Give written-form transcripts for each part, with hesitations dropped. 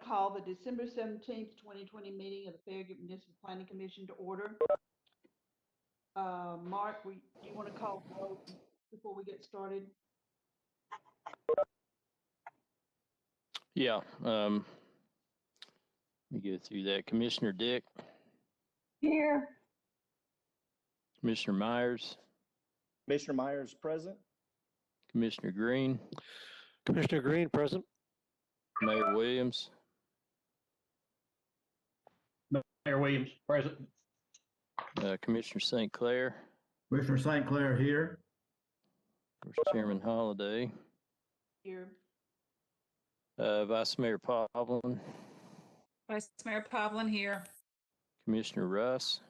call the December 17th, 2020 meeting of the Farragut Municipal Planning Commission to order. Mark, do you want to call the roll before we get started? Yeah. Let me go through that. Commissioner Dick. Here. Commissioner Myers. Commissioner Myers present. Commissioner Green. Commissioner Green present. Mayor Williams. Mayor Williams present. Commissioner St. Clair. Commissioner St. Clair here. Of course, Chairman Holliday. Here. Vice Mayor Pavlin. Vice Mayor Pavlin here. Commissioner Russ.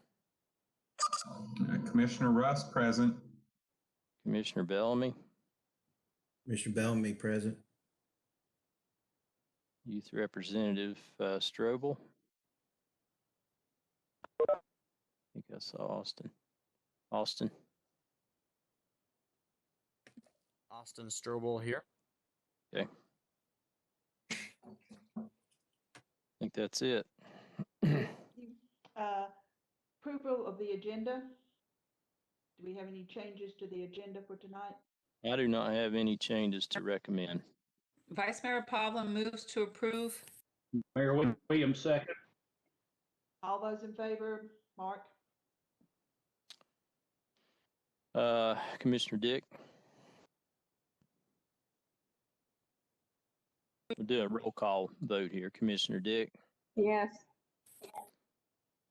Commissioner Russ present. Commissioner Bellamy. Commissioner Bellamy present. Youth Representative Strobel. I think I saw Austin. Austin Strobel here. Okay. I think that's it. Approval of the agenda. Do we have any changes to the agenda for tonight? I do not have any changes to recommend. Vice Mayor Pavlin moves to approve. Mayor Williams second. All those in favor? Mark? Commissioner Dick. We'll do a roll call vote here. Commissioner Dick. Yes.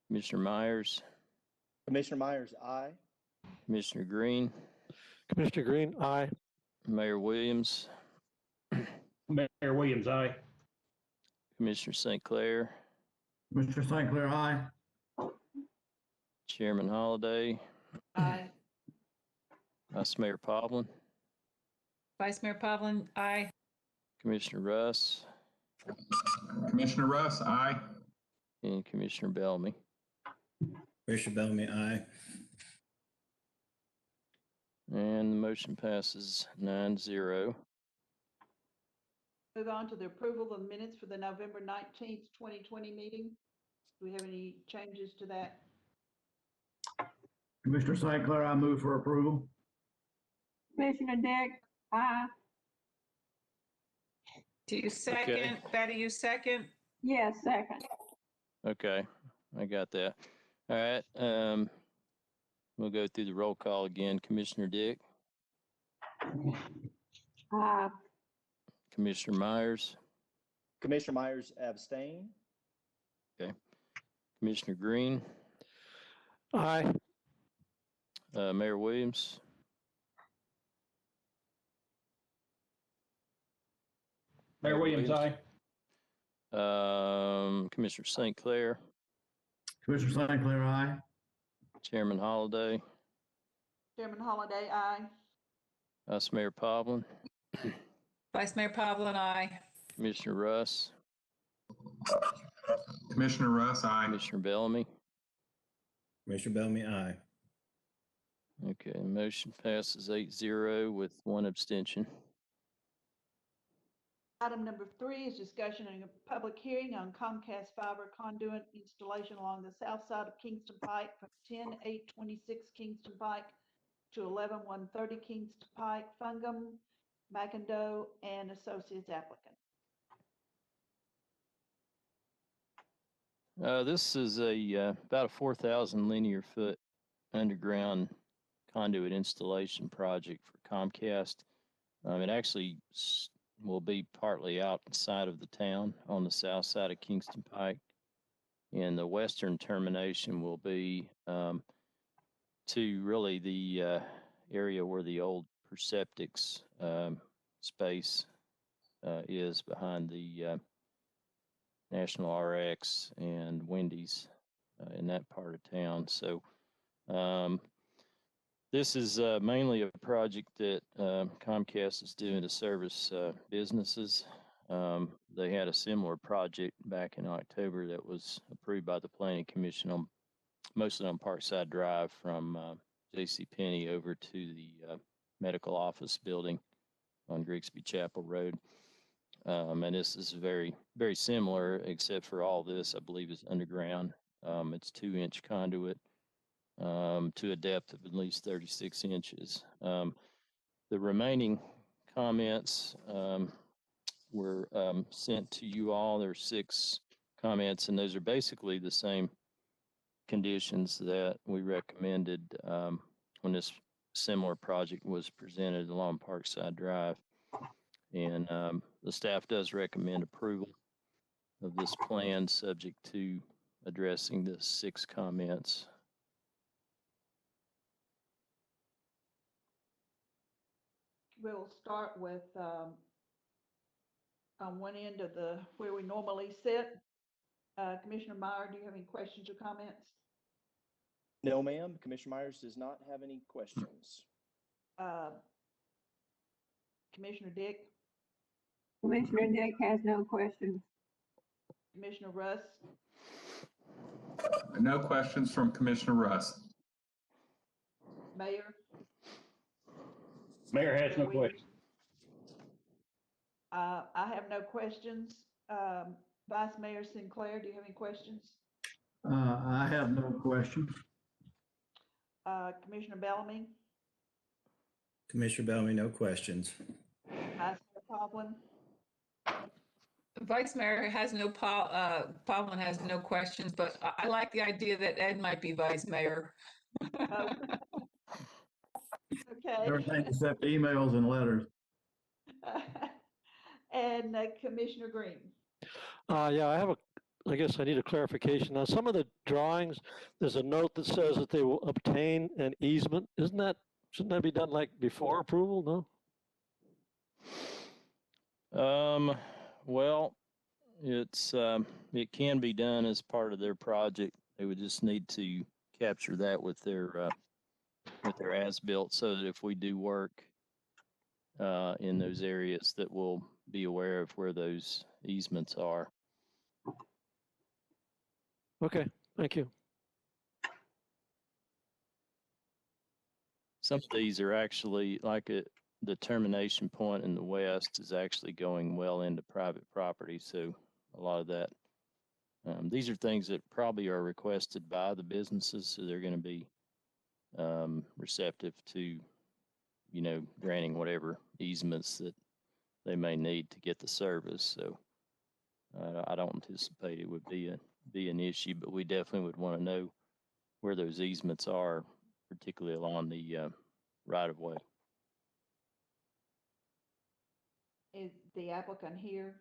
Commissioner Myers. Commissioner Myers, aye. Commissioner Green. Commissioner Green, aye. Mayor Williams. Mayor Williams, aye. Commissioner St. Clair. Commissioner St. Clair, aye. Chairman Holliday. Aye. Vice Mayor Pavlin. Vice Mayor Pavlin, aye. Commissioner Russ. Commissioner Russ, aye. And Commissioner Bellamy. Commissioner Bellamy, aye. And the motion passes 9-0. Move on to the approval of minutes for the November 19th, 2020 meeting. Do we have any changes to that? Commissioner St. Clair, I move for approval. Commissioner Dick, aye. Do you second? Okay. Betty, you second? Yes, second. Okay, I got that. All right, we'll go through the roll call again. Commissioner Dick. Aye. Commissioner Myers. Commissioner Myers abstain. Okay. Commissioner Green. Aye. Mayor Williams. Mayor Williams, aye. Commissioner St. Clair. Commissioner St. Clair, aye. Chairman Holliday. Chairman Holliday, aye. Vice Mayor Pavlin. Vice Mayor Pavlin, aye. Commissioner Russ. Commissioner Russ, aye. Commissioner Bellamy. Commissioner Bellamy, aye. Okay, motion passes 8-0 with one abstention. Item number 3 is discussion and a public hearing on Comcast fiber conduit installation along the south side of Kingston Pike from 10-826 Kingston Pike to 11-130 Kingston Pike, Fungum, McIndoe, and Associates applicant. This is about a 4,000 linear foot underground conduit installation project for Comcast. It actually will be partly outside of the town on the south side of Kingston Pike, and the western termination will be to really the area where the old Perceptics space is behind the National RX and Wendy's in that part of town. So this is mainly a project that Comcast is doing to service businesses. They had a similar project back in October that was approved by the Planning Commission mostly on Parkside Drive from JCPenney over to the medical office building on Grigsby Chapel Road. And this is very, very similar, except for all this, I believe, is underground. It's 2-inch conduit to a depth of at least 36 inches. The remaining comments were sent to you all. There are 6 comments, and those are basically the same conditions that we recommended when this similar project was presented along Parkside Drive. And the staff does recommend approval of this plan, subject to addressing the 6 comments. We'll start with on one end of where we normally sit. Commissioner Meyer, do you have any questions or comments? No, ma'am. Commissioner Myers does not have any questions. Commissioner Dick, Commissioner Dick has no questions. Commissioner Russ, No questions from Commissioner Russ. Mayor? Mayor has no Williams? questions. I have no questions. Vice Mayor Sinclair, do you have any questions? I have no questions. Commissioner Bellamy, Commissioner Bellamy, no questions. Vice Mayor Coughlin, Vice Mayor has no, Pavlin has no questions, but I like the idea that Ed might be Vice Mayor. oh. Okay. Everything except emails and letters. And Commissioner Green. Yeah, I guess I need a clarification. On some of the drawings, there's a note that says that they will obtain an easement. Shouldn't that be done like before approval? No? Well, it can be done as part of their project. They would just need to capture that with their as-built, so that if we do work in those areas, that we'll be aware of where those easements are. Okay, thank you. Some of these are actually the termination point in the west is actually going well into private property. So a lot of that, these are things that probably are requested by the businesses. So they're going to be receptive to, granting whatever easements that they may need to get the service. So I don't anticipate it would be an issue, but we definitely would want to know where those easements are, particularly along the right of way. Is the applicant here?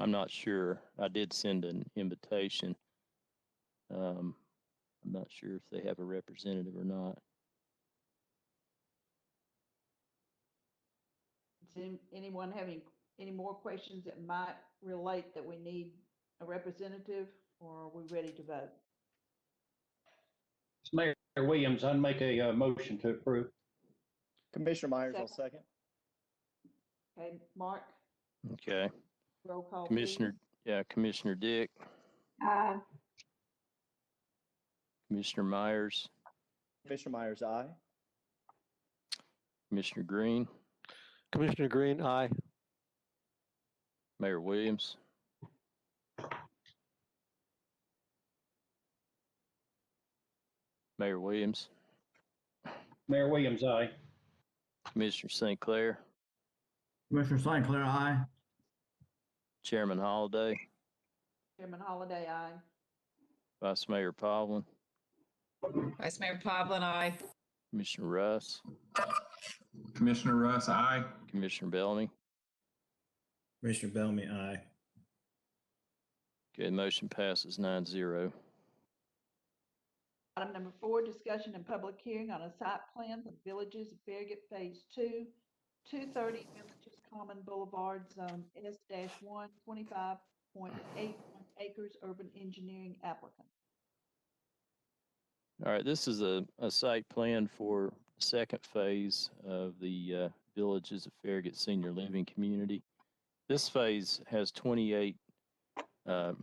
I'm not sure. I did send an invitation. I'm not sure if they have a representative or not. Does anyone have any more questions that might relate that we need a representative, or are we ready to vote? Mayor Williams, I'd make a motion to approve. Commissioner Myers, I'll second. Okay, Mark, Okay. roll call, Commissioner Dick, Aye. Commissioner Myers, Commissioner Myers, aye. Commissioner Green, Commissioner Green, aye. Mayor Williams. Mayor Williams, Mayor Williams, aye. Commissioner St. Clair, Commissioner St. Clair, aye. Chairman Holliday, Chairman Holliday, aye. Vice Mayor Pavlin, Vice Mayor Pavlin, aye. Commissioner Russ, Commissioner Russ, aye. Commissioner Bellamy. Commissioner Bellamy, aye. Okay, the motion passes 9-0. Item number 4, discussion and public hearing on a site plan for the Villages of Farragut Phase 2, 230 Villages Common Boulevard, Zone S-1, 25.81 acres, urban engineering applicant. All right, this is a site plan for the second phase of the Villages of Farragut Senior Living Community. This phase has 28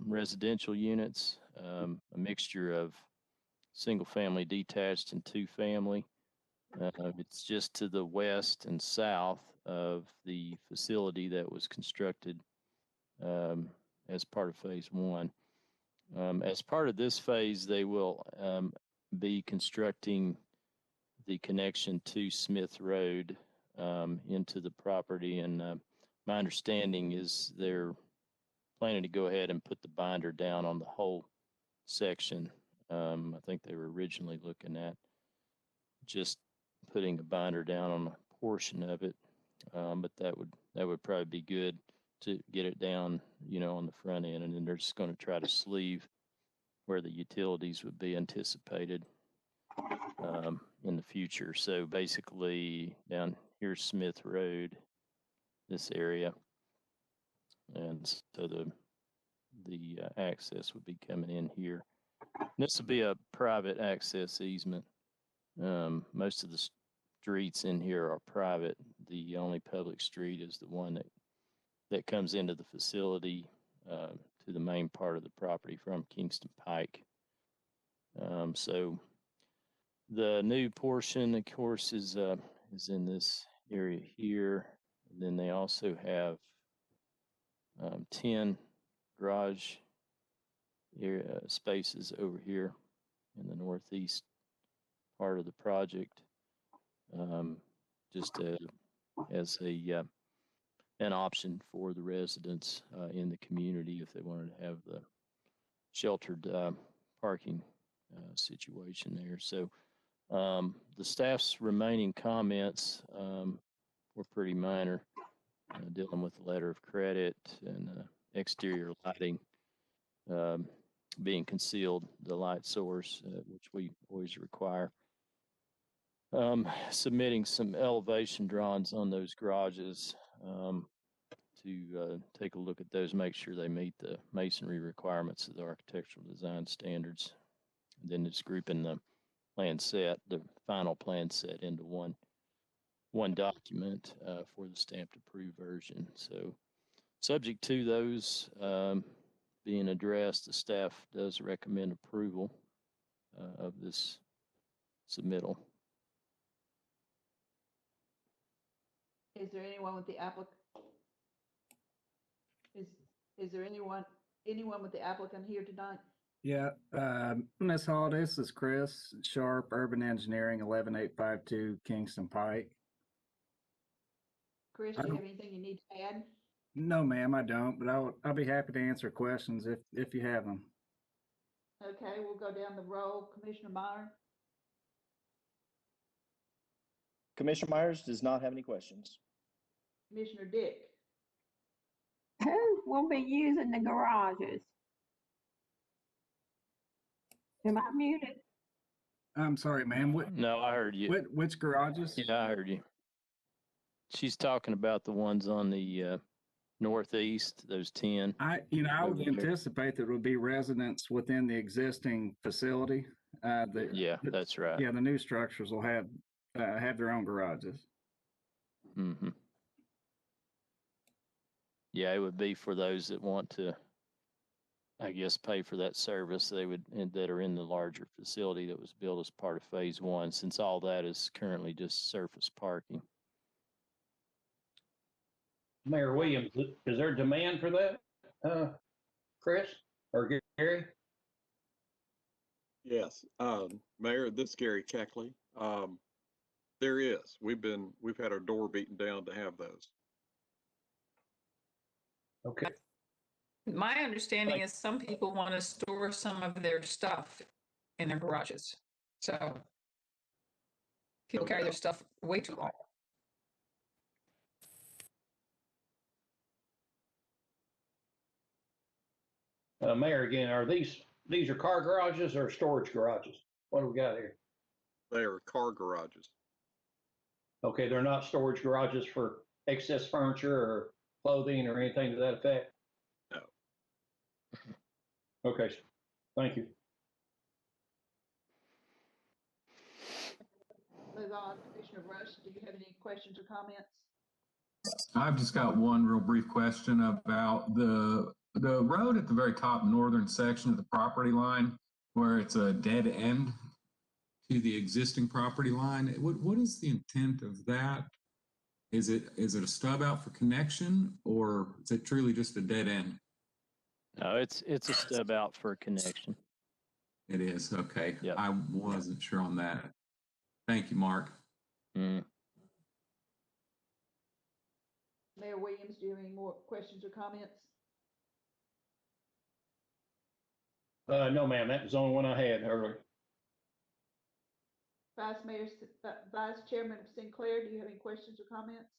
residential units, a mixture of single-family detached and two-family. It's just to the west and south of the facility that was constructed as part of phase one. As part of this phase, they will be constructing the connection to Smith Road into the property. And my understanding is they're planning to go ahead and put the binder down on the whole section. I think they were originally looking at just putting a binder down on a portion of it, but that would probably be good to get it down, on the front end, and then they're just going to try to sleeve where the utilities would be anticipated in the future. So basically, down here's Smith Road, this area, and so the access would be coming in here. And this will be a private access easement. Most of the streets in here are private. The only public street is the one that comes into the facility to the main part of the property from Kingston Pike. So the new portion, of course, is in this area here. And then they also have 10 garage area spaces over here in the northeast part of the project, just as an option for the residents in the community if they wanted to have the sheltered parking situation there. So the staff's remaining comments were pretty minor, dealing with the letter of credit and exterior lighting being concealed, the light source, which we always require. Submitting some elevation drawings on those garages to take a look at those, make sure they meet the masonry requirements of the architectural design standards. And then just grouping the plan set, the final plan set, into one document for the stamped approved version. So subject to those being addressed, the staff does recommend approval of this submittal. Is there anyone with the is there anyone with the applicant here tonight? Yeah, Ms. Hall, this is Chris Sharp, Urban Engineering, 11852 Kingston Pike. Chris, do you have anything you need to add? No, ma'am, I don't, but I'll be happy to answer questions if you have them. Okay, we'll go down the roll. Commissioner Meyer, Commissioner Myers does not have any questions. Commissioner Dick, Who will be using the garages? Am I muted? I'm sorry, ma'am, No, I heard you. which garages? Yeah, I heard you. She's talking about the ones on the northeast, those 10. I would anticipate that it would be residents within the existing facility. Yeah, that's right. Yeah, the new structures will have their own garages. Mm-hmm. Yeah, it would be for those that want to, I guess, pay for that service. That are in the larger facility that was built as part of phase one, since all that is currently just surface parking. Mayor Williams, is there demand for that, Chris or Gary? Yes, Mayor, this is Gary Keckley. There is. We've had our door beaten down to have those. Okay. My understanding is some people want to store some of their stuff in their garages. So people carry their stuff way too long. Mayor, again, are these are car garages or storage garages? What do we got here? They are car garages. Okay, they're not storage garages for excess furniture or clothing or anything to that effect? No. Okay, thank you. move on. Commissioner Rush, do you have any questions or comments? I've just got one real brief question about the road at the very top northern section of the property line, where it's a dead end to the existing property line. What is the intent of that? Is it a stub out for connection, or is it truly just a dead end? No, it's a stub out for a connection. It is, okay. Yep. I wasn't sure on that. Thank you, Mark. Mm. Mayor Williams, do you have any more questions or comments? No, ma'am, that was the only one I had earlier. Vice Chairman Sinclair, do you have any questions or comments?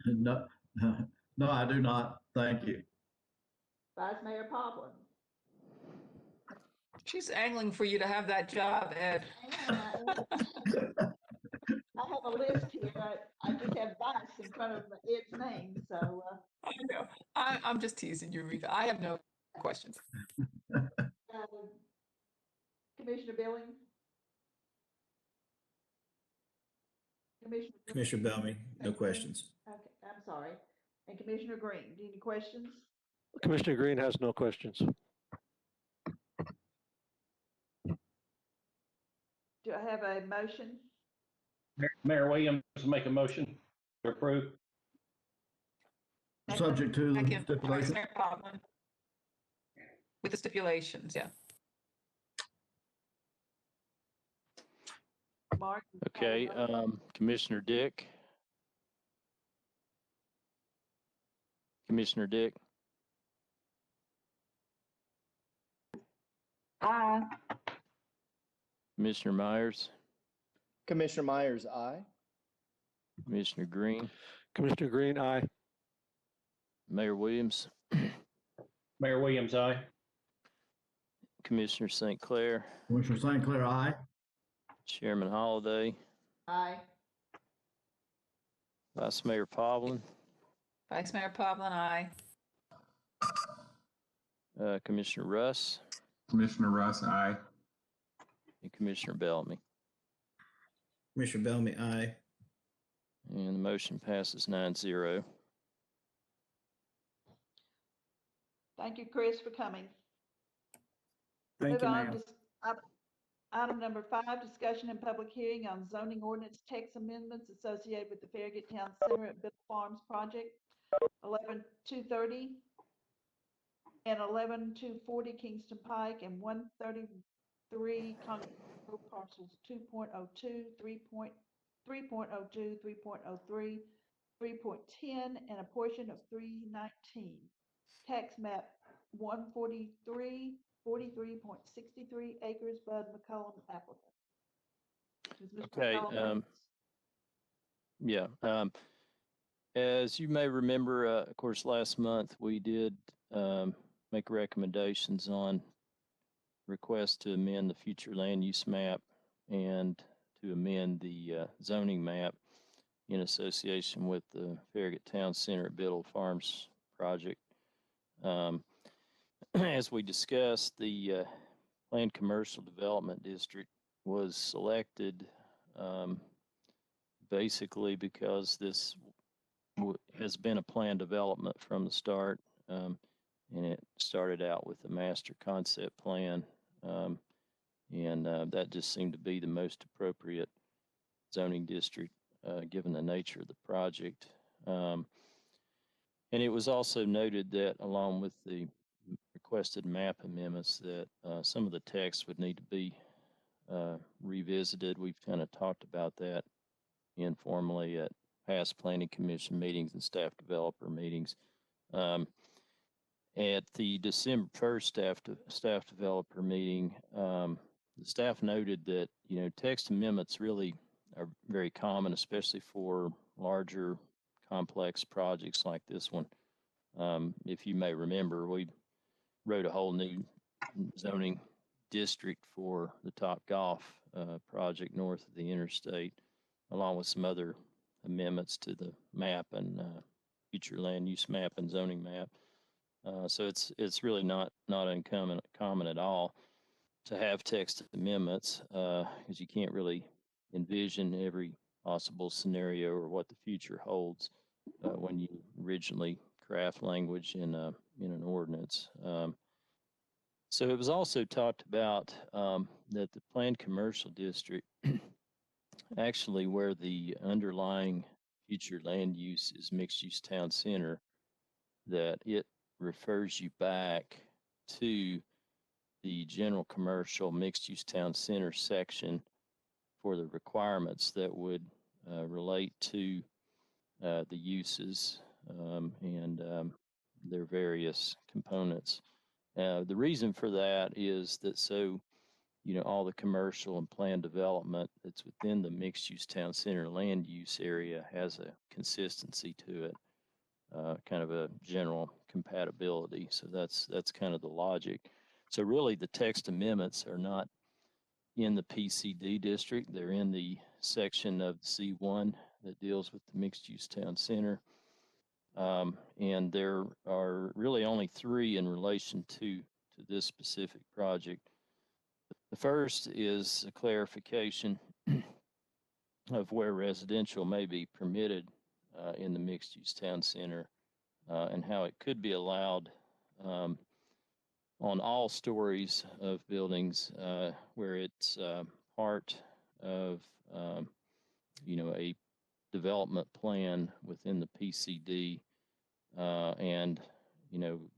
No, no, I do not. Thank you. Vice Mayor Poplin? She's angling for you to have that job, Ed. I have a list here. I just have Vice in front of Ed's name, so. I know. I'm just teasing you, Rita. I have no questions. Commissioner Billing? Commissioner Bellamy, no questions. Okay, I'm sorry. And Commissioner Green, do you have any questions? Commissioner Green has no questions. Do I have a motion? Mayor Williams, make a motion to approve. Subject to Second, the Vice stipulation. Mayor Poplin. With the stipulations, yeah. Mark? Okay, Commissioner Dick. Commissioner Dick, Aye. Commissioner Myers, Commissioner Myers, aye. Commissioner Green, Commissioner Green, aye. Mayor Williams, Mayor Williams, aye. Commissioner St. Clair, Commissioner St. Clair, aye. Chairman Holliday, Aye. Vice Mayor Povlin, Vice Mayor Poplin, aye. Commissioner Russ, Commissioner Russ, aye. and Commissioner Bellamy. Commissioner Bellamy, aye. And the motion passes 9-0. Thank you, Chris, for coming. Thank Move you, on ma'am. to item number 5, discussion and public hearing on zoning ordinance text amendments associated with the Farragut Town Center at Bill Farms project, 11-230 and 11-240 Kingston Pike, and 133 Conduit parcels 2.02, 3.02, 3.03, 3.10, and a portion of 319. Tax map 143, 43.63 acres, Bud McCollum applicant. Is Mr. Okay, McCollum Yeah. As you may remember, of course, last month we did make recommendations on requests to amend the future land use map and to amend the zoning map in association with the Farragut Town Center at Biddle Farms project. As we discussed, the Planned Commercial Development District was selected basically because this has been a planned development from the start, and it started out with a master concept plan, and that just seemed to be the most appropriate zoning district given the nature of the project. And it was also noted that along with the requested map amendments that some of the text would need to be revisited. We've kind of talked about that informally at past planning commission meetings and staff developer meetings. At the December 1st staff developer meeting, the staff noted that, text amendments really are very common, especially for larger complex projects like this one. If you may remember, we wrote a whole new zoning district for the Topgolf project north of the interstate, along with some other amendments to the map and future land use map and zoning map. So it's really not uncommon at all to have text amendments because you can't really envision every possible scenario or what the future holds when you originally craft language in an ordinance. So it was also talked about that the planned commercial district, actually where the underlying future land use is mixed use town center, that it refers you back to the general commercial mixed use town center section for the requirements that would relate to the uses and their various components. The reason for that is that all the commercial and planned development that's within the mixed use town center land use area has a consistency to it, kind of a general compatibility. So that's kind of the logic. So really the text amendments are not in the PCD district. They're in the section of C1 that deals with the mixed use town center. And there are really only three in relation to this specific project. The first is a clarification of where residential may be permitted in the mixed use town center and how it could be allowed on all stories of buildings where it's part of a development plan within the PCD, and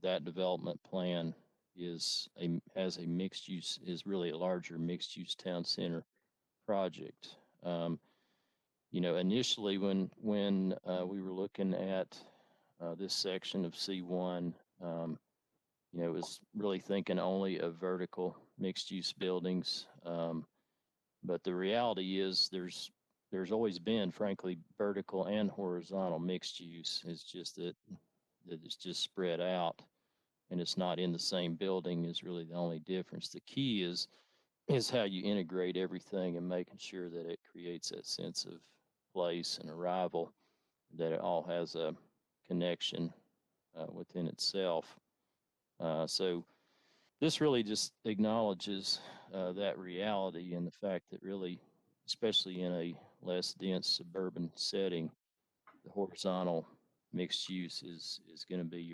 that development plan has a mixed use, is really a larger mixed use town center project. Initially when we were looking at this section of C1, it was really thinking only of vertical mixed use buildings. But the reality is there's always been, frankly, vertical and horizontal mixed use. It's just that it's just spread out and it's not in the same building is really the only difference. The key is how you integrate everything and making sure that it creates that sense of place and arrival, that it all has a connection within itself. So this really just acknowledges that reality and the fact that really, especially in a less dense suburban setting, the horizontal mixed use is going to be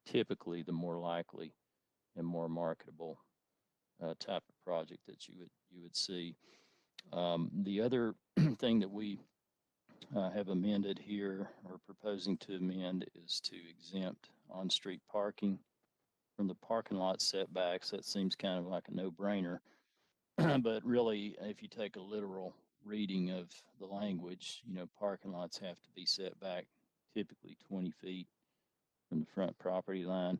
typically the more likely and more marketable type of project that you would see. The other thing that we have amended here, or proposing to amend, is to exempt on-street parking from the parking lot setbacks. That seems kind of like a no-brainer, but really, if you take a literal reading of the language, parking lots have to be set back typically 20 feet from the front property line.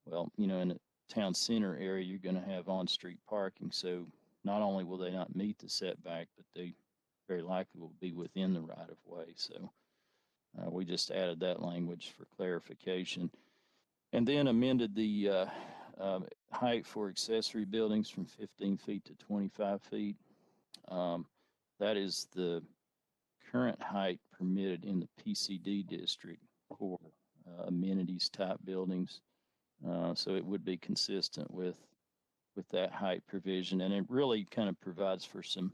Well, in a town center area, you're going to have on-street parking, so not only will they not meet the setback, but they very likely will be within the right-of-way. So we just added that language for clarification. And then amended the height for accessory buildings from 15 feet to 25 feet. That is the current height permitted in the PCD district for amenities type buildings. So it would be consistent with that height provision. And it really kind of provides for some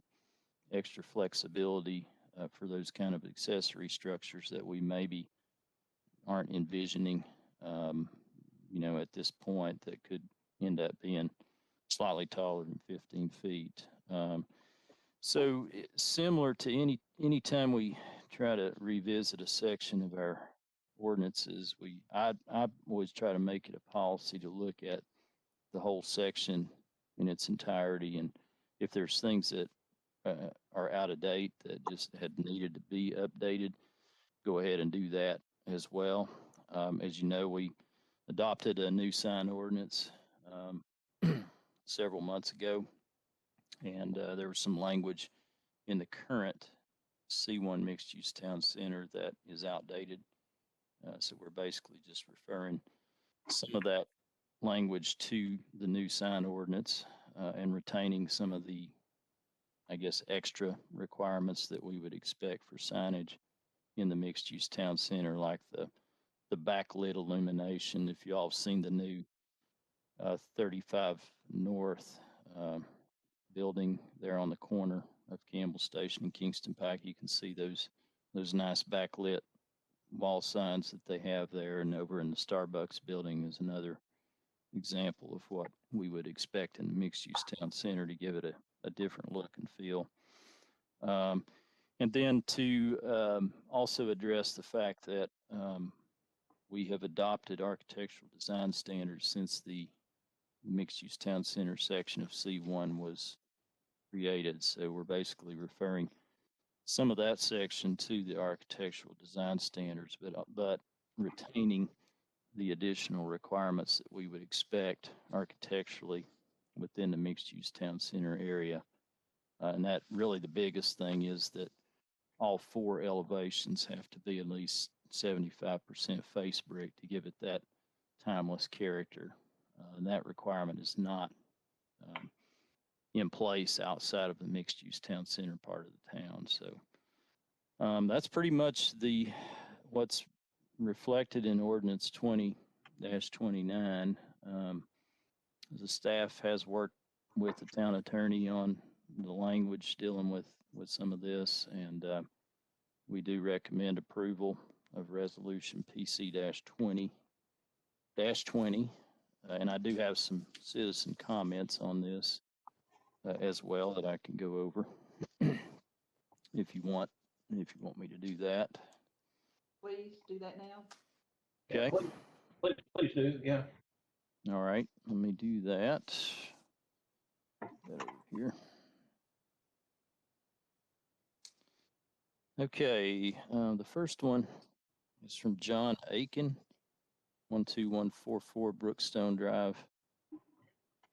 extra flexibility for those kind of accessory structures that we maybe aren't envisioning at this point, that could end up being slightly taller than 15 feet. So similar to any time we try to revisit a section of our ordinances, I always try to make it a policy to look at the whole section in its entirety, and if there's things that are out of date that just had needed to be updated, go ahead and do that as well. As you know, we adopted a new sign ordinance several months ago, and there was some language in the current C1 mixed use town center that is outdated. So we're basically just referring some of that language to the new sign ordinance and retaining some of the, I guess, extra requirements that we would expect for signage in the mixed use town center, like the backlit illumination. If you all have seen the new 35 North building there on the corner of Campbell Station and Kingston Pike, you can see those nice backlit wall signs that they have there. And over in the Starbucks building is another example of what we would expect in the mixed-use town center to give it a different look and feel. And then to also address the fact that we have adopted architectural design standards since the mixed-use town center section of C1 was created. So we're basically referring some of that section to the architectural design standards, but retaining the additional requirements that we would expect architecturally within the mixed-use town center area. And that really the biggest thing is that all 4 elevations have to be at least 75% face brick to give it that timeless character. And that requirement is not in place outside of the mixed-use town center part of the town. So that's pretty much what's reflected in Ordinance 20-29. The staff has worked with the town attorney on the language dealing with some of this, and we do recommend approval of Resolution PC-20. And I do have some citizen comments on this as well that I can go over if you want me to do that. Please do that now. Okay. Please do, yeah. All right, let me do that. Put that over here. Okay, the first one is from John Aiken, 12144 Brookstone Drive.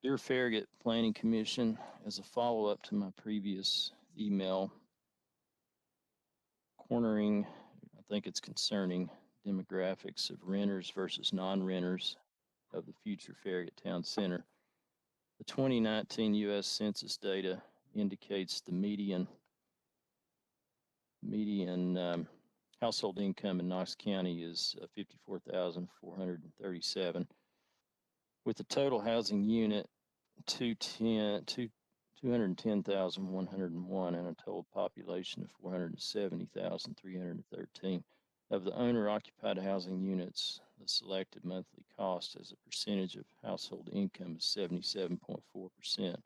Dear Farragut Planning Commission, as a follow-up to my previous email, cornering, I think it's concerning demographics of renters versus non-renters of the future Farragut Town Center. The 2019 U.S. Census data indicates the median household income in Knox County is $54,437, with the total housing unit 210,101 and a total population of 470,313. Of the owner-occupied housing units, the selected monthly cost as a percentage of household income is 77.4%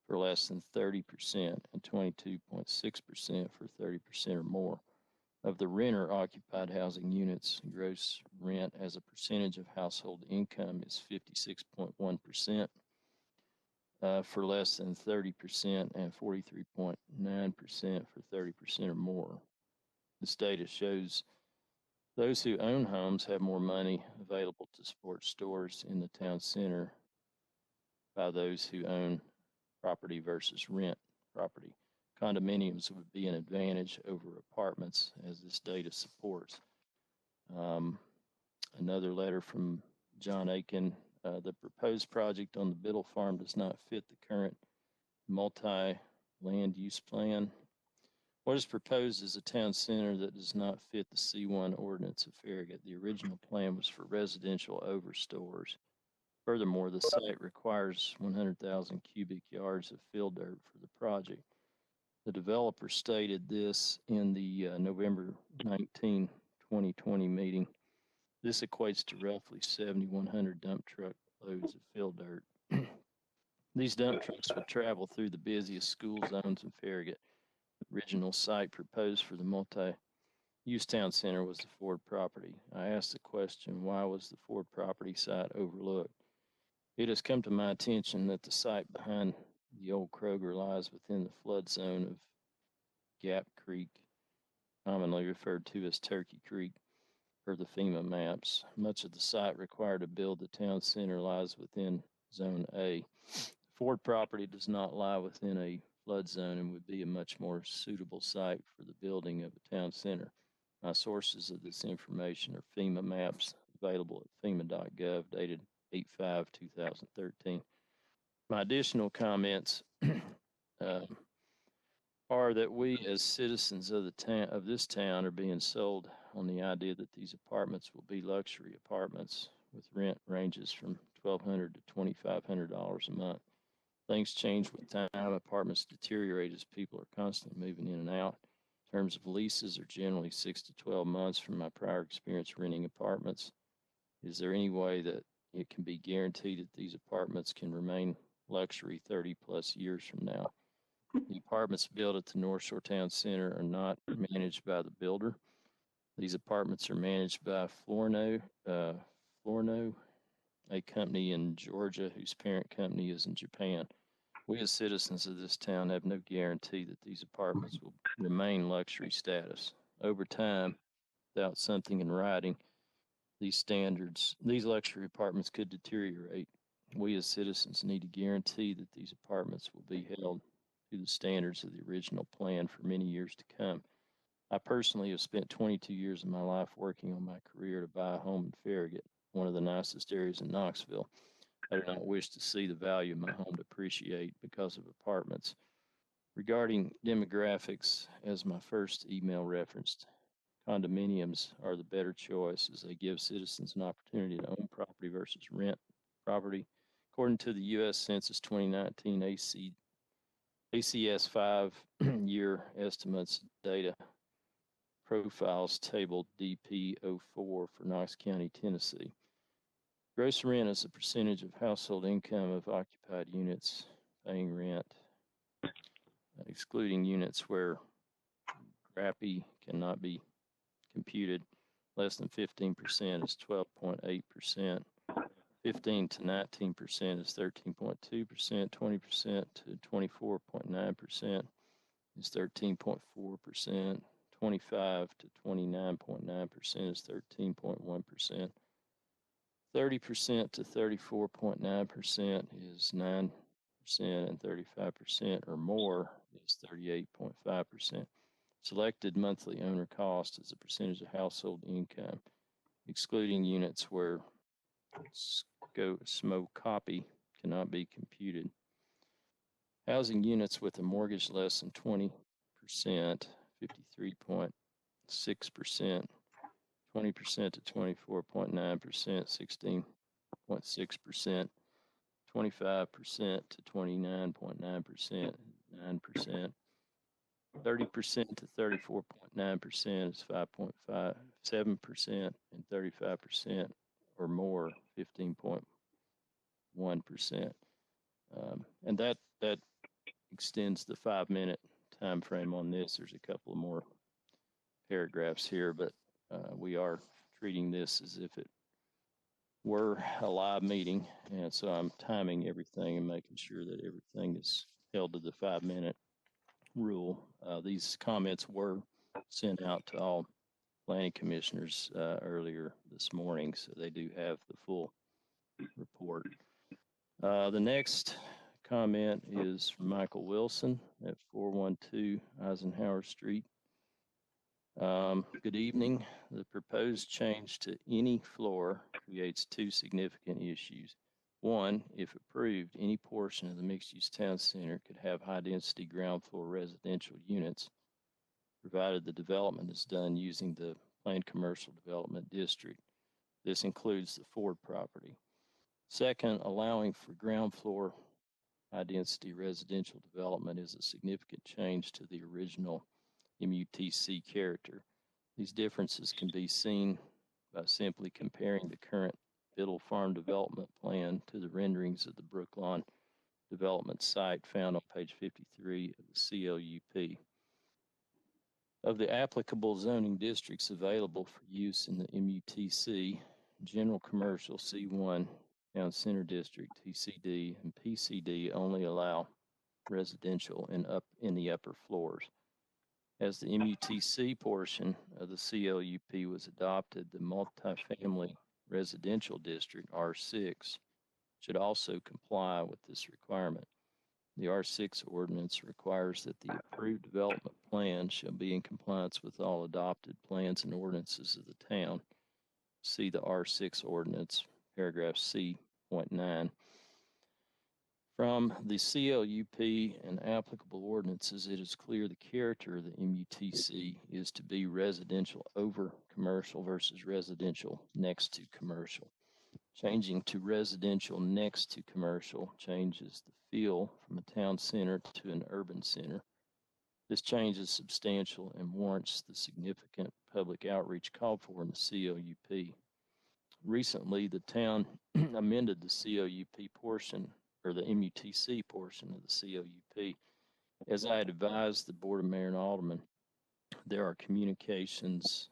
for less than 30% and 22.6% for 30% or more. Of the renter-occupied housing units, gross rent as a percentage of household income is 56.1%. For less than 30% and 43.9% for 30% or more. This data shows those who own homes have more money available to support stores in the town center by those who own property versus rent property. Condominiums would be an advantage over apartments, as this data supports. Another letter from John Aiken. The proposed project on the Biddle Farm does not fit the current multi-land use plan. What is proposed is a town center that does not fit the C1 ordinance of Farragut. The original plan was for residential overstores. Furthermore, the site requires 100,000 cubic yards of fill dirt for the project. The developer stated this in the November 19, 2020 meeting. This equates to roughly 7,100 dump truck loads of fill dirt. These dump trucks would travel through the busiest school zones in Farragut. The original site proposed for the multi-use town center was the Ford property. I asked the question, why was the Ford property site overlooked? It has come to my attention that the site behind the old Kroger lies within the flood zone of Gap Creek, commonly referred to as Turkey Creek, per the FEMA maps. Much of the site required to build the town center lies within Zone A. Ford property does not lie within a flood zone and would be a much more suitable site for the building of a town center. My sources of this information are FEMA maps available at fema.gov dated 8/5/2013. My additional comments are that we as citizens of this town are being sold on the idea that these apartments will be luxury apartments with rent ranges from $1,200 to $2,500 a month. Things change with time. Apartments deteriorate as people are constantly moving in and out. Terms of leases are generally 6 to 12 months from my prior experience renting apartments. Is there any way that it can be guaranteed that these apartments can remain luxury 30 plus years from now. The apartments built at the North Shore Town Center are not managed by the builder. These apartments are managed by Florno, a company in Georgia whose parent company is in Japan. We as citizens of this town have no guarantee that these apartments will remain luxury status. Over time, without something in writing, these luxury apartments could deteriorate. We as citizens need to guarantee that these apartments will be held to the standards of the original plan for many years to come. I personally have spent 22 years of my life working on my career to buy a home in Farragut, one of the nicest areas in Knoxville. I do not wish to see the value of my home depreciate because of apartments. Regarding demographics, as my first email referenced, condominiums are the better choice as they give citizens an opportunity to own property versus rent property. According to the U.S. Census 2019 ACS 5-year estimates data profiles table DP04 for Knox County, Tennessee. Gross rent is a percentage of household income of occupied units paying rent, excluding units where GRAPI cannot be computed. Less than 15% is 12.8%. 15 to 19% is 13.2%. 20% to 24.9% is 13.4%. 25 to 29.9% is 13.1%. 30% to 34.9% is 9%, and 35% or more is 38.5%. Selected monthly owner cost is a percentage of household income, excluding units where SMO copy cannot be computed. Housing units with a mortgage less than 20%, 53.6%, 20% to 24.9%, 16.6%, 25% to 29.9%, 9%, 30% to 34.9% is 5.57%, and 35% or more, 15.1%. And that extends the 5-minute time frame on this. There's a couple of more paragraphs here, but we are treating this as if it were a live meeting, and so I'm timing everything and making sure that everything is held to the 5-minute rule. These comments were sent out to all planning commissioners earlier this morning, so they do have the full report. The next comment is from Michael Wilson at 412 Eisenhower Street. Good evening. The proposed change to any floor creates two significant issues. One, if approved, any portion of the mixed-use town center could have high-density ground floor residential units, provided the development is done using the planned commercial development district. This includes the Ford property. Second, allowing for ground floor high-density residential development is a significant change to the original MUTC character. These differences can be seen by simply comparing the current Biddle Farm development plan to the renderings of the Brooklawn development site found on page 53 of the CLUP. Of the applicable zoning districts available for use in the MUTC, General Commercial C1, Town Center District, TCD, and PCD only allow residential in the upper floors. As the MUTC portion of the CLUP was adopted, the multifamily residential district, R6, should also comply with this requirement. The R6 ordinance requires that the approved development plan shall be in compliance with all adopted plans and ordinances of the town. See the R6 ordinance, paragraph C.9. From the CLUP and applicable ordinances, it is clear the character of the MUTC is to be residential over commercial versus residential next to commercial. Changing to residential next to commercial changes the feel from a town center to an urban center. This change is substantial and warrants the significant public outreach called for in the CLUP. recently the town amended the COUP portion, or the MUTC portion of the COUP. As I had advised the Board of Mayor and Aldermen, there are communications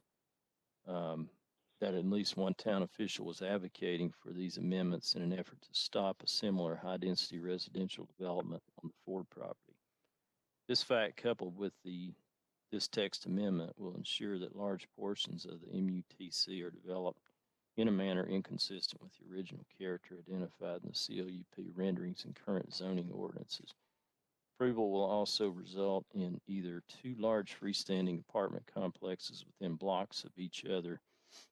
that at least one town official was advocating for these amendments in an effort to stop a similar high-density residential development on the Ford property. This fact, coupled with this text amendment, will ensure that large portions of the MUTC are developed in a manner inconsistent with the original character identified in the COUP renderings and current zoning ordinances. Approval will also result in either two large freestanding apartment complexes within blocks of each other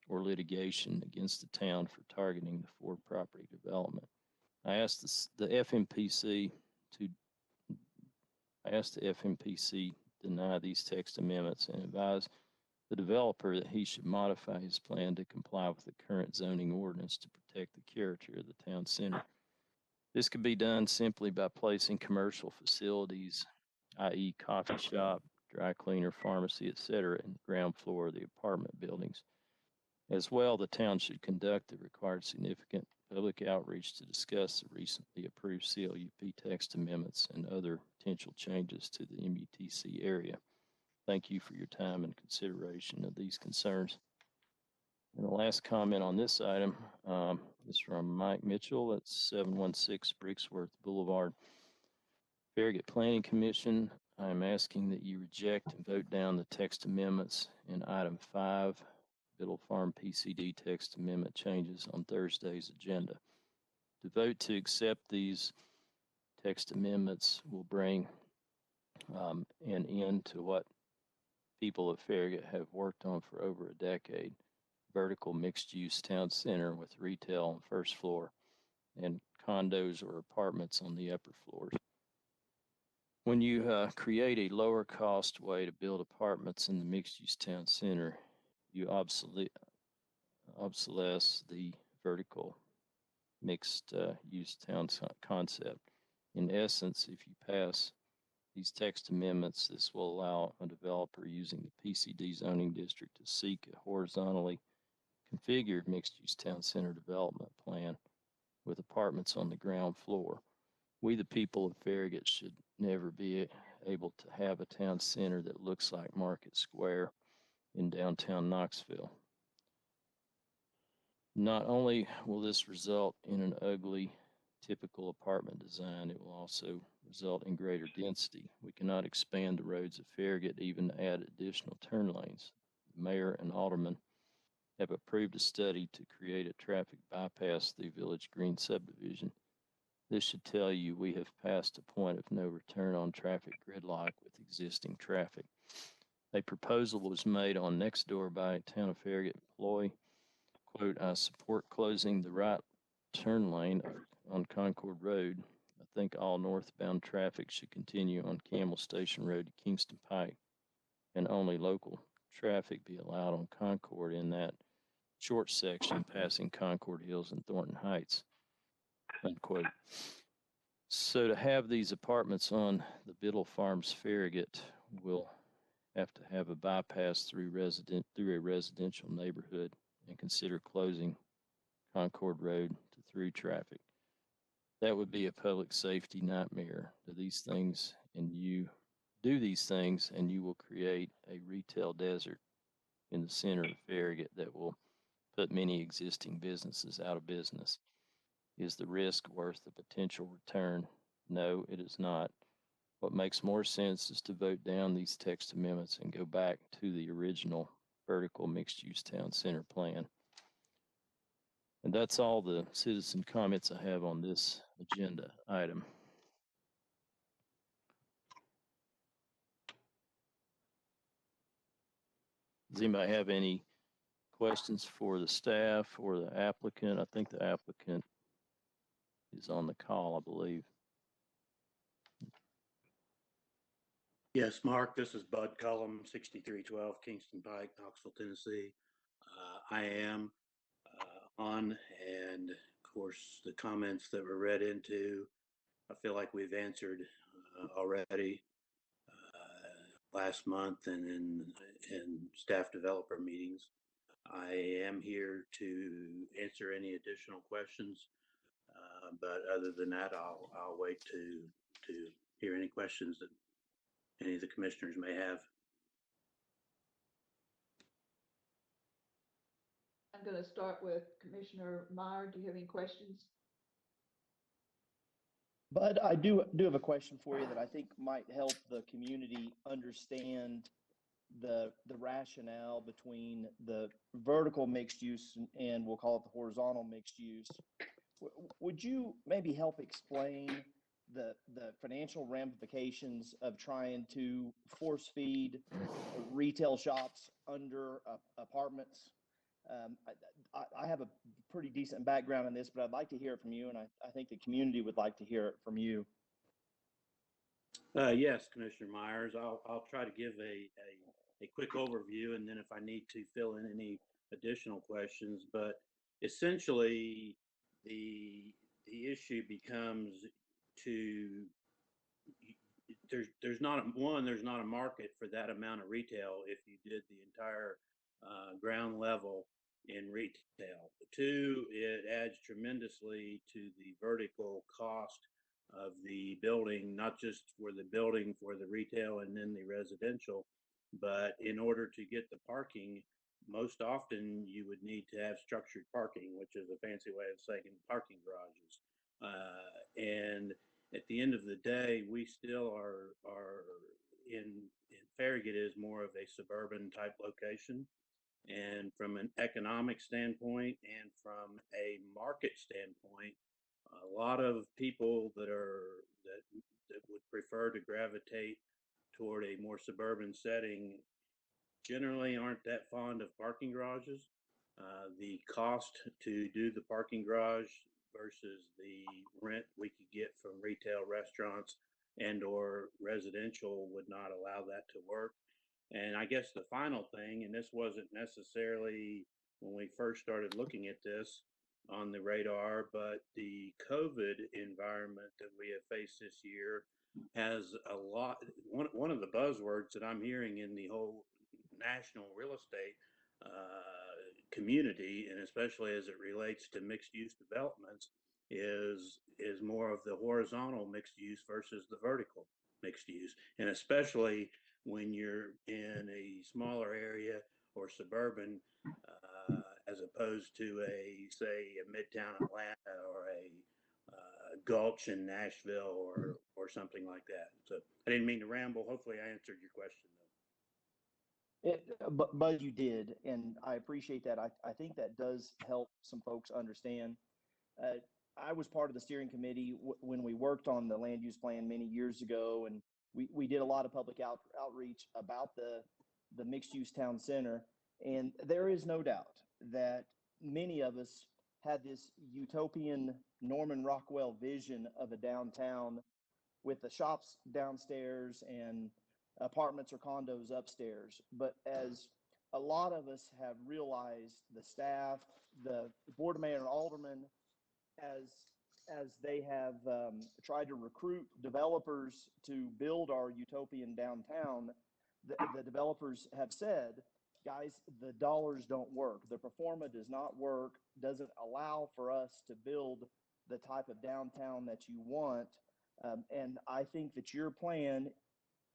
or litigation against the town for targeting the Ford property development. I asked the FMPC deny these text amendments and advise the developer that he should modify his plan to comply with the current zoning ordinance to protect the character of the town center. This could be done simply by placing commercial facilities, i.e. coffee shop, dry cleaner, pharmacy, etc., in the ground floor of the apartment buildings. As well, the town should conduct the required significant public outreach to discuss the recently approved CLUP text amendments and other potential changes to the MUTC area. Thank you for your time and consideration of these concerns. And the last comment on this item is from Mike Mitchell at 716 Brixworth Boulevard. Farragut Planning Commission, I am asking that you reject and vote down the text amendments in item 5, Biddle Farm PCD text amendment changes on Thursday's agenda. To vote to accept these text amendments will bring an end to what people of Farragut have worked on for over a decade. Vertical mixed-use town center with retail on the first floor and condos or apartments on the upper floors. When you create a lower cost way to build apartments in the mixed-use town center, you obsolesce the vertical mixed-use town concept. In essence, if you pass these text amendments, this will allow a developer using the PCD zoning district to seek a horizontally configured mixed-use town center development plan with apartments on the ground floor. We, the people of Farragut, should never be able to have a town center that looks like Market Square in downtown Knoxville. Not only will this result in an ugly, typical apartment design, it will also result in greater density. We cannot expand the roads of Farragut even to add additional turn lanes. The mayor and aldermen have approved a study to create a traffic bypass through Village Green Subdivision. This should tell you we have passed a point of no return on traffic gridlock with existing traffic. A proposal was made on next door by a town of Farragut employee. Quote, I support closing the right turn lane on Concord Road. I think all northbound traffic should continue on Camel Station Road to Kingston Pike, and only local traffic be allowed on Concord in that short section passing Concord Hills and Thornton Heights, unquote. So to have these apartments on the Biddle Farms Farragut, will have to have a bypass through a residential neighborhood and consider closing Concord Road to through traffic. That would be a public safety nightmare. Do these things and you will create a retail desert in the center of Farragut that will put many existing businesses out of business. Is the risk worth the potential return? No, it is not. What makes more sense is to vote down these text amendments and go back to the original vertical mixed-use town center plan. And that's all the citizen comments I have on this agenda item. Does anybody have any questions for the staff or the applicant? I think the applicant is on the call, I believe. Yes, Mark, this is Bud Cullum, 6312 Kingston Pike, Knoxville, Tennessee. I am on, and of course, the comments that were read into, I feel like we've answered already last month and in staff developer meetings. I am here to answer any additional questions. But other than that, I'll wait to hear any questions that any of the commissioners may have. I'm going to start with Commissioner Meyer. Do you have any questions? Bud, I do have a question for you that I think might help the community understand the rationale between the vertical mixed use and we'll call it the horizontal mixed use. Would you maybe help explain the financial ramifications of trying to force feed retail shops under apartments? I have a pretty decent background in this, but I'd like to hear it from you, and I think the community would like to hear it from you. Yes, Commissioner Myers, I'll try to give a quick overview, and then if I need to fill in any additional questions. But essentially, the issue becomes there's not a market for that amount of retail if you did the entire ground level in retail. Two, it adds tremendously to the vertical cost of the building, not just for the building, for the retail and then the residential, but in order to get the parking, most often you would need to have structured parking, which is a fancy way of saying parking garages. And at the end of the day, we still are in Farragut is more of a suburban type location. And from an economic standpoint and from a market standpoint, a lot of people that would prefer to gravitate toward a more suburban setting generally aren't that fond of parking garages. The cost to do the parking garage versus the rent we could get from retail restaurants and or residential would not allow that to work. And I guess the final thing, and this wasn't necessarily when we first started looking at this on the radar, but the COVID environment that we have faced this year has a lot. One of the buzzwords that I'm hearing in the whole national real estate community, and especially as it relates to mixed use developments, is more of the horizontal mixed use versus the vertical mixed use, and especially when you're in a smaller area or suburban, as opposed to say a Midtown Atlanta or a Gulch in Nashville or something like that. So I didn't mean to ramble. Hopefully I answered your question though. But you did, and I appreciate that. I think that does help some folks understand. I was part of the steering committee when we worked on the land use plan many years ago, and we did a lot of public outreach about the mixed use town center. And there is no doubt that many of us had this utopian Norman Rockwell vision of a downtown with the shops downstairs and apartments or condos upstairs. But as a lot of us have realized, the staff, the board of mayor and aldermen, as they have tried to recruit developers to build our utopian downtown, the developers have said, guys, the dollars don't work. The pro forma does not work, doesn't allow for us to build the type of downtown that you want. And I think that your plan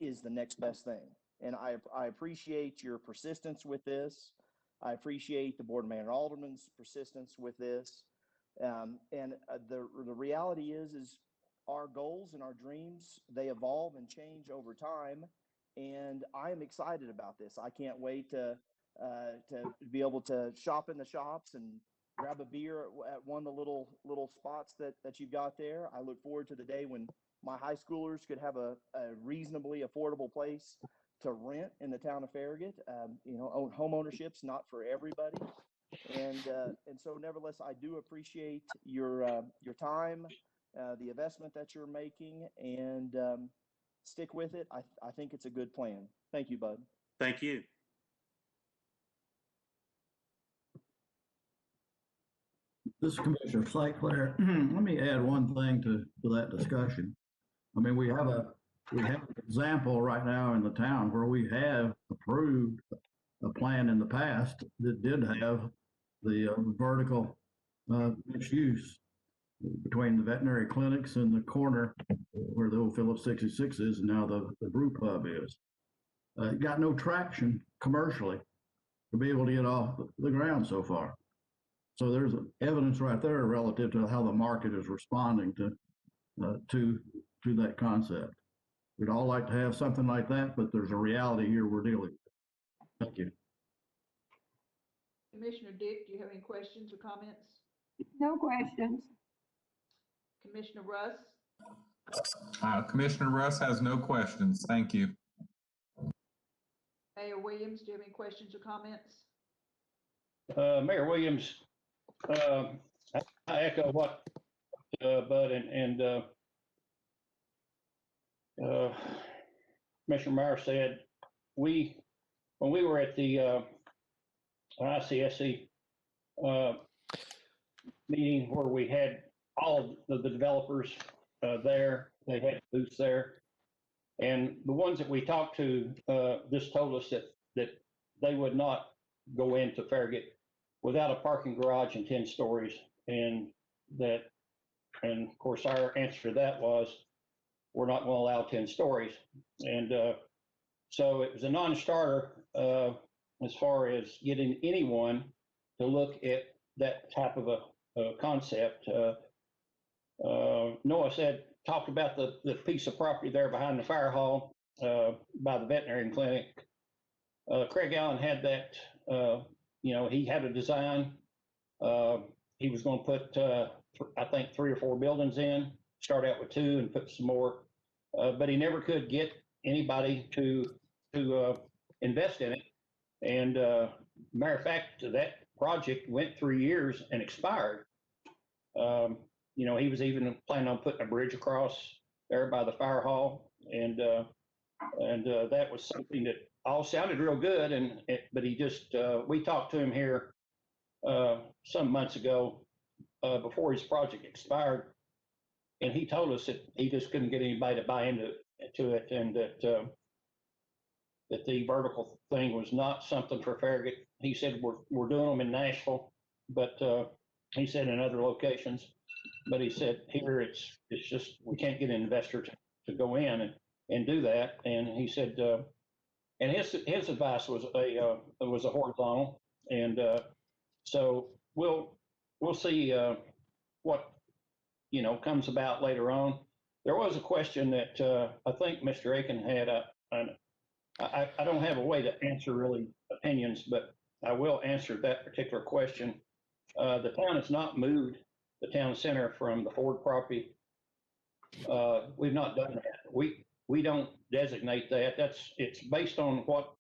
is the next best thing. And I appreciate your persistence with this. I appreciate the board of mayor and alderman's persistence with this. And the reality is our goals and our dreams, they evolve and change over time. And I am excited about this. I can't wait to be able to shop in the shops and grab a beer at one of the little spots that you've got there. I look forward to the day when my high schoolers could have a reasonably affordable place to rent in the town of Farragut. Home ownership's not for everybody. And so nevertheless, I do appreciate your time, the investment that you're making, and stick with it. I think it's a good plan. Thank you, Bud. Thank you. This is Commissioner St. Clair. Let me add one thing to that discussion. I mean, we have an example right now in the town where we have approved a plan in the past that did have the vertical mixed use between the veterinary clinics and the corner where the old Phillips 66 is and now the brew pub is. It got no traction commercially to be able to get off the ground so far. So there's evidence right there relative to how the market is responding to that concept. We'd all like to have something like that, but there's a reality here we're dealing with. Thank you. Commissioner Dick, do you have any questions or comments? No questions. Commissioner Russ? Commissioner Russ has no questions. Thank you. Mayor Williams, do you have any questions or comments? Mayor Williams, I echo what Bud and Commissioner Meyer said. When we were at the ICSC meeting where we had all of the developers there, they had booths there, and the ones that we talked to just told us that they would not go into Farragut without a parking garage and 10 stories, and of course our answer to that was we're not going to allow 10 stories, and so it was a non-starter as far as getting anyone to look at that type of a concept. Noah talked about the piece of property there behind the fire hall by the veterinary clinic. Craig Allen had that, he had a design. He was going to put, I think, 3 or 4 buildings in, start out with 2 and put some more. But he never could get anybody to invest in it. And matter of fact, that project went 3 years and expired. He was even planning on putting a bridge across there by the fire hall, and that was something that all sounded real good. But he just we talked to him here some months ago before his project expired, and he told us that he just couldn't get anybody to buy into it, and that the vertical thing was not something for Farragut. He said we're doing them in Nashville, but he said in other locations. But he said here it's just we can't get an investor to go in and do that. And he said, and his advice was a horizontal. And so we'll see what comes about later on. There was a question that I think Mr. Aiken had. I don't have a way to answer really opinions, but I will answer that particular question. The town has not moved the town center from the Ford property. We've not done that. We don't designate that. It's based on what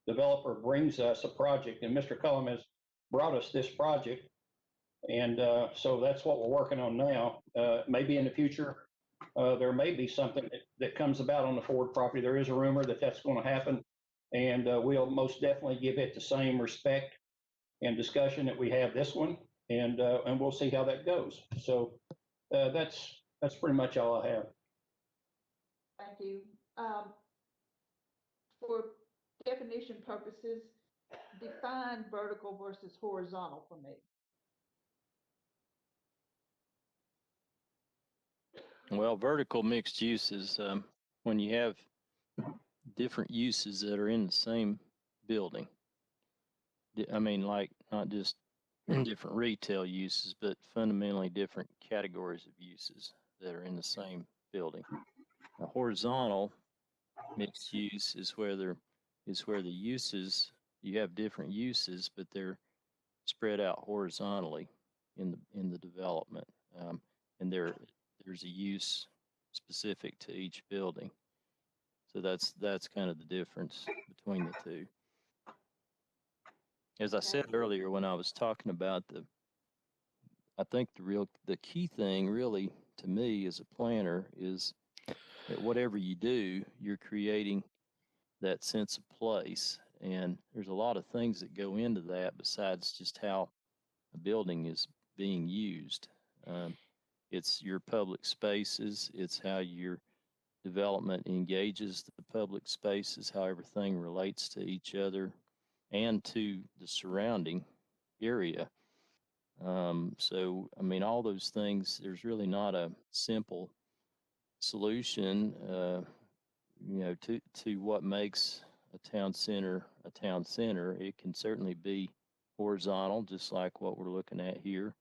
developer brings us a project, and Mr. Cullum has brought us this project, and so that's what we're working on now. Maybe in the future there may be something that comes about on the Ford property. There is a rumor that that's going to happen, and we'll most definitely give it the same respect and discussion that we have this one, and we'll see how that goes. So that's pretty much all I have. Thank you. For definition purposes, define vertical versus horizontal for me. Well, vertical mixed use is when you have different uses that are in the same building. I mean, like not just different retail uses, but fundamentally different categories of uses that are in the same building. A horizontal mixed use is where the uses, you have different uses, but they're spread out horizontally in the development, and there's a use specific to each building. So that's kind of the difference between the two. As I said earlier when I was talking about I think the key thing really to me as a planner is that whatever you do, you're creating that sense of place. And there's a lot of things that go into that besides just how a building is being used. It's your public spaces, it's how your development engages the public spaces, how everything relates to each other. and to the surrounding area. So, I mean, all those things, there's really not a simple solution, to what makes a town center a town center. It can certainly be horizontal, just like what we're looking at here,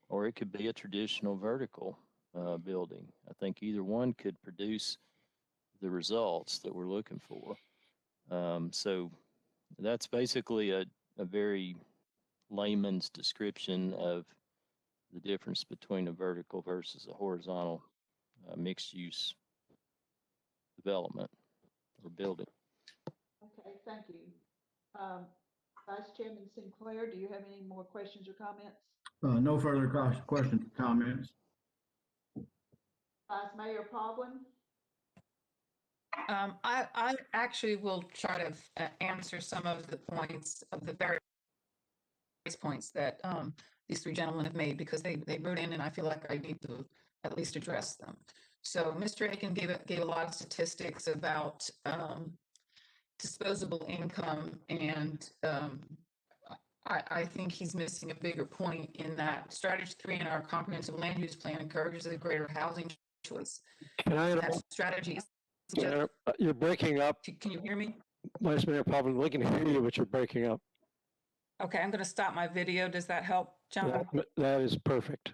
or it could be a traditional vertical building. I think either one could produce the results that we're looking for. So that's basically a very layman's description of the difference between a vertical versus a horizontal mixed use development or building. Okay, thank you. Vice Chairman Sinclair, do you have any more questions or comments? No further questions or comments. Vice Mayor Pavlin? I actually will try to answer some of the points of the various points that these three gentlemen have made, because they wrote in and I feel like I need to at least address them. So Mr. Aiken gave a lot of statistics about disposable income, and I think he's missing a bigger point in that strategy 3 in our comprehensive land use plan encourages a greater housing choice. Can I That interrupt? strategy is You're breaking up. Can you hear me? Vice Mayor Pavlin, we can hear you, but you're breaking up. Okay, I'm going to stop my video. Does that help, John? That is perfect.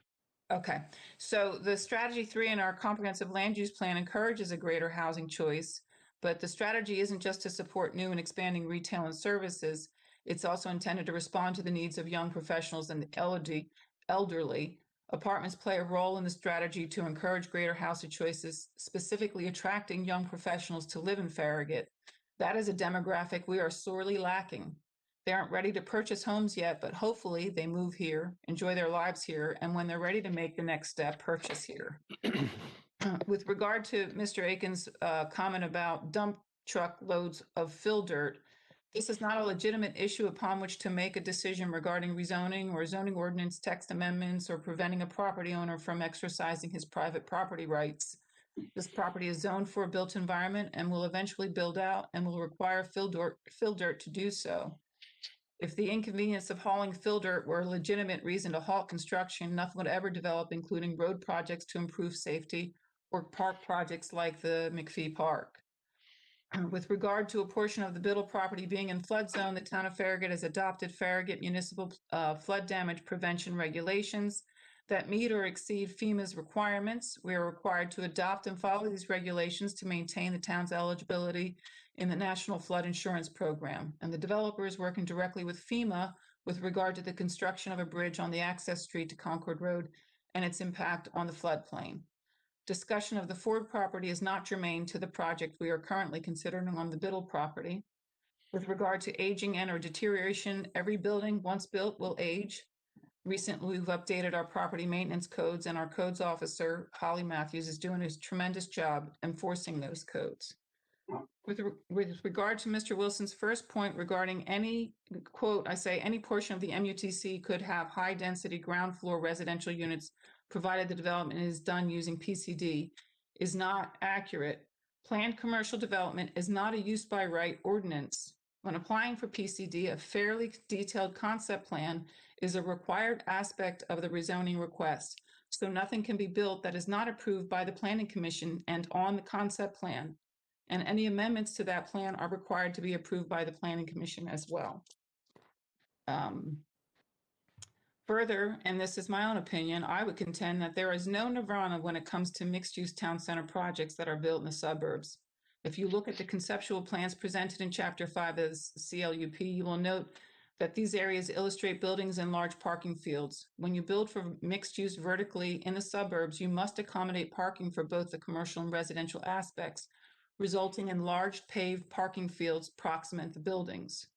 Okay, so the strategy 3 in our comprehensive land use plan encourages a greater housing choice, but the strategy isn't just to support new and expanding retail and services. It's also intended to respond to the needs of young professionals and the elderly. Apartments play a role in the strategy to encourage greater housing choices, specifically attracting young professionals to live in Farragut. That is a demographic we are sorely lacking. They aren't ready to purchase homes yet, but hopefully they move here, enjoy their lives here, and when they're ready to make the next step, purchase here. With regard to Mr. Aiken's comment about dump truck loads of fill dirt, this is not a legitimate issue upon which to make a decision regarding rezoning or zoning ordinance text amendments or preventing a property owner from exercising his private property rights. This property is zoned for a built environment and will eventually build out and will require fill dirt to do so. If the inconvenience of hauling fill dirt were a legitimate reason to halt construction, nothing would ever develop, including road projects to improve safety or park projects like the McPhee Park. With regard to a portion of the Biddle property being in flood zone, the town of Farragut has adopted Farragut municipal flood damage prevention regulations that meet or exceed FEMA's requirements. We are required to adopt and follow these regulations to maintain the town's eligibility in the National Flood Insurance Program. And the developer is working directly with FEMA with regard to the construction of a bridge on the access street to Concord Road and its impact on the floodplain. Discussion of the Ford property is not germane to the project we are currently considering on the Biddle property. With regard to aging and or deterioration, every building once built will age. Recently, we've updated our property maintenance codes, and our codes officer, Holly Matthews, is doing a tremendous job enforcing those codes. With regard to Mr. Wilson's first point regarding any, quote, I say, any portion of the MUTC could have high-density ground floor residential units provided the development is done using PCD, is not accurate. Planned commercial development is not a use by right ordinance. When applying for PCD, a fairly detailed concept plan is a required aspect of the rezoning request. So nothing can be built that is not approved by the Planning Commission and on the concept plan. And any amendments to that plan are required to be approved by the Planning Commission as well. Further, and this is my own opinion, I would contend that there is no nirvana when it comes to mixed-use town center projects that are built in the suburbs. If you look at the conceptual plans presented in Chapter 5 of CLUP, you will note that these areas illustrate buildings and large parking fields. When you build for mixed use vertically in the suburbs, you must accommodate parking for both the commercial and residential aspects, resulting in large paved parking fields proximate to the buildings.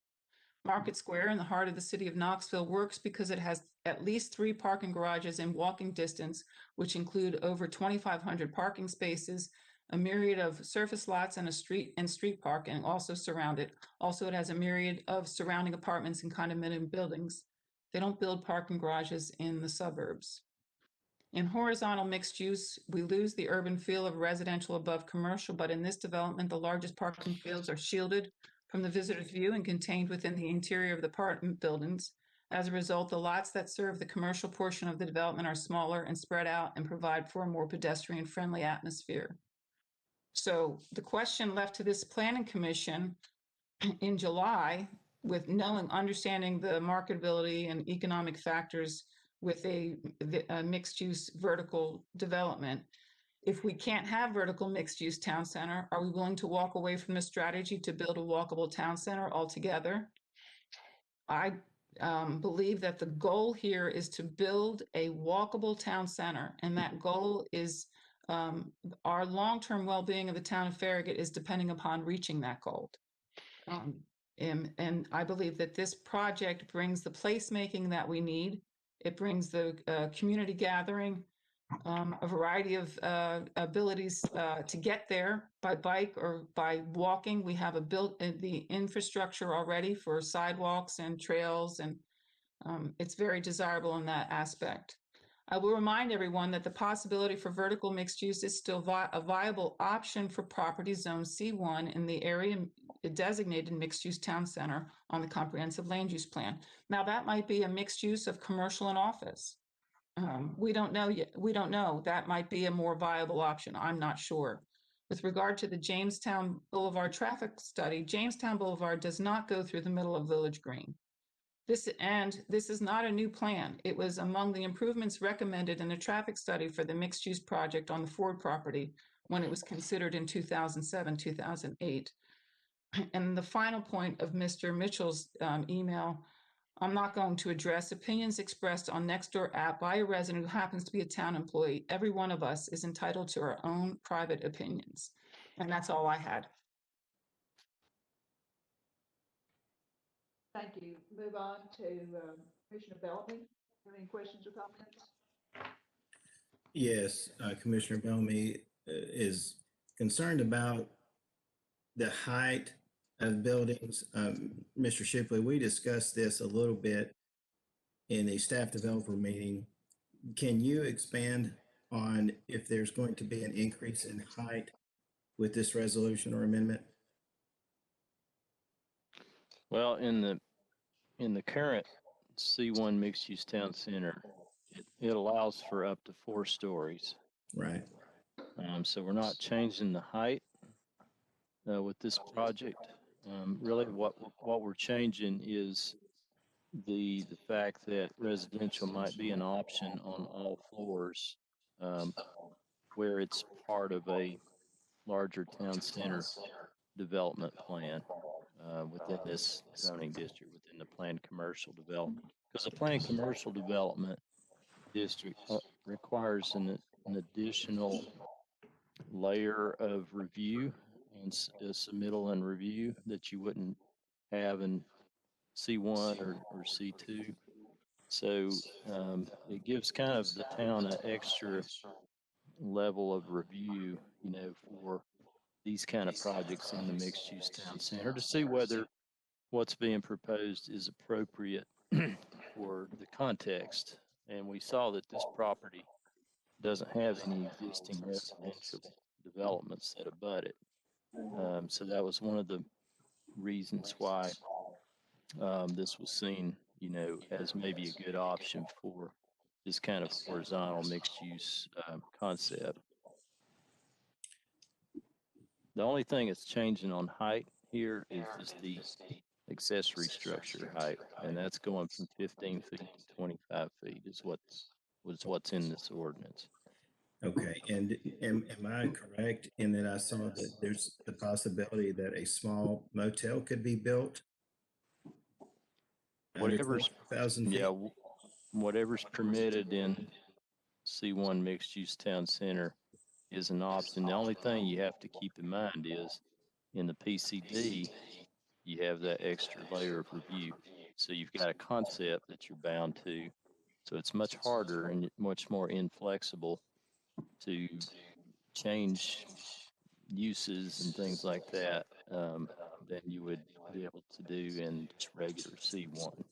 Market Square in the heart of the city of Knoxville works because it has at least 3 parking garages in walking distance, which include over 2,500 parking spaces, a myriad of surface lots and street parking also surrounded. Also, it has a myriad of surrounding apartments and condominium buildings. They don't build parking garages in the suburbs. In horizontal mixed use, we lose the urban feel of residential above commercial, but in this development, the largest parking fields are shielded from the visitor's view and contained within the interior of the apartment buildings. As a result, the lots that serve the commercial portion of the development are smaller and spread out and provide for a more pedestrian-friendly atmosphere. So the question left to this planning commission in July, with understanding the marketability and economic factors with a mixed-use vertical development. If we can't have vertical mixed-use town center, are we willing to walk away from the strategy to build a walkable town center altogether? I believe that the goal here is to build a walkable town center, and that goal is our long-term well-being of the town of Farragut is depending upon reaching that goal. And I believe that this project brings the placemaking that we need. It brings the community gathering, a variety of abilities to get there by bike or by walking. We have the infrastructure already for sidewalks and trails, and it's very desirable in that aspect. I will remind everyone that the possibility for vertical mixed use is still a viable option for property zone C1 in the area designated mixed use town center on the comprehensive land use plan. Now, that might be a mixed use of commercial and office. We don't know yet. We don't know. That might be a more viable option. I'm not sure. With regard to the Jamestown Boulevard traffic study, Jamestown Boulevard does not go through the middle of Village Green. This is not a new plan. It was among the improvements recommended in the traffic study for the mixed-use project on the Ford property when it was considered in 2007, 2008. And the final point of Mr. Mitchell's email, I'm not going to address opinions expressed on Nextdoor app by a resident who happens to be a town employee. Every one of us is entitled to our own private opinions. And that's all I had. Thank you. Move on to Commissioner Bellamy. Any questions or comments? Yes, Commissioner Bellamy is concerned about the height of buildings. Mr. Shipley, we discussed this a little bit in the staff developer meeting. Can you expand on if there's going to be an increase in height with this resolution or amendment? Well, in the current C1 mixed-use town center, it allows for up to 4 stories. Right. So we're not changing the height with this project. Really, what we're changing is the fact that residential might be an option on all floors, where it's part of a larger town center development plan within this zoning district, within the planned commercial development. Because the planned commercial development district requires an additional layer of review and submittal and review that you wouldn't have in C1 or C2. So it gives kind of the town an extra level of review, for these kind of projects in the mixed-use town center to see whether what's being proposed is appropriate for the context. And we saw that this property doesn't have any existing residential developments that abut it. So that was one of the reasons why this was seen, as maybe a good option for this kind of horizontal mixed-use concept. The only thing that's changing on height here is just the accessory structure height, and that's going from 15 feet to 25 feet is what's in this ordinance. Okay, and am I correct in that I saw that there's the possibility that a small motel could be built? Whatever's 1,000 feet? Yeah, whatever's permitted in C1 mixed-use town center is an option. The only thing you have to keep in mind is in the PCD, you have that extra layer of review. So you've got a concept that you're bound to. So it's much harder and much more inflexible to change uses and things like that than you would be able to do in just regular C1.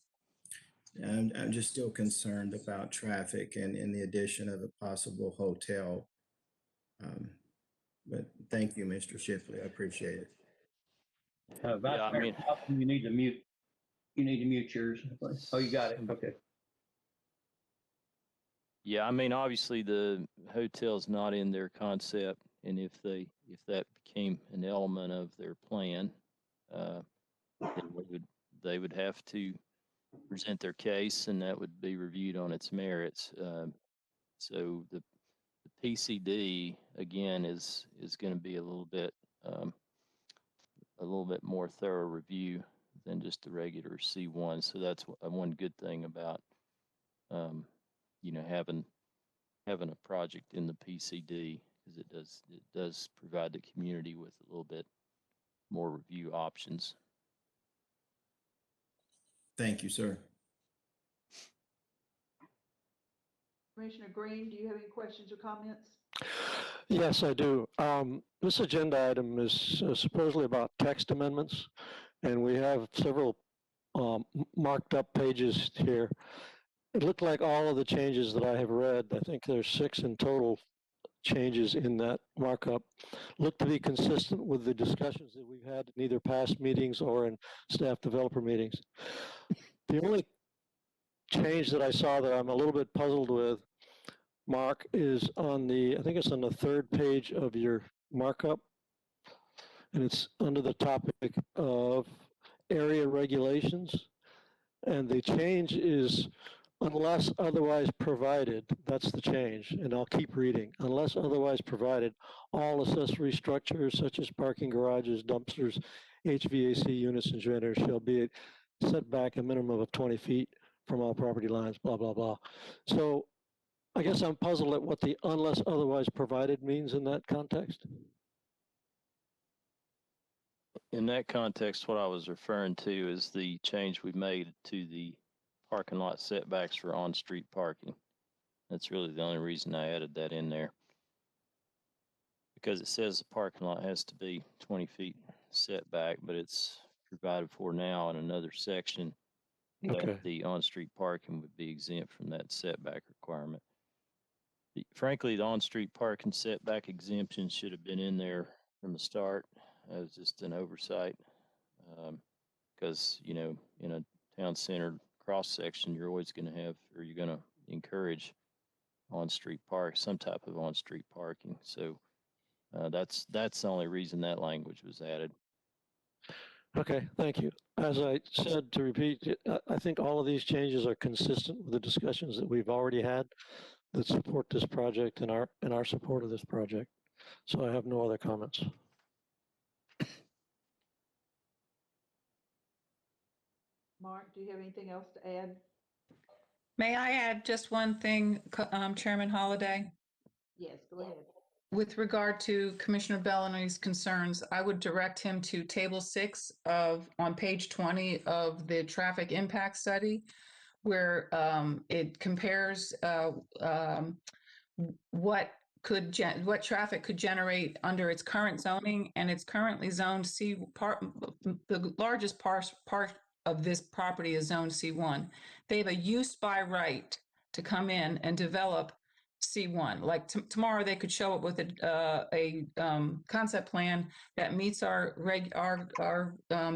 I'm just still concerned about traffic and in the addition of a possible hotel. But thank you, Mr. Shipley. I appreciate it. Vice Yeah, I Mayor, mean, you need to mute. You need to mute yours. Oh, you got it. Okay. yeah, I mean, obviously the hotel's not in their concept, and if that became an element of their plan, then they would have to present their case, and that would be reviewed on its merits. So the PCD again is going to be a little bit more thorough review than just the regular C1. So that's one good thing about having a project in the PCD, because it does provide the community with a little bit more review options. Thank you, sir. Commissioner Green, do you have any questions or comments? Yes, I do. This agenda item is supposedly about text amendments, and we have several marked up pages here. It looked like all of the changes that I have read, I think there's 6 in total changes in that markup, look to be consistent with the discussions that we've had in either past meetings or in staff developer meetings. The only change that I saw that I'm a little bit puzzled with, Mark, is on I think it's on the 3rd page of your markup, and it's under the topic of area regulations, and the change is unless otherwise provided. That's the change, and I'll keep reading. Unless otherwise provided, all accessory structures such as parking garages, dumpsters, HVAC units, and generators shall be set back a minimum of 20 feet from all property lines, blah, blah, blah. So I guess I'm puzzled at what the unless otherwise provided means in that context. In that context, what I was referring to is the change we made to the parking lot setbacks for on-street parking. That's really the only reason I added that in there, because it says the parking lot has to be 20 feet setback, but it's provided for now in another section that the on-street parking would be exempt from that setback requirement. Frankly, the on-street parking setback exemption should have been in there from the start. It was just an oversight, because in a town center cross section, you're always going to have, or you're going to encourage on-street some type of on-street parking. So that's the only reason that language was added. Okay, thank you. As I said, to repeat, I think all of these changes are consistent with the discussions that we've already had that support this project and our support of this project. So I have no other comments. Mark, do you have anything else to add? May I add just one thing, Chairman Holliday? Yes, go ahead. With regard to Commissioner Bellamy's concerns, I would direct him to Table 6 on page 20 of the traffic impact study, where it compares what traffic could generate under its current zoning, and it's currently zoned C. The largest part of this property is zoned C1. They have a use by right to come in and develop C1. Like tomorrow, they could show up with a concept plan that meets our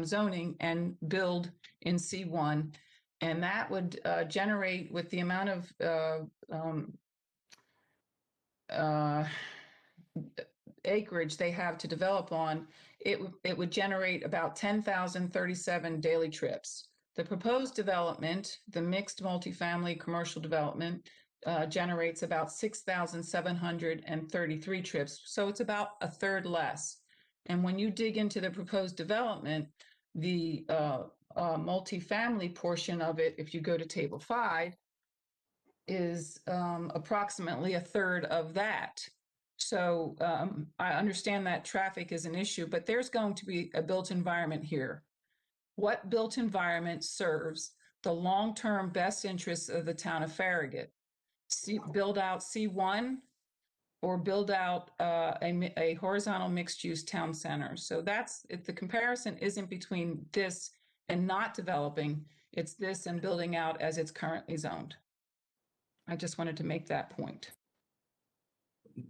zoning and build in C1, and that would generate, with the amount of acreage they have to develop on, it would generate about 10,037 daily trips. The proposed development, the mixed multifamily commercial development, generates about 6,733 trips. So it's about a third less. And when you dig into the proposed development, the multifamily portion of it, if you go to Table 5, is approximately a third of that. So I understand that traffic is an issue, but there's going to be a built environment here. What built environment serves the long-term best interests of the town of Farragut? Build out C1 or build out a horizontal mixed-use town center. So the comparison isn't between this and not developing, it's this and building out as it's currently zoned. I just wanted to make that point.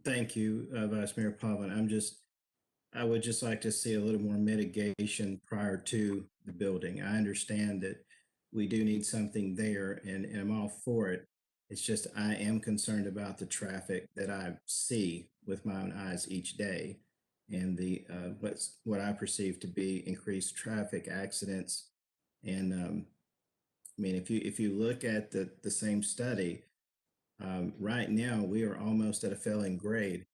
Thank you, Vice Mayor Pavlin. I would just like to see a little more mitigation prior to the building. I understand that we do need something there, and I'm all for it. It's just I am concerned about the traffic that I see with my own eyes each day, and the what I perceive to be increased traffic accidents. And I mean, if you look at the same study, right now we are almost at a failing grade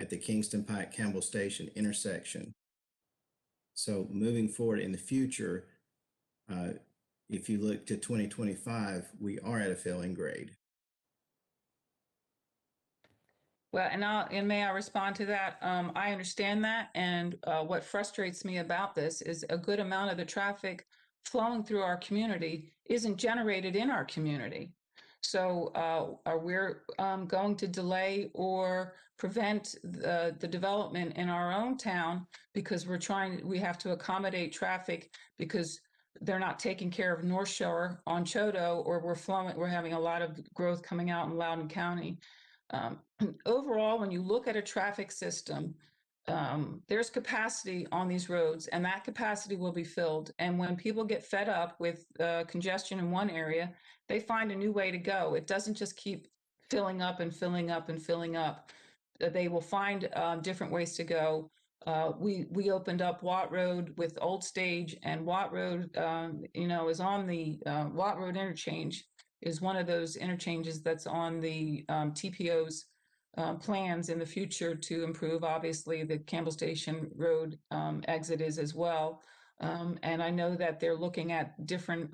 at the Kingston Pike Campbell Station intersection. So moving forward in the future, if you look to 2025, we are at a failing grade. Well, and may I respond to that? I understand that, and what frustrates me about this is a good amount of the traffic flowing through our community isn't generated in our community. So are we going to delay or prevent the development in our own town because we have to accommodate traffic because they're not taking care of North Shore on Chodo, or we're having a lot of growth coming out in Loudoun County. Overall, when you look at a traffic system, there's capacity on these roads, and that capacity will be filled. And when people get fed up with congestion in one area, they find a new way to go. It doesn't just keep filling up and filling up and filling up. They will find different ways to go. We opened up Watt Road with Old Stage, and Watt Road, is on the Watt Road interchange, is one of those interchanges that's on the TPO's plans in the future to improve. Obviously, the Campbell Station Road exit is as well. And I know that they're looking at different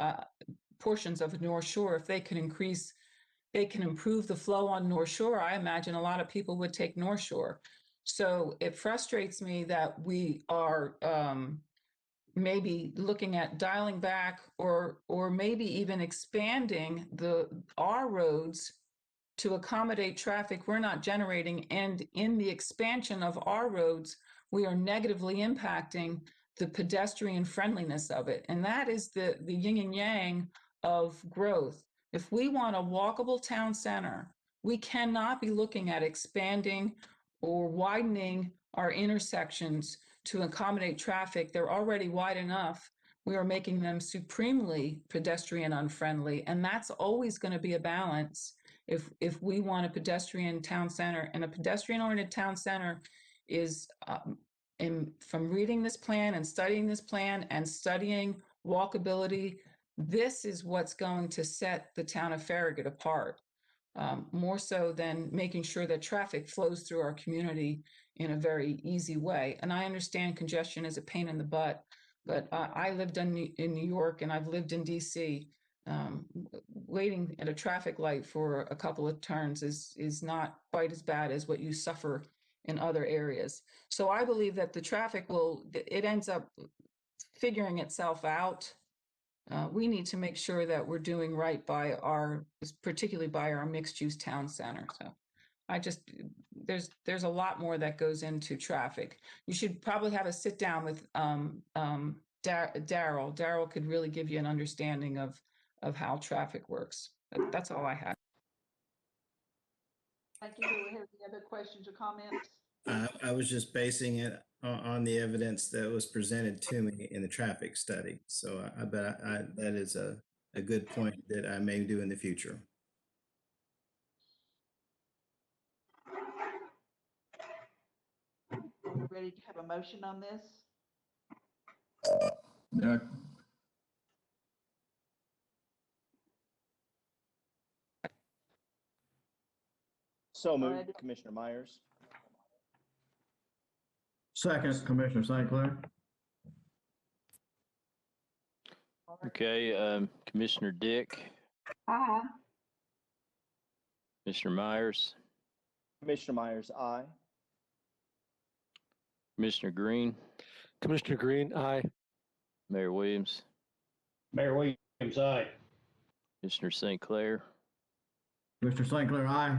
portions of North Shore. If they can improve the flow on North Shore, I imagine a lot of people would take North Shore. So it frustrates me that we are maybe looking at dialing back or maybe even expanding our roads to accommodate traffic we're not generating. And in the expansion of our roads, we are negatively impacting the pedestrian friendliness of it. And that is the yin and yang of growth. If we want a walkable town center, we cannot be looking at expanding or widening our intersections to accommodate traffic. They're already wide enough. We are making them supremely pedestrian unfriendly. And that's always going to be a balance if we want a pedestrian town center. And a pedestrian-oriented town center is, from reading this plan and studying this plan and studying walkability, this is what's going to set the town of Farragut apart. More so than making sure that traffic flows through our community in a very easy way. And I understand congestion is a pain in the butt, but I lived in New York and I've lived in DC. Waiting at a traffic light for a couple of turns is not quite as bad as what you suffer in other areas. So I believe that the traffic it ends up figuring itself out. We need to make sure that we're doing right by particularly by our mixed-use town center. So there's a lot more that goes into traffic. You should probably have a sit down with Daryl. Daryl could really give you an understanding of how traffic works. That's all I have. Thank you. Do we have any other questions or comments? I was just basing it on the evidence that was presented to me in the traffic study. So I bet that is a good point that I may do in the future. Ready to have a motion on this? Yeah. So moved, Commissioner Myers. Second, Commissioner St. Clair. Okay, Commissioner Dick, Aye. Commissioner Myers, Commissioner Myers, aye. Commissioner Green, Commissioner Green, aye. Mayor Williams, Mayor Williams, aye. Commissioner St. Clair, Commissioner St. Clair, aye.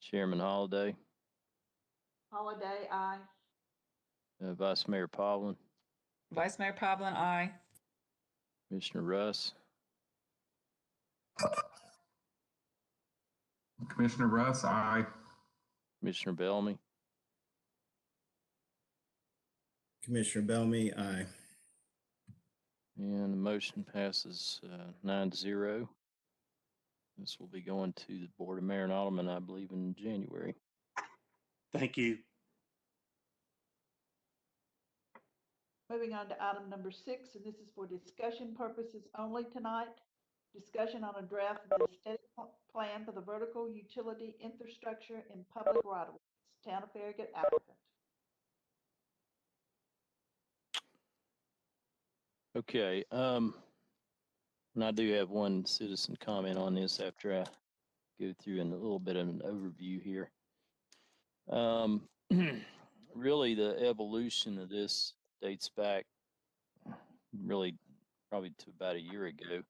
Chairman Holliday, Holiday, aye. Vice Mayor Pavlin, Vice Mayor Pavlin, aye. Commissioner Russ, Commissioner Russ, aye. Commissioner Bellamy, Commissioner Bellamy, aye. And the motion passes 9-0. This will be going to the Board of Mayor and Aldermen, I believe, in January. Thank you. Moving on to item number 6, and this is for discussion purposes only tonight. Discussion on a draft of the aesthetic plan for the vertical utility infrastructure in public right-of-ways. Town of Farragut applicant. Okay, and I do have one citizen comment on this after I go through in a little bit of an overview here. Really, the evolution of this dates back really probably to about a year ago.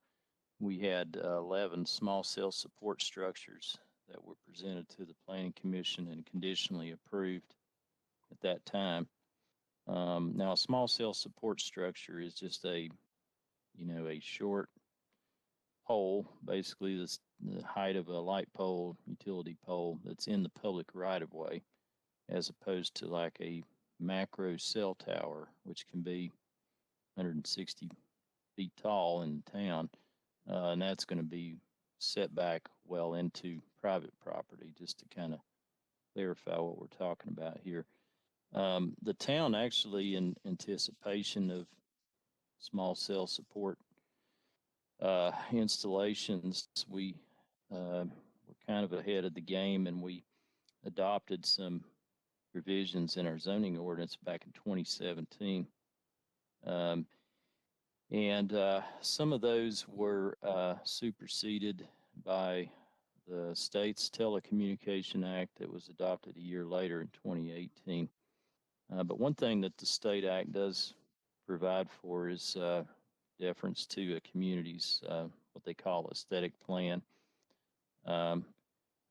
We had 11 small cell support structures that were presented to the Planning Commission and conditionally approved at that time. Now, a small cell support structure is just a short pole, basically the height of a light pole, utility pole that's in the public right of way, as opposed to like a macro cell tower, which can be 160 feet tall in the town. And that's going to be set back well into private property, just to kind of clarify what we're talking about here. The town actually, in anticipation of small cell support installations, we were kind of ahead of the game, and we adopted some revisions in our zoning ordinance back in 2017. And some of those were superseded by the state's Telecommunication Act that was adopted a year later in 2018. But one thing that the State Act does provide for is deference to a community's what they call aesthetic plan,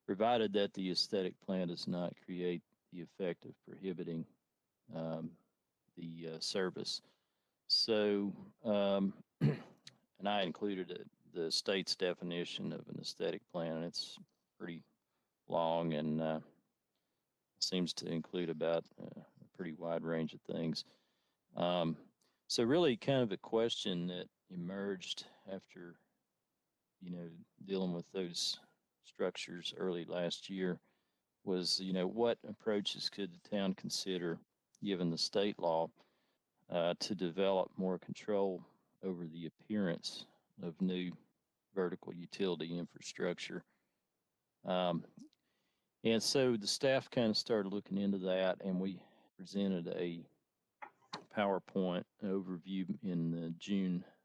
provided that the aesthetic plan does not create the effect of prohibiting the service. So, and I included the state's definition of an aesthetic plan, and it's pretty long and seems to include about a pretty wide range of things. So really kind of a question that emerged after, dealing with those structures early last year was, what approaches could the town consider, given the state law, to develop more control over the appearance of new vertical utility infrastructure. And so the staff kind of started looking into that, and we presented a PowerPoint overview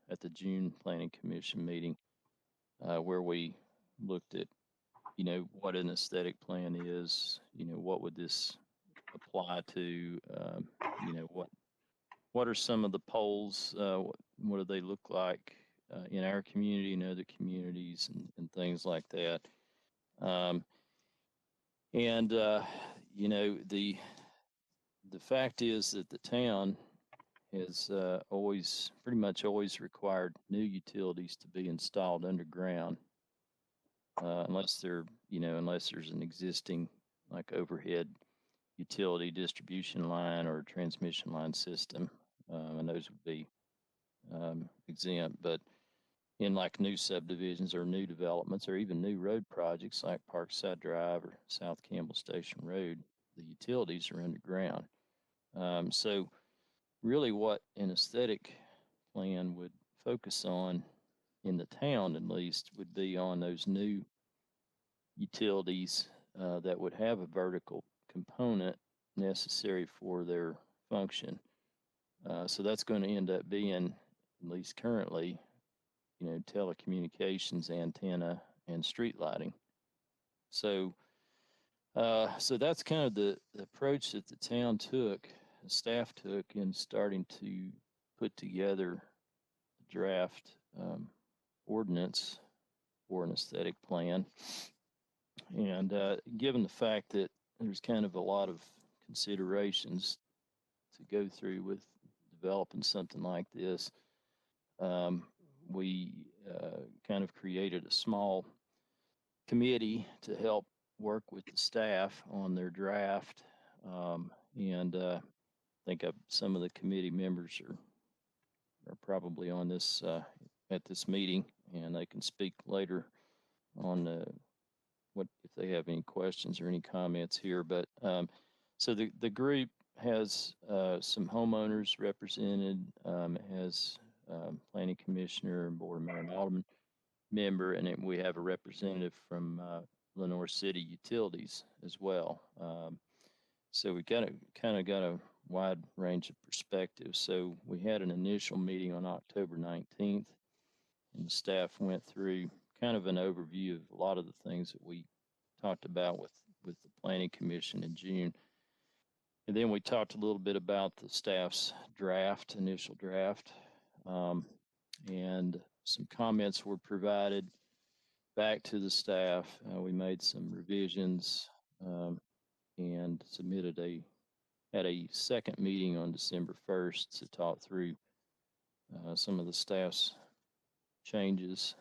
at the June Planning Commission meeting, where we looked at, what an aesthetic plan is, what would this apply to, what are some of the poles, what do they look like in our community and other communities and things like that. The fact is that the town has pretty much always required new utilities to be installed underground, unless there's an existing like overhead utility distribution line or transmission line system, and those would be exempt. But in like new subdivisions or new developments or even new road projects like Parkside Drive or South Campbell Station Road, the utilities are underground. So really what an aesthetic plan would focus on, in the town at least, would be on those new utilities that would have a vertical component necessary for their function. So that's going to end up being, at least currently, telecommunications antenna and street lighting. So that's kind of the approach that the town took, the staff took, in starting to put together a draft ordinance for an aesthetic plan. And given the fact that there's kind of a lot of considerations to go through with developing something like this, we kind of created a small committee to help work with the staff on their draft. And think some of the committee members are probably on this at this meeting, and they can speak later on what if they have any questions or any comments here. But so the group has some homeowners represented, has planning commissioner, board member, and alderman member, and then we have a representative from Lenore City Utilities as well. So we kind of got a wide range of perspectives. So we had an initial meeting on October 19th, and the staff went through kind of an overview of a lot of the things that we talked about with the Planning Commission in June. And then we talked a little bit about the staff's initial draft, and some comments were provided back to the staff. We made some revisions and had a second meeting on December 1st to talk through some of the staff's changes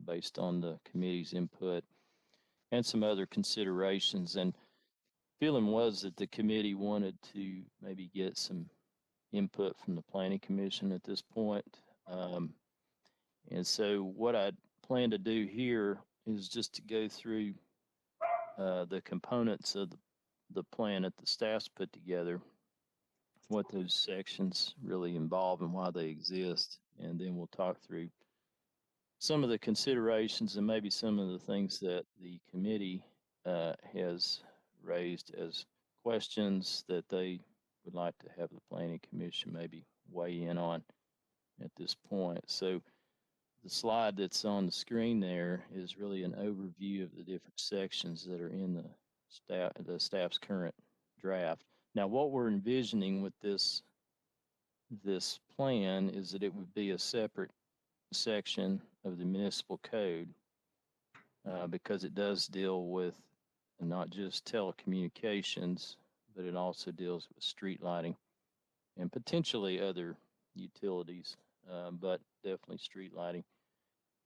based on the committee's input and some other considerations. And feeling was that the committee wanted to maybe get some input from the Planning Commission at this point. And so what I plan to do here is just to go through the components of the plan that the staff's put together, what those sections really involve and why they exist. And then we'll talk through some of the considerations and maybe some of the things that the committee has raised as questions that they would like to have the Planning Commission maybe weigh in on at this point. So the slide that's on the screen there is really an overview of the different sections that are in the staff's current draft. Now, what we're envisioning with this plan is that it would be a separate section of the municipal code because it does deal with not just telecommunications, but it also deals with street lighting and potentially other utilities, but definitely street lighting.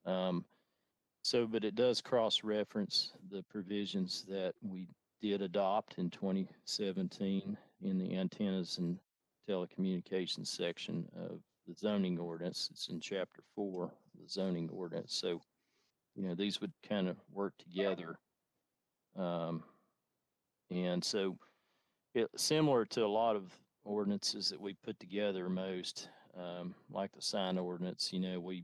But it does cross-reference the provisions that we did adopt in 2017 in the antennas and telecommunications section of the zoning ordinance. It's in chapter 4, the zoning ordinance. So, these would kind of work together. And so similar to a lot of ordinances that we put together, most, like the sign ordinance, we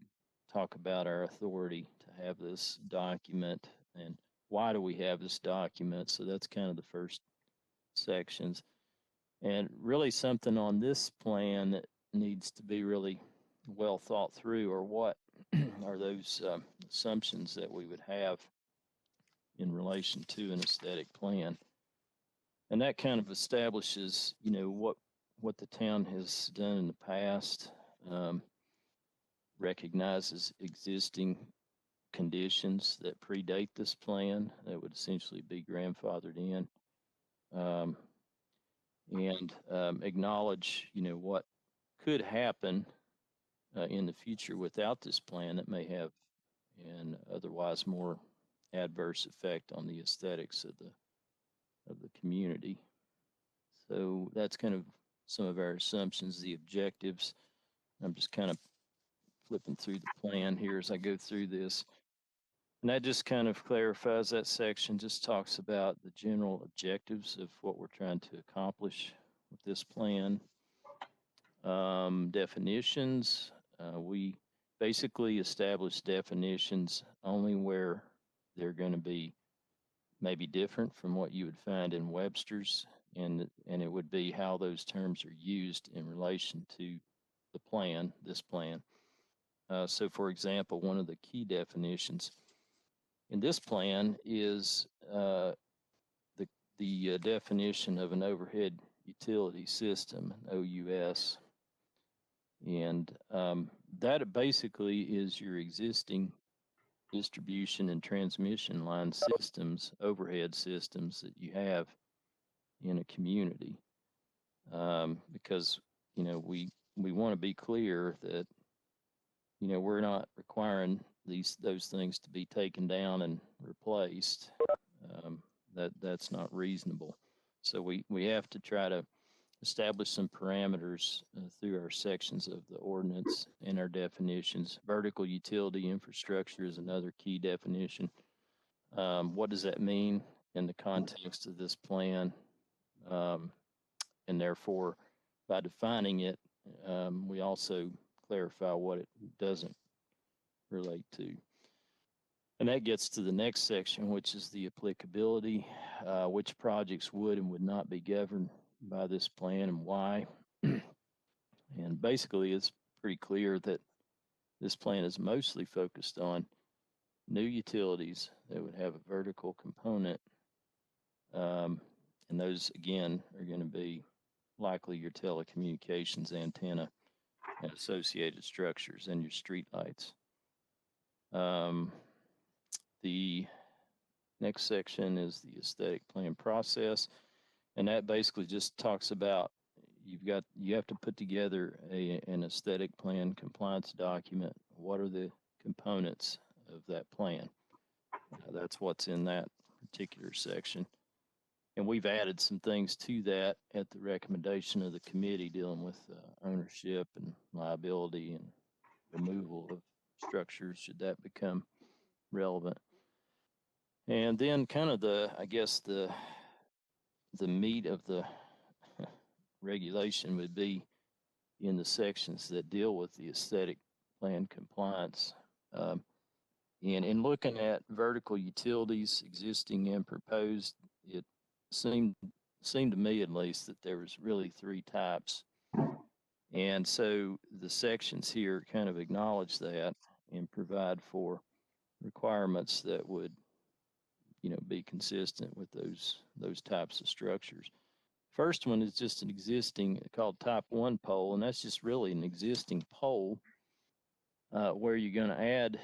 talk about our authority to have this document and why do we have this document. So that's kind of the first sections. And really something on this plan that needs to be really well thought through, or what are those assumptions that we would have in relation to an aesthetic plan. And that kind of establishes, what the town has done in the past, recognizes existing conditions that predate this plan that would essentially be grandfathered in, and acknowledge, what could happen in the future without this plan that may have an otherwise more adverse effect on the aesthetics of the community. So that's kind of some of our assumptions, the objectives. I'm just kind of flipping through the plan here as I go through this. And that just kind of clarifies that section, just talks about the general objectives of what we're trying to accomplish with this plan. Definitions, we basically establish definitions only where they're going to be maybe different from what you would find in Webster's, and it would be how those terms are used in relation to the plan, this plan. So for example, one of the key definitions in this plan is the definition of an overhead utility system, OUS. And that basically is your existing distribution and transmission line systems, overhead systems that you have in a community. Because, we want to be clear that, we're not requiring those things to be taken down and replaced. That's not reasonable. So we have to try to establish some parameters through our sections of the ordinance and our definitions. Vertical utility infrastructure is another key definition. What does that mean in the context of this plan? And therefore, by defining it, we also clarify what it doesn't relate to. And that gets to the next section, which is the applicability, which projects would and would not be governed by this plan and why. And basically, it's pretty clear that this plan is mostly focused on new utilities that would have a vertical component. And those, again, are going to be likely your telecommunications antenna and associated structures and your street lights. The next section is the aesthetic plan process, and that basically just talks about you have to put together an aesthetic plan compliance document. What are the components of that plan? That's what's in that particular section. And we've added some things to that at the recommendation of the committee dealing with ownership and liability and removal of structures should that become relevant. And then kind of I guess the meat of the regulation would be in the sections that deal with the aesthetic plan compliance. And in looking at vertical utilities, existing and proposed, it seemed to me at least that there was really three types. And so the sections here kind of acknowledge that and provide for requirements that would be consistent with those types of structures. First one is just an existing called type 1 pole, and that's just really an existing pole where you're going to add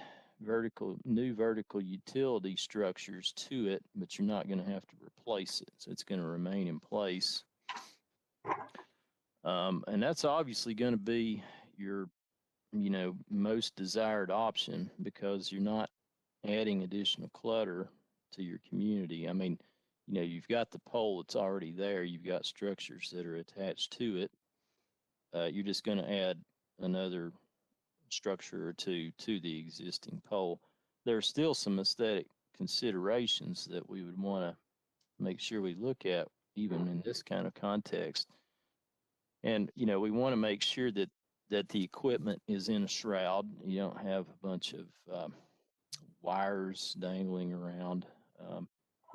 new vertical utility structures to it, but you're not going to have to replace it. So it's going to remain in place. And that's obviously going to be your most desired option because you're not adding additional clutter to your community. I mean, you've got the pole that's already there. You've got structures that are attached to it. You're just going to add another structure or two to the existing pole. There are still some aesthetic considerations that we would want to make sure we look at even in this kind of context. And, we want to make sure that the equipment is in a shroud. You don't have a bunch of wires dangling around,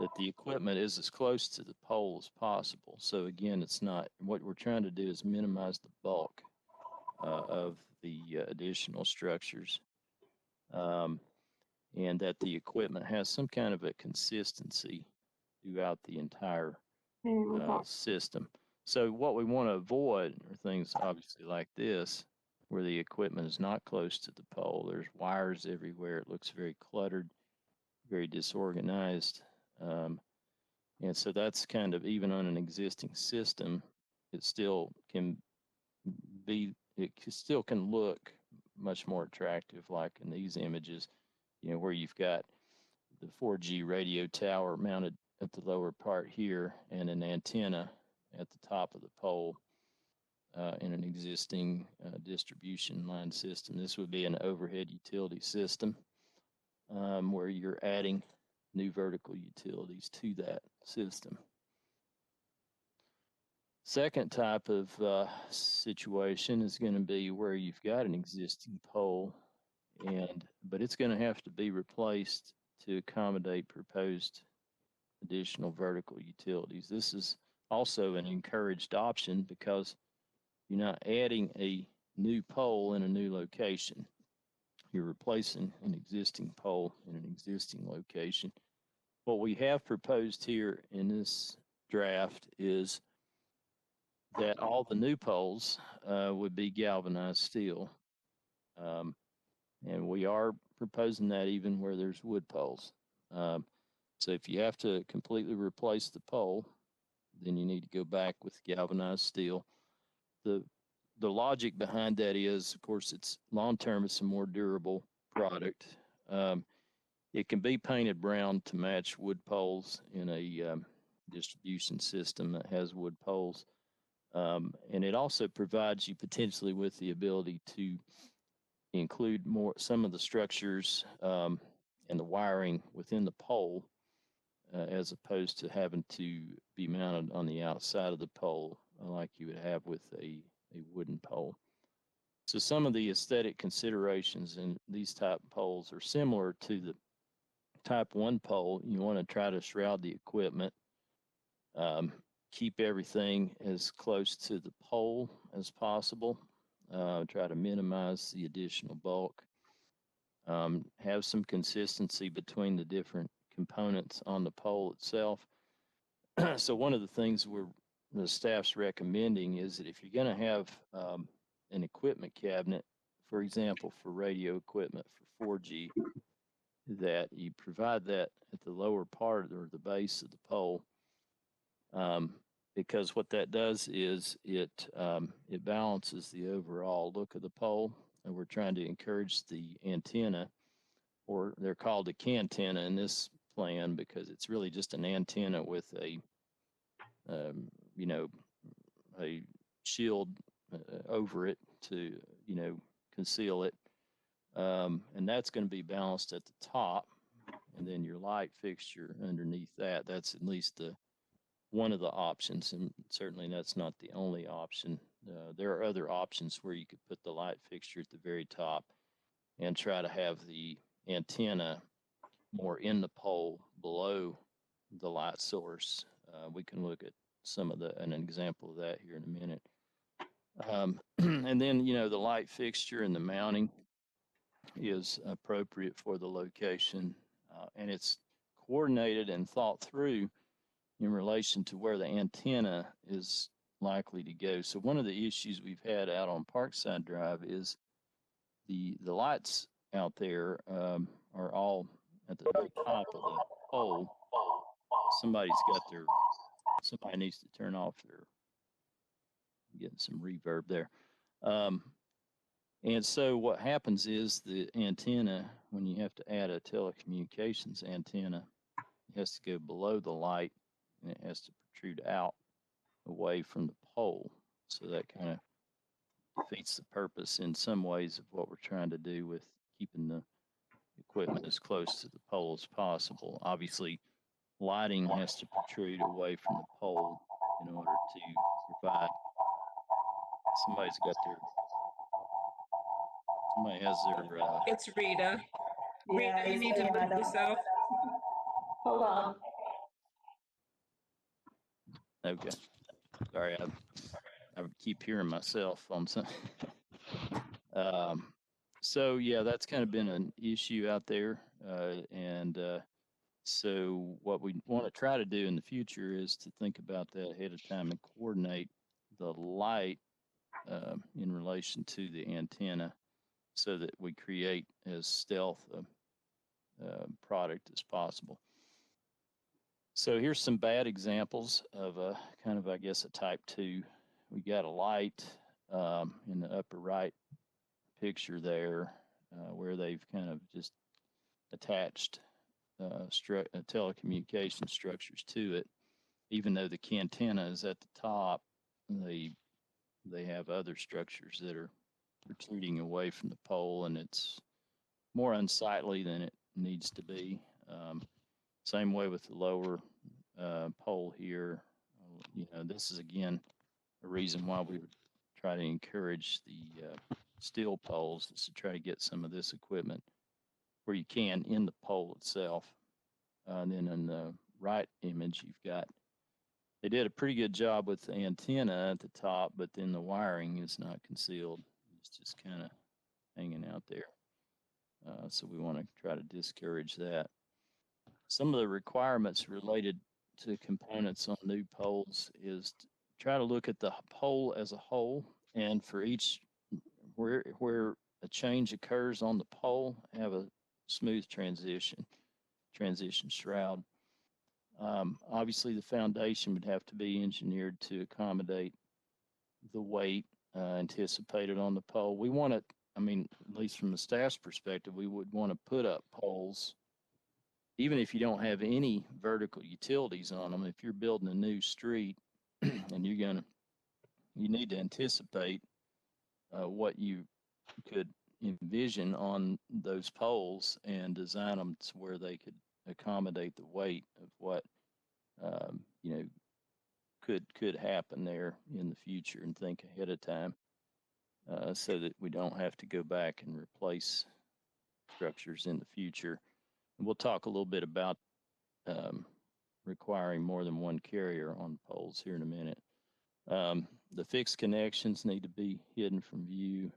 that the equipment is as close to the pole as possible. So again, it's not, what we're trying to do is minimize the bulk of the additional structures, and that the equipment has some kind of a consistency throughout the entire system. So what we want to avoid are things obviously like this, where the equipment is not close to the pole. There's wires everywhere. It looks very cluttered, very disorganized. And so that's kind of, even on an existing system, it still can look much more attractive, like in these images, where you've got the 4G radio tower mounted at the lower part here and an antenna at the top of the pole in an existing distribution line system. This would be an overhead utility system where you're adding new vertical utilities to that system. Second type of situation is going to be where you've got an existing pole, but it's going to have to be replaced to accommodate proposed additional vertical utilities. This is also an encouraged option because you're not adding a new pole in a new location. You're replacing an existing pole in an existing location. What we have proposed here in this draft is that all the new poles would be galvanized steel. And we are proposing that even where there's wood poles. So if you have to completely replace the pole, then you need to go back with galvanized steel. The logic behind that is, of course, it's long-term, it's a more durable product. It can be painted brown to match wood poles in a distribution system that has wood poles. And it also provides you potentially with the ability to include some of the structures and the wiring within the pole, as opposed to having to be mounted on the outside of the pole like you would have with a wooden pole. So some of the aesthetic considerations in these type poles are similar to the type 1 pole. You want to try to shroud the equipment, keep everything as close to the pole as possible, try to minimize the additional bulk, have some consistency between the different components on the pole itself. So one of the things the staff's recommending is that if you're going to have an equipment cabinet, for example, for radio equipment for 4G, that you provide that at the lower part or the base of the pole, because what that does is it balances the overall look of the pole, and we're trying to encourage the antenna, or they're called a cantenna in this plan because it's really just an antenna with a a shield over it to conceal it, and that's going to be balanced at the top, and then your light fixture underneath that. That's at least one of the options, and certainly that's not the only option. There are other options where you could put the light fixture at the very top and try to have the antenna more in the pole below the light source. We can look at an example of that here in a minute. And then, the light fixture and the mounting is appropriate for the location, and it's coordinated and thought through in relation to where the antenna is likely to go. So one of the issues we've had out on Parkside Drive is the lights out there are all at the very top of the pole. Somebody needs to turn off their, getting some reverb there. And so what happens is the antenna, when you have to add a telecommunications antenna, it has to go below the light, and it has to protrude out away from the pole. So that kind of defeats the purpose in some ways of what we're trying to do with keeping the equipment as close to the pole as possible. Obviously, lighting has to protrude away from the pole in order to provide. Somebody has their. It's Rita. Yeah, Rita, you need to mute yourself. Hold on. Okay. Sorry, I would keep hearing myself on some. So yeah, that's kind of been an issue out there, and so what we want to try to do in the future is to think about that ahead of time and coordinate the light in relation to the antenna, so that we create as stealth a product as possible. So here's some bad examples of a kind of, I guess, a type 2. We got a light in the upper right picture there where they've kind of just attached telecommunication structures to it. Even though the cantenna is at the top, they have other structures that are protruding away from the pole, and it's more unsightly than it needs to be. Same way with the lower pole here. This is again a reason why we would try to encourage the steel poles, is to try to get some of this equipment where you can in the pole itself. And then in the right image, they did a pretty good job with the antenna at the top, but then the wiring is not concealed. It's just kind of hanging out there. So we want to try to discourage that. Some of the requirements related to components on new poles is to try to look at the pole as a whole, and for each, where a change occurs on the pole, have a smooth transition shroud. Obviously, the foundation would have to be engineered to accommodate the weight anticipated on the pole. We want to, at least from the staff's perspective, we would want to put up poles, even if you don't have any vertical utilities on them. If you're building a new street and you're going to, you need to anticipate what you could envision on those poles and design them to where they could accommodate the weight of what you know could happen there in the future, and think ahead of time so that we don't have to go back and replace structures in the future. And we'll talk a little bit about requiring more than one carrier on poles here in a minute. The fixed connections need to be hidden from view,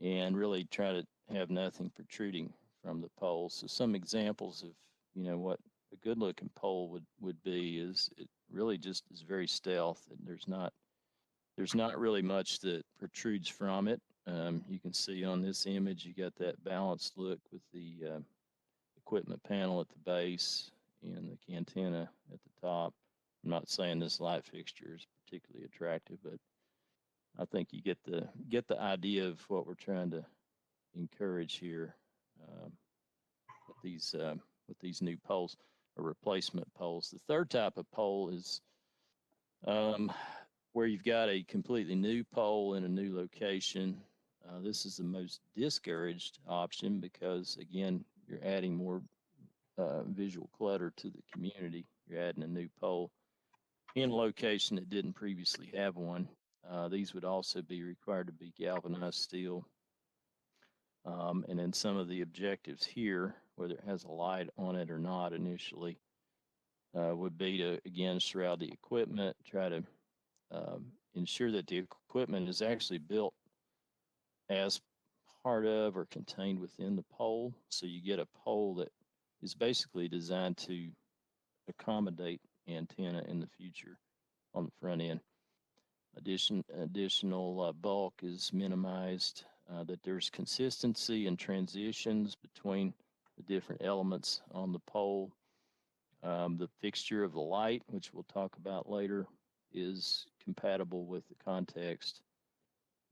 and really try to have nothing protruding from the pole. So some examples of, you know, what a good looking pole would be is it really just is very stealth, and there's not really much that protrudes from it. You can see on this image, you got that balanced look with the equipment panel at the base and the antenna at the top. I'm not saying this light fixture is particularly attractive, but I think you get the idea of what we're trying to encourage here with these new poles or replacement poles. The third type of pole is where you've got a completely new pole in a new location. This is the most discouraged option because, again, you're adding more visual clutter to the community. You're adding a new pole in a location that didn't previously have one. These would also be required to be galvanized steel. And then some of the objectives here, whether it has a light on it or not initially, would be to, again, shroud the equipment, try to ensure that the equipment is actually built as part of or contained within the pole. So you get a pole that is basically designed to accommodate antenna in the future on the front end. Additional bulk is minimized, that there's consistency and transitions between the different elements on the pole. The fixture of the light, which we'll talk about later, is compatible with the context.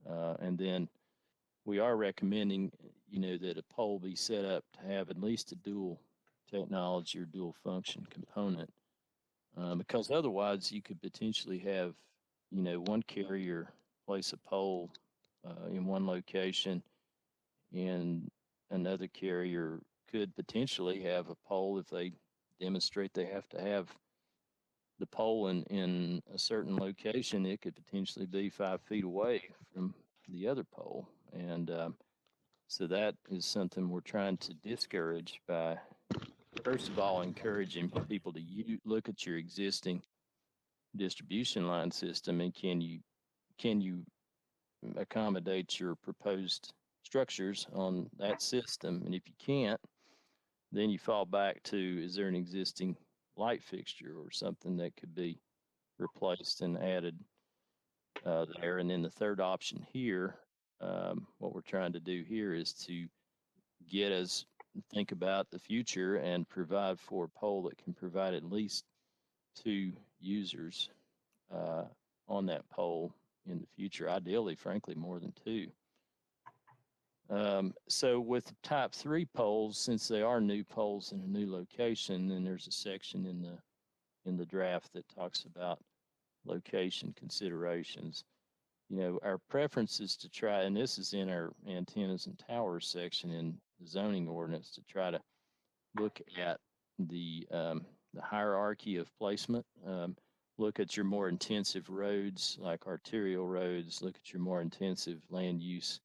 And then we are recommending, you know, that a pole be set up to have at least a dual technology or dual function component, because otherwise you could potentially have, you know, one carrier place a pole in one location, and another carrier could potentially have a pole. If they demonstrate they have to have the pole in a certain location, it could potentially be 5 feet away from the other pole. And so that is something we're trying to discourage by, first of all, encouraging people to look at your existing distribution line system, and can you accommodate your proposed structures on that system. And if you can't, then you fall back to, is there an existing light fixture or something that could be replaced and added there? And then the third option here, what we're trying to do here is to get us think about the future and provide for a pole that can provide at least 2 users on that pole in the future, ideally, frankly, more than 2. So with type 3 poles, since they are new poles in a new location, then there's a section in the draft that talks about location considerations. You know, our preference is to try, and this is in our antennas and towers section in the zoning ordinance, to try to look at the hierarchy of placement. Look at your more intensive roads like arterial roads, look at your more intensive land use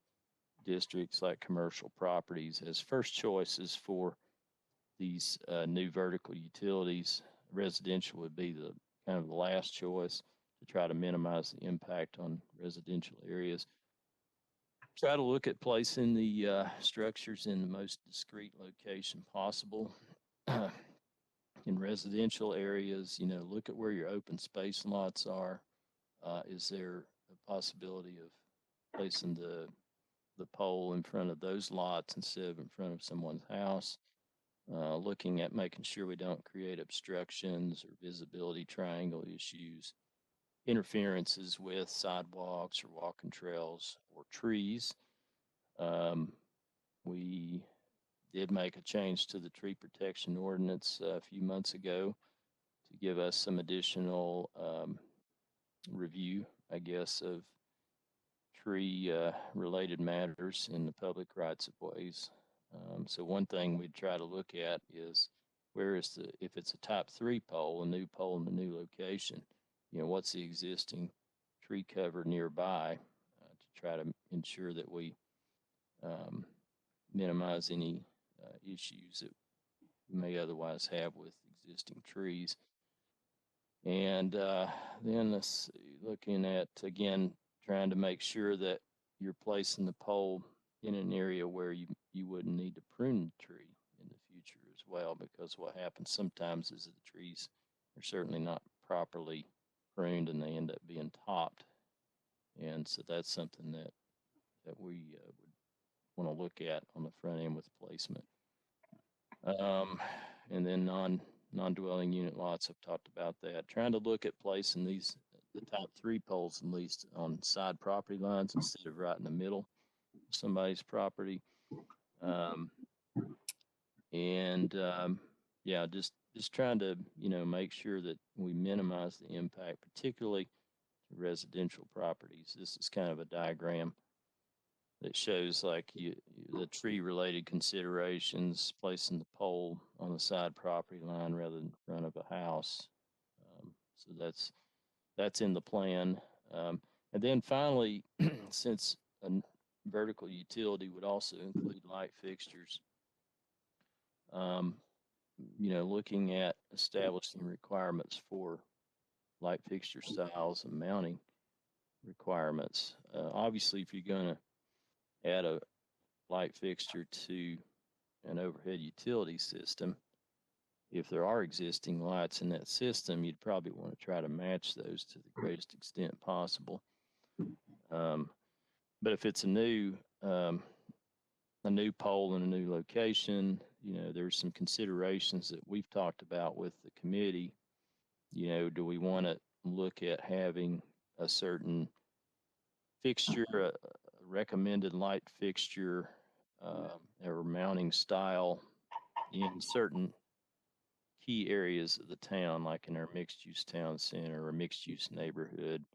districts like commercial properties as first choices for these new vertical utilities. Residential would be the kind of the last choice, to try to minimize the impact on residential areas. Try to look at placing the structures in the most discrete location possible. In residential areas, you know, look at where your open space lots are. Is there a possibility of placing the pole in front of those lots instead of in front of someone's house? Looking at making sure we don't create obstructions or visibility triangle issues, interferences with sidewalks or walking trails or trees. We did make a change to the tree protection ordinance a few months ago to give us some additional review, I guess, of tree related matters in the public rights of ways. So one thing we'd try to look at is where is if it's a type 3 pole, a new pole in a new location, what's the existing tree cover nearby to try to ensure that we minimize any issues that we may otherwise have with existing trees. And then let's see, looking at, again, trying to make sure that you're placing the pole in an area where you wouldn't need to prune the tree in the future as well, because what happens sometimes is that the trees are certainly not properly pruned and they end up being topped. And so that's something that we would want to look at on the front end with placement. And then non-dwelling unit lots, I've talked about that. Trying to look at placing the top 3 poles at least on side property lines instead of right in the middle of somebody's property. Yeah, just trying to, make sure that we minimize the impact, particularly to residential properties. This is kind of a diagram that shows like the tree related considerations, placing the pole on the side property line rather than in front of a house. So that's in the plan. And then finally, since a vertical utility would also include light fixtures, looking at establishing requirements for light fixture styles and mounting requirements. Obviously, if you're going to add a light fixture to an overhead utility system, if there are existing lights in that system, you'd probably want to try to match those to the greatest extent possible. But if it's a new pole in a new location, there's some considerations that we've talked about with the committee. Do we want to look at having a certain fixture, a recommended light fixture, or mounting style in certain key areas of the town, like in our mixed-use town center or mixed-use neighborhood,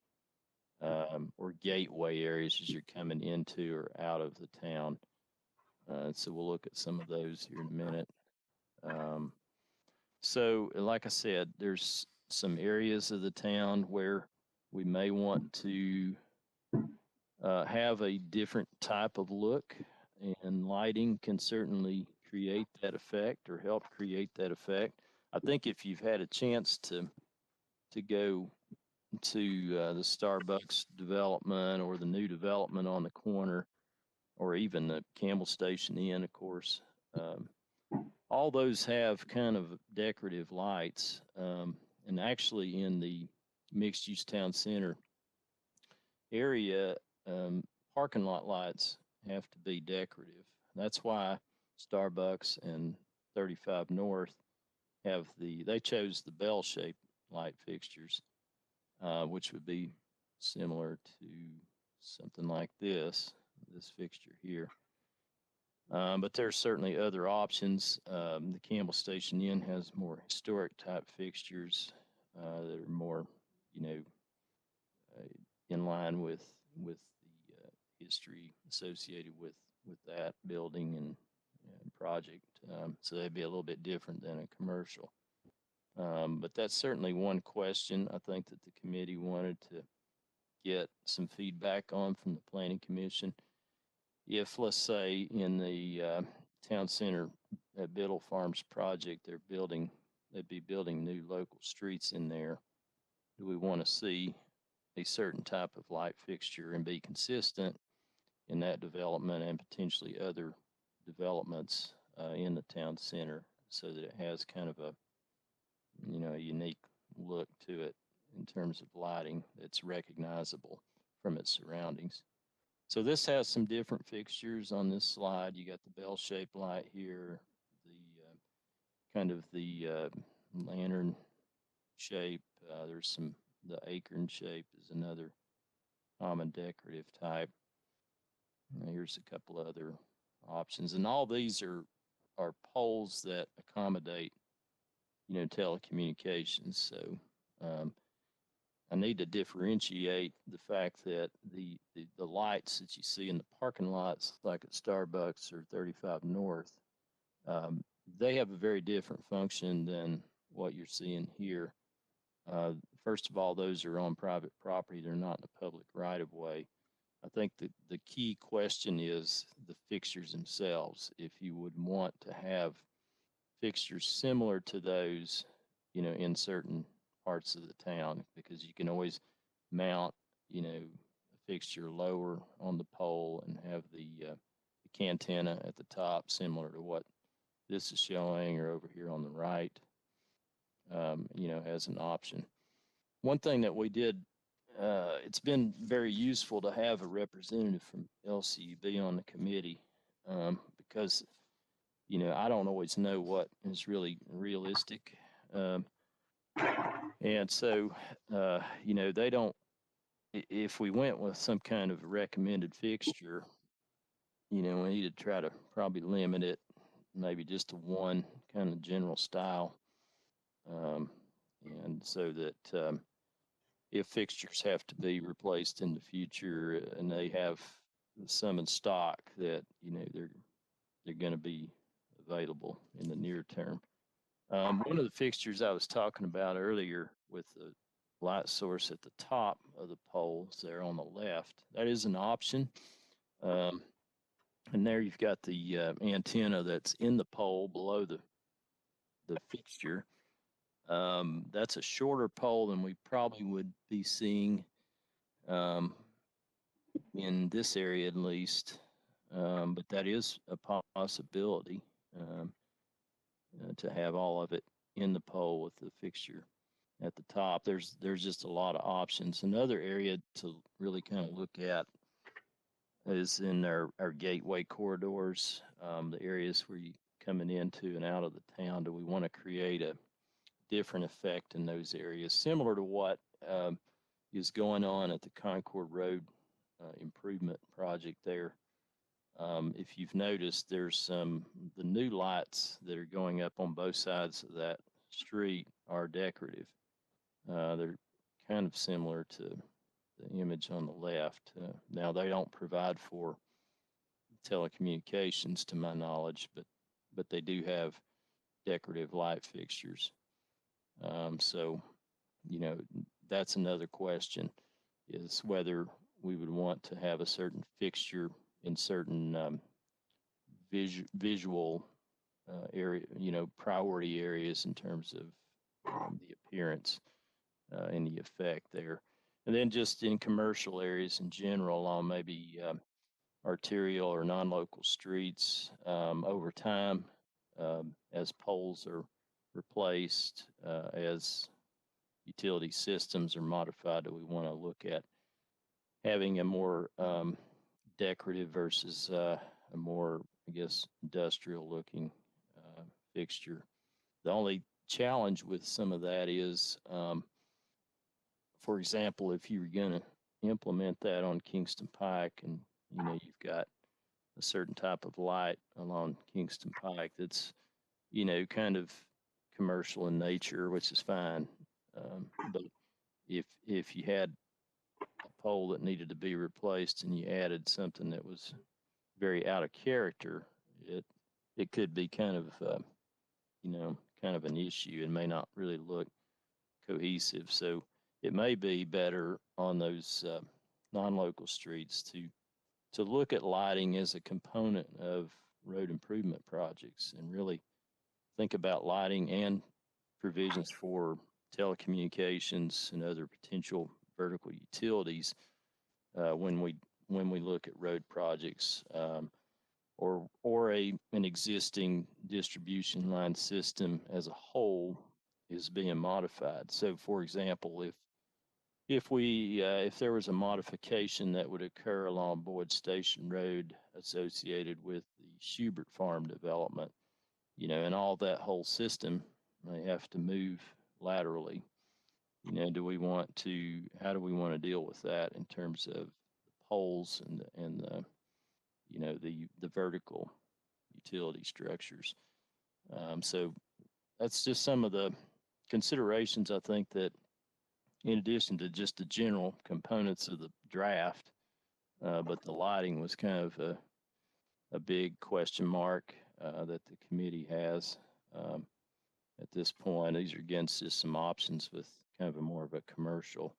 or gateway areas as you're coming into or out of the town. So we'll look at some of those here in a minute. So like I said, there's some areas of the town where we may want to have a different type of look, and lighting can certainly create that effect or help create that effect. I think if you've had a chance to go to the Starbucks development or the new development on the corner, or even the Campbell Station Inn, of course, all those have kind of decorative lights. And actually in the mixed-use town center area, parking lot lights have to be decorative. That's why Starbucks and 35 North they chose the bell-shaped light fixtures, which would be similar to something like this fixture here. But there's certainly other options. The Campbell Station Inn has more historic type fixtures that are more, in line with the history associated with that building and project. So they'd be a little bit different than a commercial. But that's certainly one question I think that the committee wanted to get some feedback on from the Planning Commission. If, let's say, in the town center at Biddle Farms project, they'd be building new local streets in there. Do we want to see a certain type of light fixture and be consistent in that development and potentially other developments in the town center, so that it has kind of a unique look to it in terms of lighting that's recognizable from its surroundings? So this has some different fixtures on this slide. You got the bell-shaped light here, the kind of the lantern shape. There's the acorn shape is another common decorative type. Here's a couple other options, and all these are poles that accommodate telecommunications. So I need to differentiate the fact that the lights that you see in the parking lots, like at Starbucks or 35 North, they have a very different function than what you're seeing here. First of all, those are on private property. They're not in the public right of way. I think the key question is the fixtures themselves. If you would want to have fixtures similar to those, you know, in certain parts of the town, because you can always mount, you know, a fixture lower on the pole and have the cantenna at the top, similar to what this is showing, or over here on the right, you know, as an option. One thing that we did, it's been very useful to have a representative from LCUB on the committee, because, you know, I don't always know what is really realistic. And so, you know, they don't, if we went with some kind of recommended fixture, you know, we need to try to probably limit it maybe just to one kind of general style. And so that if fixtures have to be replaced in the future and they have some in stock, that, you know, they're going to be available in the near term. One of the fixtures I was talking about earlier with the light source at the top of the poles there on the left, that is an option. And there you've got the antenna that's in the pole below the fixture. That's a shorter pole than we probably would be seeing in this area at least, but that is a possibility, to have all of it in the pole with the fixture at the top. There's just a lot of options. Another area to really kind of look at is in our gateway corridors, the areas where you coming into and out of the town. Do we want to create a different effect in those areas, similar to what is going on at the Concord Road improvement project there? If you've noticed, there's the new lights that are going up on both sides of that street are decorative. They're kind of similar to the image on the left. Now, they don't provide for telecommunications to my knowledge, but they do have decorative light fixtures. So, you know, that's another question, is whether we would want to have a certain fixture in certain visual area, you know, priority areas in terms of the appearance and the effect there. And then just in commercial areas in general, on maybe arterial or non-local streets, over time, as poles are replaced, as utility systems are modified, do we want to look at having a more decorative versus a more, I guess, industrial looking fixture? The only challenge with some of that is, for example, if you were going to implement that on Kingston Pike, and, you know, you've got a certain type of light along Kingston Pike that's, you know, kind of commercial in nature, which is fine. But if you had a pole that needed to be replaced and you added something that was very out of character, it could be kind of, you know, kind of an issue and may not really look cohesive. So it may be better on those non-local streets to look at lighting as a component of road improvement projects and really think about lighting and provisions for telecommunications and other potential vertical utilities when we look at road projects, or an existing distribution line system as a whole is being modified. So, for example, if there was a modification that would occur along Boyd Station Road associated with the Schubert Farm development, you know, and all that whole system may have to move laterally. You know, how do we want to deal with that in terms of the poles and the you know, the vertical utility structures? So that's just some of the considerations I think that in addition to just the general components of the draft, but the lighting was kind of a big question mark that the committee has at this point. These are against just some options with kind of a more of a commercial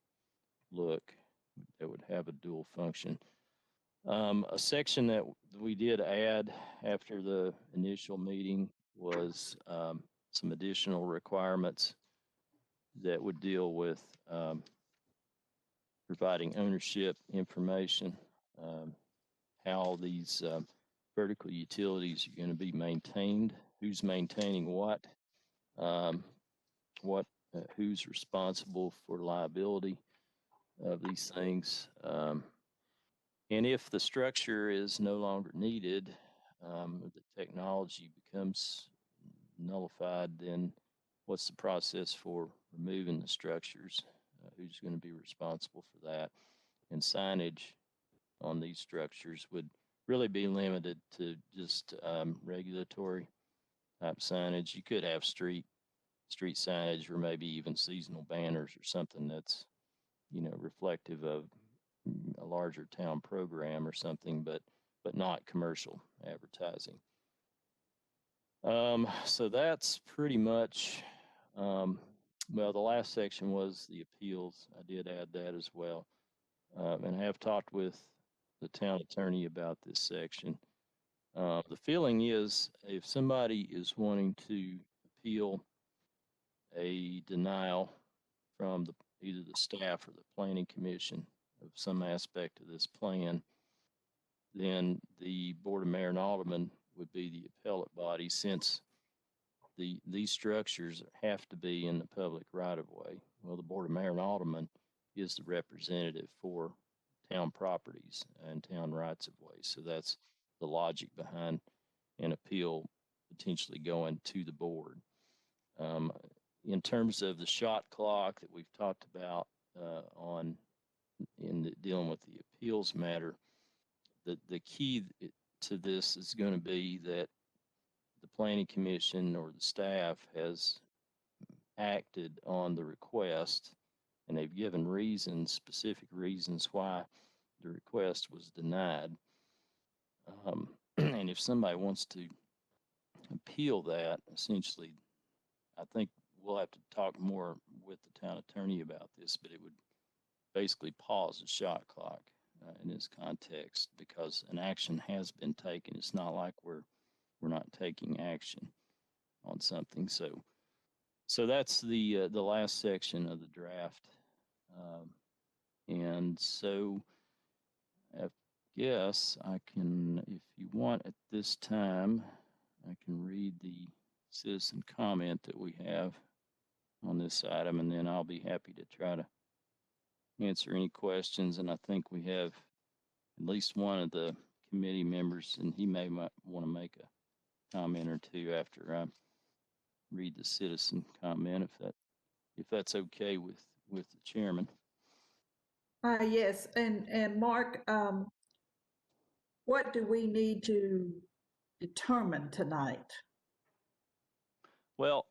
look that would have a dual function. A section that we did add after the initial meeting was some additional requirements that would deal with providing ownership information, how these vertical utilities are going to be maintained, who's maintaining what, who's responsible for liability of these things. And if the structure is no longer needed, the technology becomes nullified, then what's the process for removing the structures? Who's going to be responsible for that? And signage on these structures would really be limited to just regulatory type signage. You could have street signage, or maybe even seasonal banners or something that's, reflective of a larger town program or something, but not commercial advertising. So that's pretty much, well, the last section was the appeals. I did add that as well. And I have talked with the town attorney about this section. The feeling is if somebody is wanting to appeal a denial from either the staff or the planning commission of some aspect of this plan, then the Board of Mayor and Aldermen would be the appellate body, since these structures have to be in the public right of way. Well, the Board of Mayor and Aldermen is the representative for town properties and town rights of way. So that's the logic behind an appeal potentially going to the board. In terms of the shot clock that we've talked about dealing with the appeals matter, the key to this is going to be that the planning commission or the staff has acted on the request, and they've given reasons, specific reasons why the request was denied. And if somebody wants to appeal that, essentially, I think we'll have to talk more with the town attorney about this, but it would basically pause the shot clock in this context, because an action has been taken. It's not like we're not taking action on something. So that's the last section of the draft. And so I guess I can, if you want at this time, I can read the citizen comment that we have on this item, and then I'll be happy to try to answer any questions. And I think we have at least one of the committee members, and he might want to make a comment or two after I read the citizen comment, if that's okay with the chairman. Yes, and Mark, what do we need to determine tonight? Well,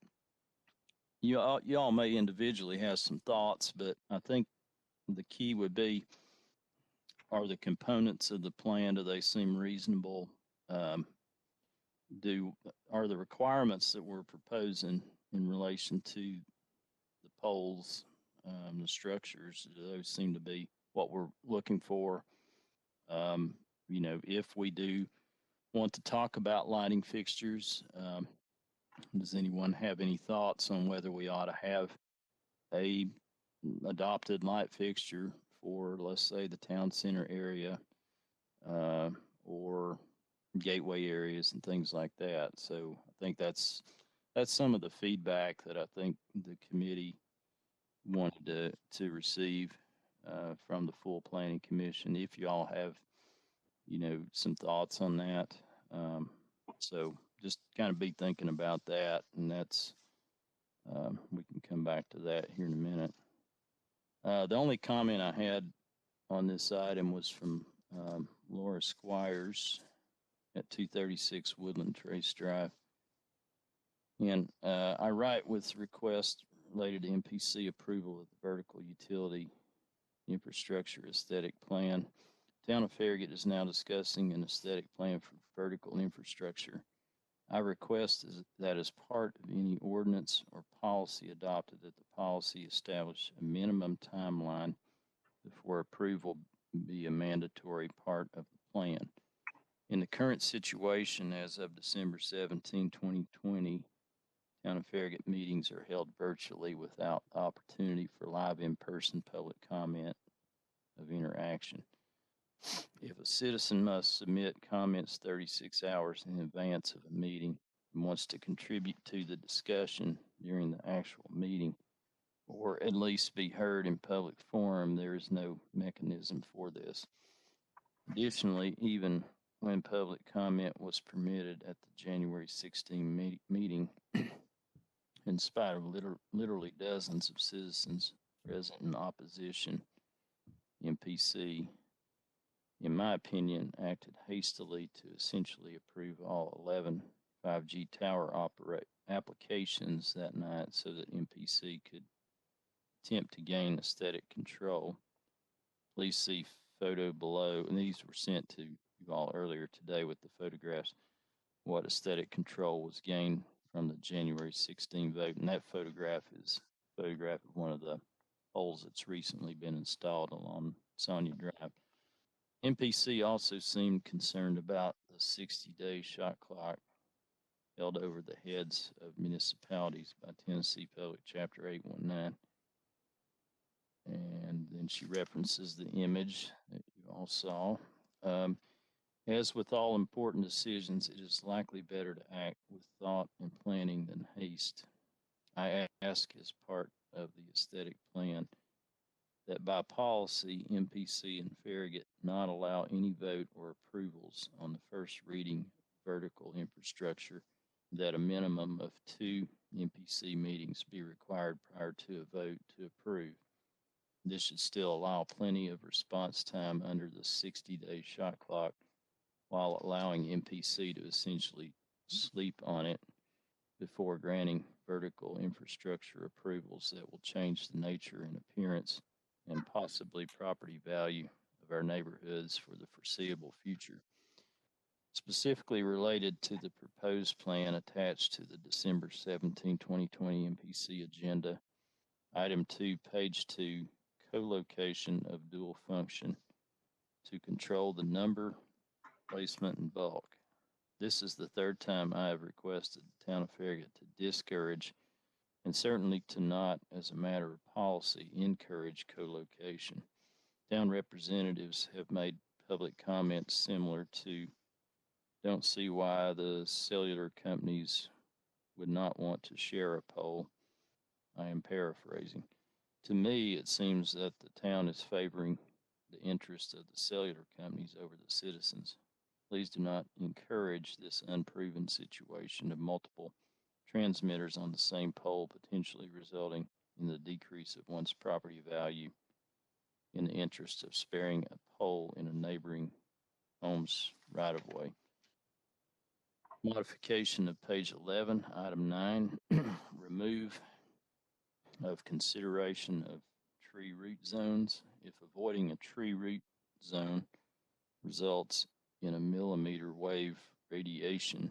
you all may individually have some thoughts, but I think the key would be, are the components of the plan, do they seem reasonable? Are the requirements that we're proposing in relation to the poles, the structures, do those seem to be what we're looking for? If we do want to talk about lighting fixtures, does anyone have any thoughts on whether we ought to have a adopted light fixture for, let's say, the town center area, or gateway areas and things like that? So I think that's some of the feedback that I think the committee wanted to receive from the full planning commission. If you all have, some thoughts on that. So just kind of be thinking about that, and that's, we can come back to that here in a minute. The only comment I had on this item was from Laura Squires at 236 Woodland Trace Drive. And I write with request related to MPC approval of the vertical utility infrastructure aesthetic plan. Town of Farragut is now discussing an aesthetic plan for vertical infrastructure. I request that as part of any ordinance or policy adopted, that the policy establish a minimum timeline before approval be a mandatory part of the plan. In the current situation, as of December 17, 2020, Town of Farragut meetings are held virtually without opportunity for live in-person public comment of interaction. If a citizen must submit comments 36 hours in advance of a meeting and wants to contribute to the discussion during the actual meeting, or at least be heard in public forum, there is no mechanism for this. Additionally, even when public comment was permitted at the January 16 meeting, in spite of literally dozens of citizens present in opposition, MPC, in my opinion, acted hastily to essentially approve all 11 5G tower applications that night so that MPC could attempt to gain aesthetic control. Please see photo below, and these were sent to you all earlier today with the photographs, what aesthetic control was gained from the January 16 vote. And that photograph is a photograph of one of the poles that's recently been installed along Sonia Drive. MPC also seemed concerned about the 60-day shot clock held over the heads of municipalities by Tennessee Public Chapter 819. And then she references the image that you all saw. As with all important decisions, it is likely better to act with thought and planning than haste. I ask as part of the aesthetic plan that by policy, MPC and Farragut not allow any vote or approvals on the first reading vertical infrastructure, that a minimum of 2 MPC meetings be required prior to a vote to approve. This should still allow plenty of response time under the 60-day shot clock, while allowing MPC to essentially sleep on it before granting vertical infrastructure approvals that will change the nature and appearance and possibly property value of our neighborhoods for the foreseeable future. Specifically related to the proposed plan attached to the December 17, 2020 MPC agenda, item 2, page 2, co-location of dual function to control the number, placement, and bulk. This is the third time I have requested the Town of Farragut to discourage, and certainly to not, as a matter of policy, encourage co-location. Town representatives have made public comments similar to, don't see why the cellular companies would not want to share a pole. I am paraphrasing. To me, it seems that the town is favoring the interests of the cellular companies over the citizens. Please do not encourage this unproven situation of multiple transmitters on the same pole, potentially resulting in the decrease of one's property value in the interest of sparing a pole in a neighboring home's right-of-way. Modification of page 11, item 9, remove of consideration of tree root zones. If avoiding a tree root zone results in a millimeter wave radiation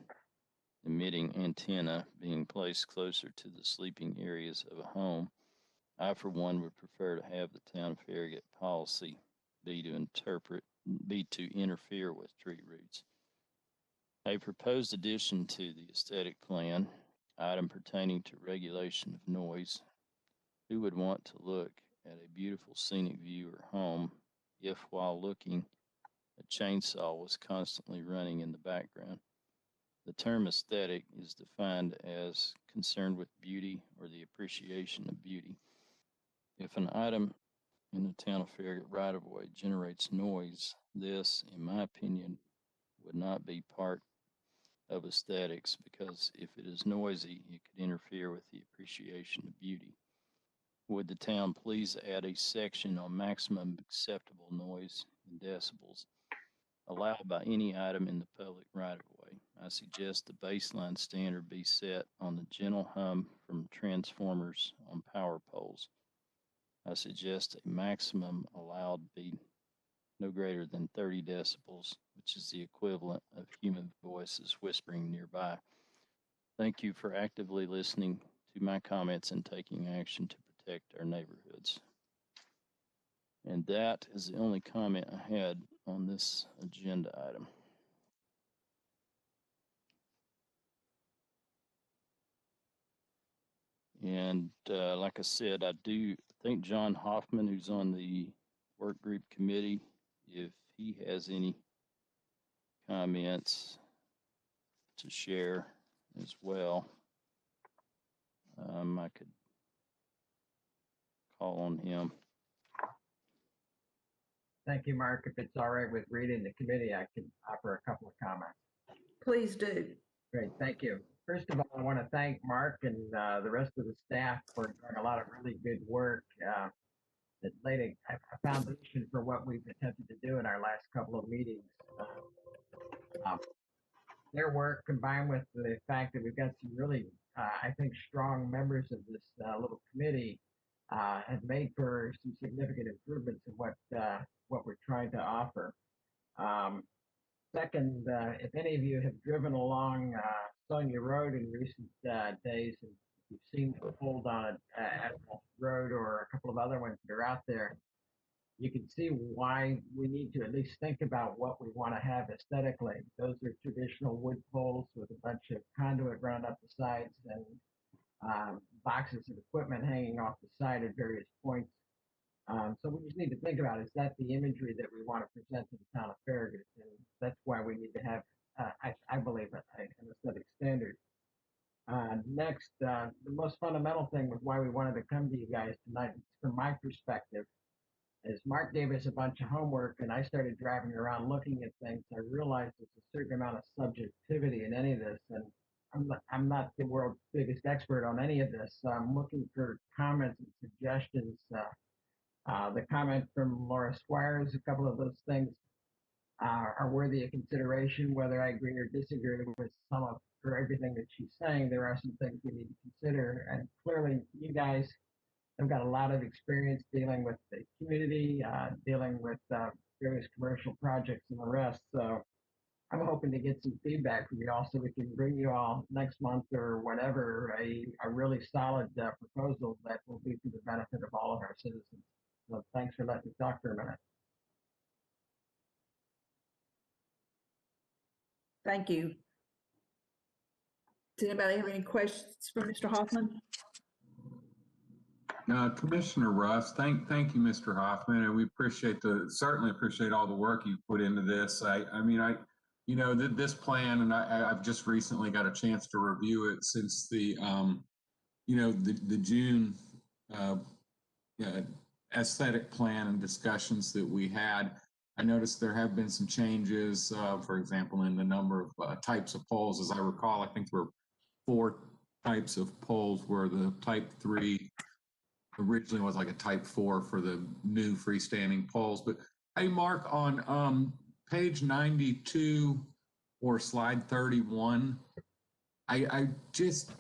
emitting antenna being placed closer to the sleeping areas of a home, I, for one, would prefer to have the Town of Farragut policy be to interfere with tree roots. A proposed addition to the aesthetic plan, item pertaining to regulation of noise. Who would want to look at a beautiful scenic view or home if, while looking, a chainsaw was constantly running in the background? The term aesthetic is defined as concerned with beauty or the appreciation of beauty. If an item in the Town of Farragut right-of-way generates noise, this, in my opinion, would not be part of aesthetics, because if it is noisy, it could interfere with the appreciation of beauty. Would the town please add a section on maximum acceptable noise in decibels allowed by any item in the public right-of-way? I suggest the baseline standard be set on the gentle hum from transformers on power poles. I suggest a maximum allowed be no greater than 30 decibels, which is the equivalent of human voices whispering nearby. Thank you for actively listening to my comments and taking action to protect our neighborhoods. And that is the only comment I had on this agenda item. And like I said, I do think John Hoffman, who's on the work group committee, if he has any comments to share as well, I could call on him. Thank you, Mark. If it's all right with reading the committee, I can offer a couple of comments. Please do. Great, thank you. First of all, I want to thank Mark and the rest of the staff for doing a lot of really good work that laid a foundation for what we've attempted to do in our last couple of meetings. Their work combined with the fact that we've got some really, I think, strong members of this little committee have made for some significant improvements in what we're trying to offer. Second, if any of you have driven along Sonia Road in recent days, and you've seen the hold on Admiral Road or a couple of other ones that are out there, you can see why we need to at least think about what we want to have aesthetically. Those are traditional wood poles with a bunch of conduit running up the sides and boxes of equipment hanging off the side at various points. So we just need to think about, is that the imagery that we want to present to the town of Farragut? And that's why we need to have, I believe, an aesthetic standard. Next, the most fundamental thing with why we wanted to come to you guys tonight, from my perspective, is Mark gave us a bunch of homework and I started driving around looking at things. I realized there's a certain amount of subjectivity in any of this, and I'm not the world's biggest expert on any of this. So I'm looking for comments and suggestions. The comment from Laura Squires, a couple of those things are worthy of consideration, whether I agree or disagree with some of or everything that she's saying. There are some things we need to consider, and clearly you guys have got a lot of experience dealing with the community, dealing with various commercial projects and the rest. So I'm hoping to get some feedback from you all so we can bring you all next month or whatever a really solid proposal that will be for the benefit of all of our citizens. So thanks for letting me talk for a minute. Thank you. Does anybody have any questions for Mr. Hoffman? Commissioner Russ, thank you, Mr. Hoffman, and we certainly appreciate all the work you put into this. This plan, and I've just recently got a chance to review it since the June aesthetic plan and discussions that we had. I noticed there have been some changes, for example, in the number of types of poles. As I recall, I think there were 4 types of poles, where the type 3 originally was like a type 4 for the new freestanding poles. But hey, Mark, on page 92 or slide 31, I just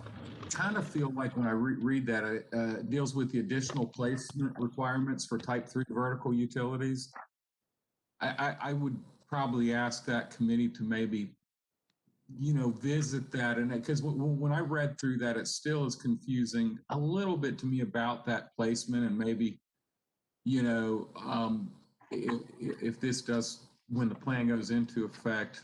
kind of feel like when I read that, it deals with the additional placement requirements for type 3 vertical utilities. I would probably ask that committee to maybe, visit that. And because when I read through that, it still is confusing a little bit to me about that placement, and maybe, if this does, when the plan goes into effect,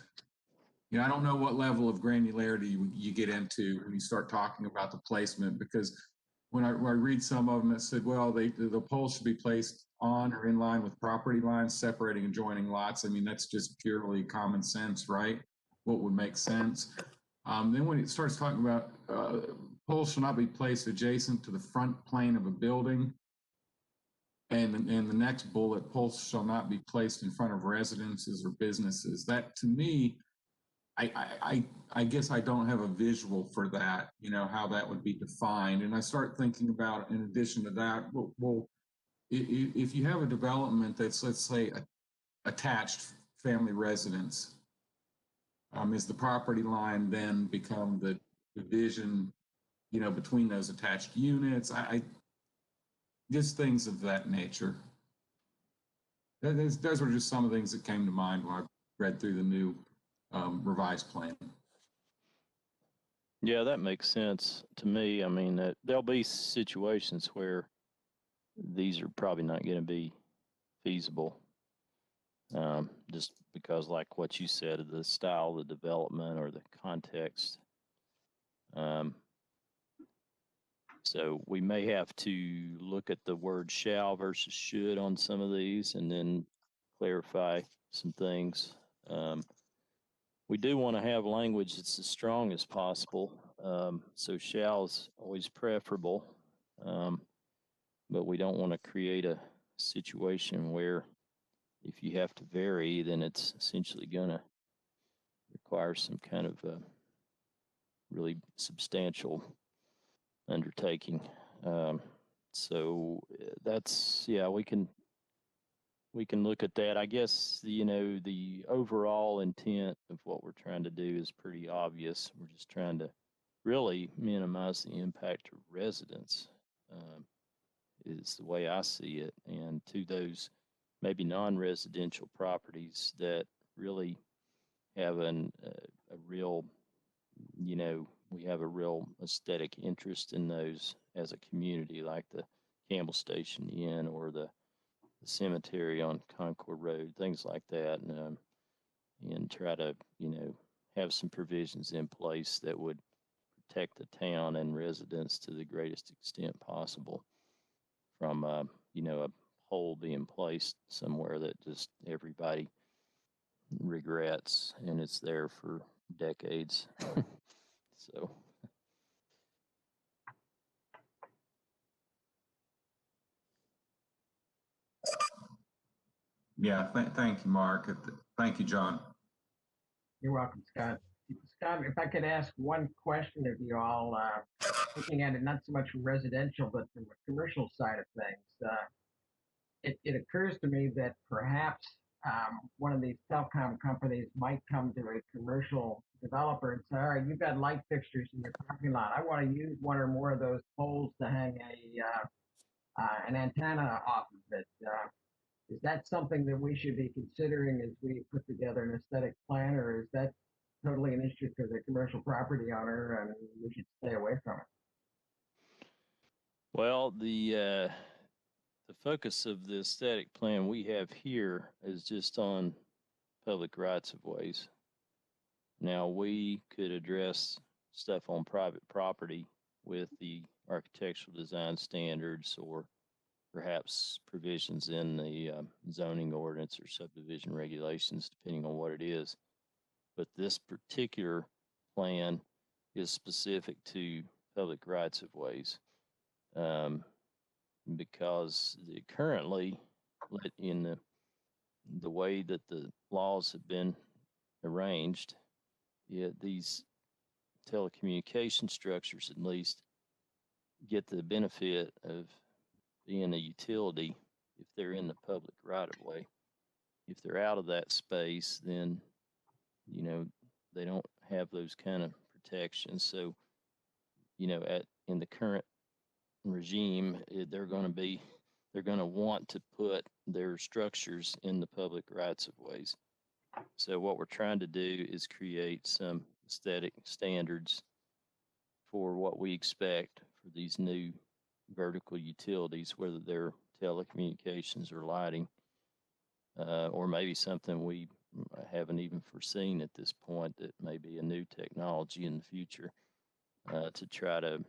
I don't know what level of granularity you get into when you start talking about the placement, because when I read some of them, it said, well, the poles should be placed on or in line with property lines separating and joining lots. I mean, that's just purely common sense, right? What would make sense. Then when it starts talking about poles shall not be placed adjacent to the front plane of a building, and the next bullet, poles shall not be placed in front of residences or businesses. That, to me, I guess I don't have a visual for that, how that would be defined. And I start thinking about, in addition to that, well, if you have a development that's, let's say, attached family residence, Is the property line then become the division, between those attached units? I just things of that nature. Those were just some of the things that came to mind when I read through the new revised plan. Yeah, that makes sense to me. I mean, there'll be situations where these are probably not going to be feasible, just because, like what you said, of the style, the development, or the context. So we may have to look at the word shall versus should on some of these, and then clarify some things. We do want to have language that's as strong as possible. So shall is always preferable, but we don't want to create a situation where if you have to vary, then it's essentially going to require some kind of really substantial undertaking. So that's, yeah, we can look at that. I guess, the overall intent of what we're trying to do is pretty obvious. We're just trying to really minimize the impact to residents, is the way I see it. And to those maybe non-residential properties that really have a real, we have a real aesthetic interest in those as a community, like the Campbell Station Inn or the cemetery on Concord Road, things like that, and try to, have some provisions in place that would protect the town and residents to the greatest extent possible from, a hole being placed somewhere that just everybody regrets, and it's there for decades. So. Yeah, thank you, Mark. Thank you, John. You're welcome, Scott. Scott, if I could ask one question of you all, looking at it not so much from residential, but from the commercial side of things. It occurs to me that perhaps one of these telecom companies might come to a commercial developer and say, all right, you've got light fixtures in your parking lot. I want to use one or more of those poles to hang an antenna off of it. Is that something that we should be considering as we put together an aesthetic plan, or is that totally an issue for the commercial property owner and we should stay away from it? Well, the focus of the aesthetic plan we have here is just on public rights of ways. Now, we could address stuff on private property with the architectural design standards, or perhaps provisions in the zoning ordinance or subdivision regulations, depending on what it is. But this particular plan is specific to public rights of ways, because currently, in the way that the laws have been arranged, these telecommunication structures at least get the benefit of being a utility if they're in the public right of way. If they're out of that space, then, they don't have those kind of protections. So, in the current regime, they're going to want to put their structures in the public rights of ways. So what we're trying to do is create some aesthetic standards for what we expect for these new vertical utilities, whether they're telecommunications or lighting, or maybe something we haven't even foreseen at this point that may be a new technology in the future, to try to,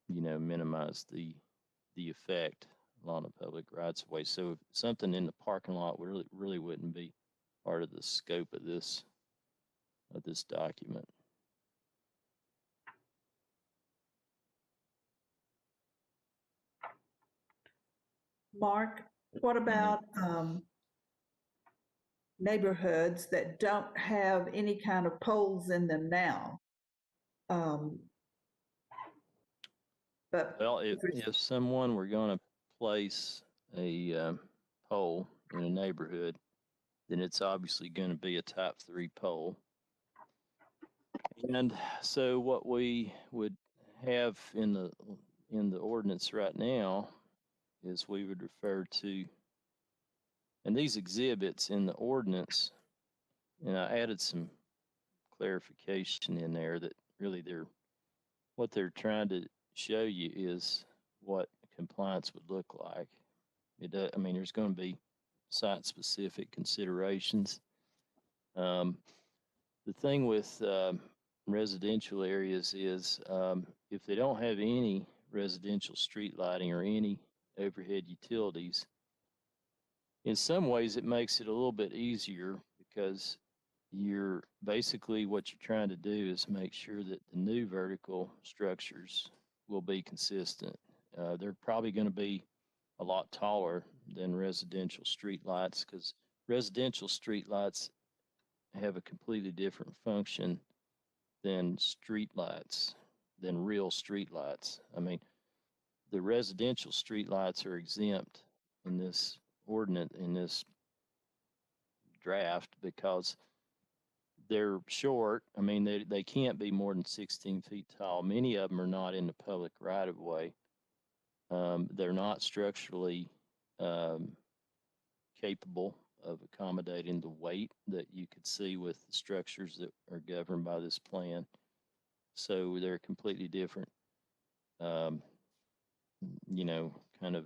minimize the effect on the public rights of way. So if something in the parking lot really wouldn't be part of the scope of this document. Mark, what about neighborhoods that don't have any kind of poles in them now? But Well, if someone were going to place a pole in a neighborhood, then it's obviously going to be a type 3 pole. And so what we would have in the ordinance right now is we would refer to, and these exhibits in the ordinance, and I added some clarification in there that really what they're trying to show you is what compliance would look like. I mean, there's going to be site-specific considerations. The thing with residential areas is if they don't have any residential street lighting or any overhead utilities, in some ways it makes it a little bit easier because basically what you're trying to do is make sure that the new vertical structures will be consistent. They're probably going to be a lot taller than residential street lights because residential street lights have a completely different function than street lights, than real street lights. I mean, the residential street lights are exempt in this ordinance, in this draft, because they're short. I mean, they can't be more than 16 feet tall. Many of them are not in the public right of way. They're not structurally capable of accommodating the weight that you could see with the structures that are governed by this plan. So they're completely different, kind of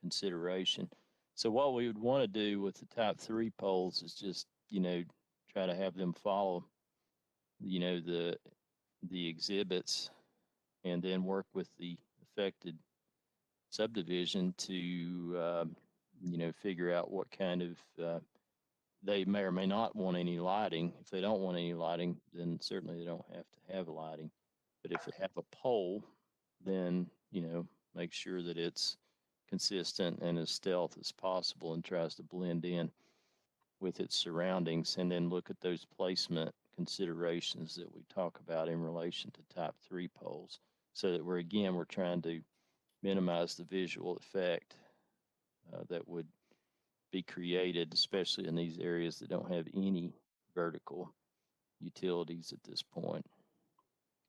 consideration. So what we would want to do with the type 3 poles is just, try to have them follow, the exhibits, and then work with the affected subdivision to, figure out what kind of, they may or may not want any lighting. If they don't want any lighting, then certainly they don't have to have lighting. But if they have a pole, then, make sure that it's consistent and as stealth as possible and tries to blend in with its surroundings, and then look at those placement considerations that we talk about in relation to type 3 poles, so that we're trying to minimize the visual effect that would be created, especially in these areas that don't have any vertical utilities at this point,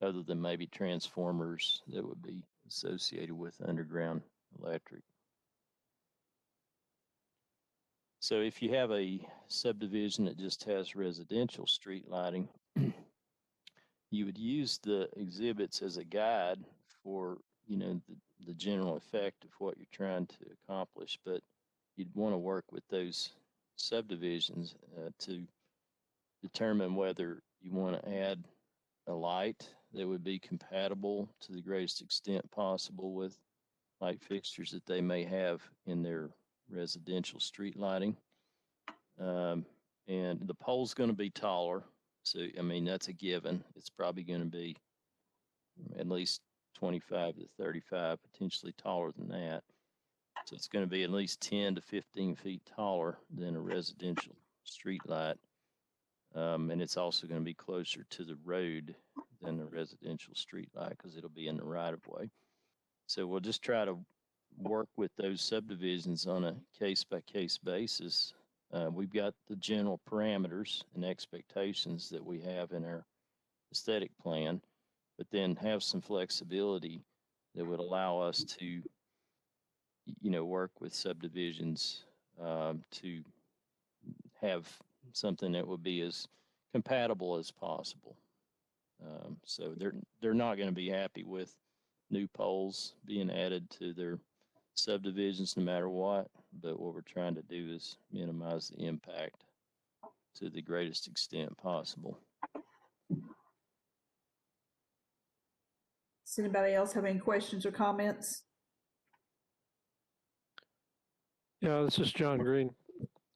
other than maybe transformers that would be associated with underground electric. So if you have a subdivision that just has residential street lighting, you would use the exhibits as a guide for, the general effect of what you're trying to accomplish, but you'd want to work with those subdivisions to determine whether you want to add a light that would be compatible to the greatest extent possible with light fixtures that they may have in their residential street lighting. And the pole's going to be taller. So, I mean, that's a given. It's probably going to be at least 25 to 35, potentially taller than that. So it's going to be at least 10 to 15 feet taller than a residential street light. And it's also going to be closer to the road than a residential street light because it'll be in the right of way. So we'll just try to work with those subdivisions on a case-by-case basis. We've got the general parameters and expectations that we have in our aesthetic plan, but then have some flexibility that would allow us to, work with subdivisions to have something that would be as compatible as possible. So they're not going to be happy with new poles being added to their subdivisions no matter what, but what we're trying to do is minimize the impact to the greatest extent possible. Does anybody else have any questions or comments? Yeah, this is John Green.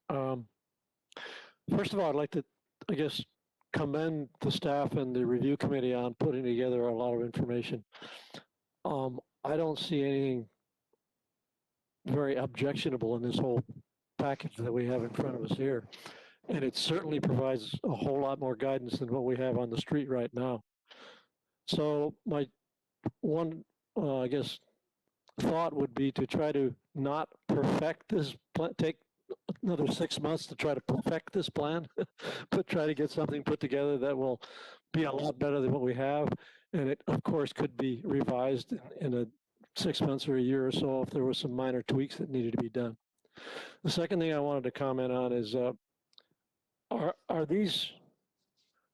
First of all, I'd like to, commend the staff and the review committee on putting together a lot of information. I don't see anything very objectionable in this whole package that we have in front of us here. And it certainly provides a whole lot more guidance than what we have on the street right now. So my one, thought would be to try to not perfect this, another 6 months to try to perfect this plan, but try to get something put together that will be a lot better than what we have. And it, of course, could be revised in a 6 months or a year or so if there were some minor tweaks that needed to be done. The second thing I wanted to comment on is, are these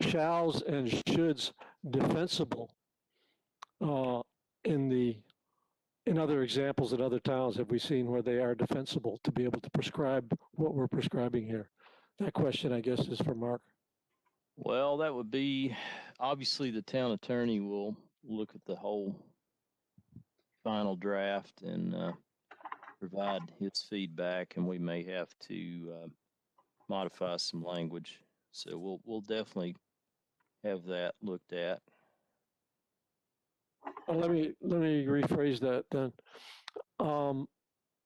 shalls and shoulds defensible in other examples in other towns? Have we seen where they are defensible to be able to prescribe what we're prescribing here? That question, I guess, is for Mark. Well, that would be, obviously the town attorney will look at the whole final draft and provide his feedback, and we may have to modify some language. So we'll definitely have that looked at. Let me rephrase that then.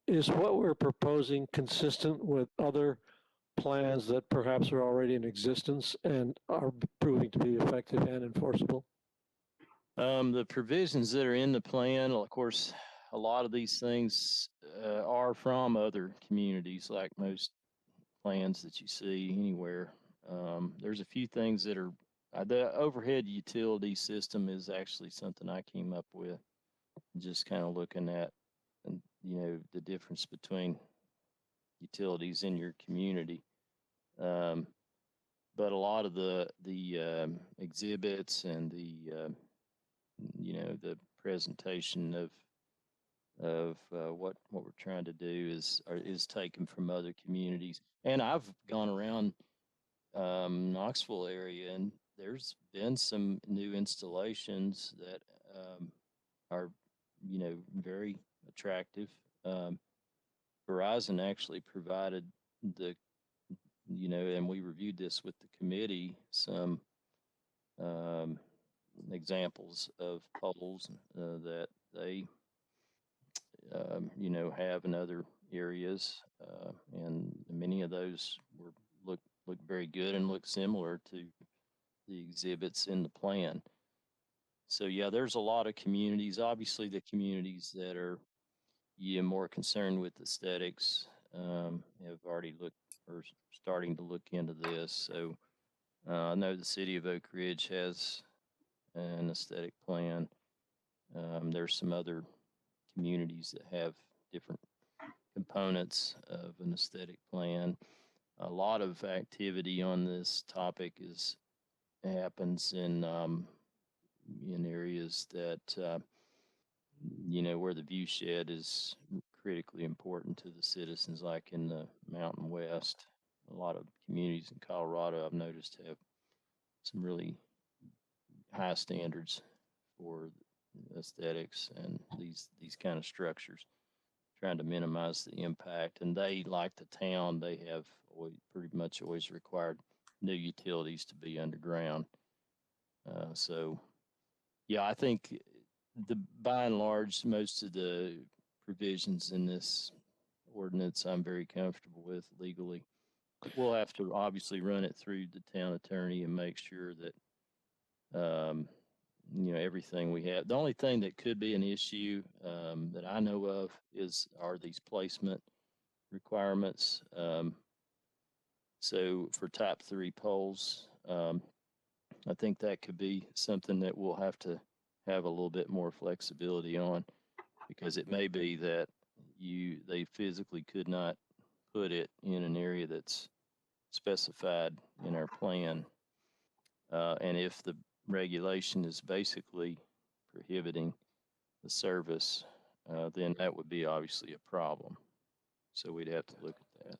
Is what we're proposing consistent with other plans that perhaps are already in existence and are proving to be effective and enforceable? The provisions that are in the plan, of course, a lot of these things are from other communities, like most plans that you see anywhere. There's a few things that are, the overhead utility system is actually something I came up with, just kind of looking at, and the difference between utilities in your community. But a lot of the exhibits and the presentation of what we're trying to do is taken from other communities. And I've gone around Knoxville area, and there's been some new installations that are very attractive. Verizon actually provided and we reviewed this with the committee, some examples of poles that they have in other areas, and many of those look very good and look similar to the exhibits in the plan. So yeah, there's a lot of communities. Obviously, the communities that are more concerned with aesthetics have already looked or starting to look into this. So I know the city of Oak Ridge has an aesthetic plan. There's some other communities that have different components of an aesthetic plan. A lot of activity on this topic happens in areas that where the view shed is critically important to the citizens, like in the Mountain West. A lot of communities in Colorado, I've noticed, have some really high standards for aesthetics and these kind of structures, trying to minimize the impact. And they, like the town, they have pretty much always required new utilities to be underground. So yeah, I think by and large, most of the provisions in this ordinance I'm very comfortable with legally. We'll have to obviously run it through the town attorney and make sure that everything we have. The only thing that could be an issue that I know of are these placement requirements. So for type 3 poles, I think that could be something that we'll have to have a little bit more flexibility on, because it may be that they physically could not put it in an area that's specified in our plan. And if the regulation is basically prohibiting the service, then that would be obviously a problem. So we'd have to look at that.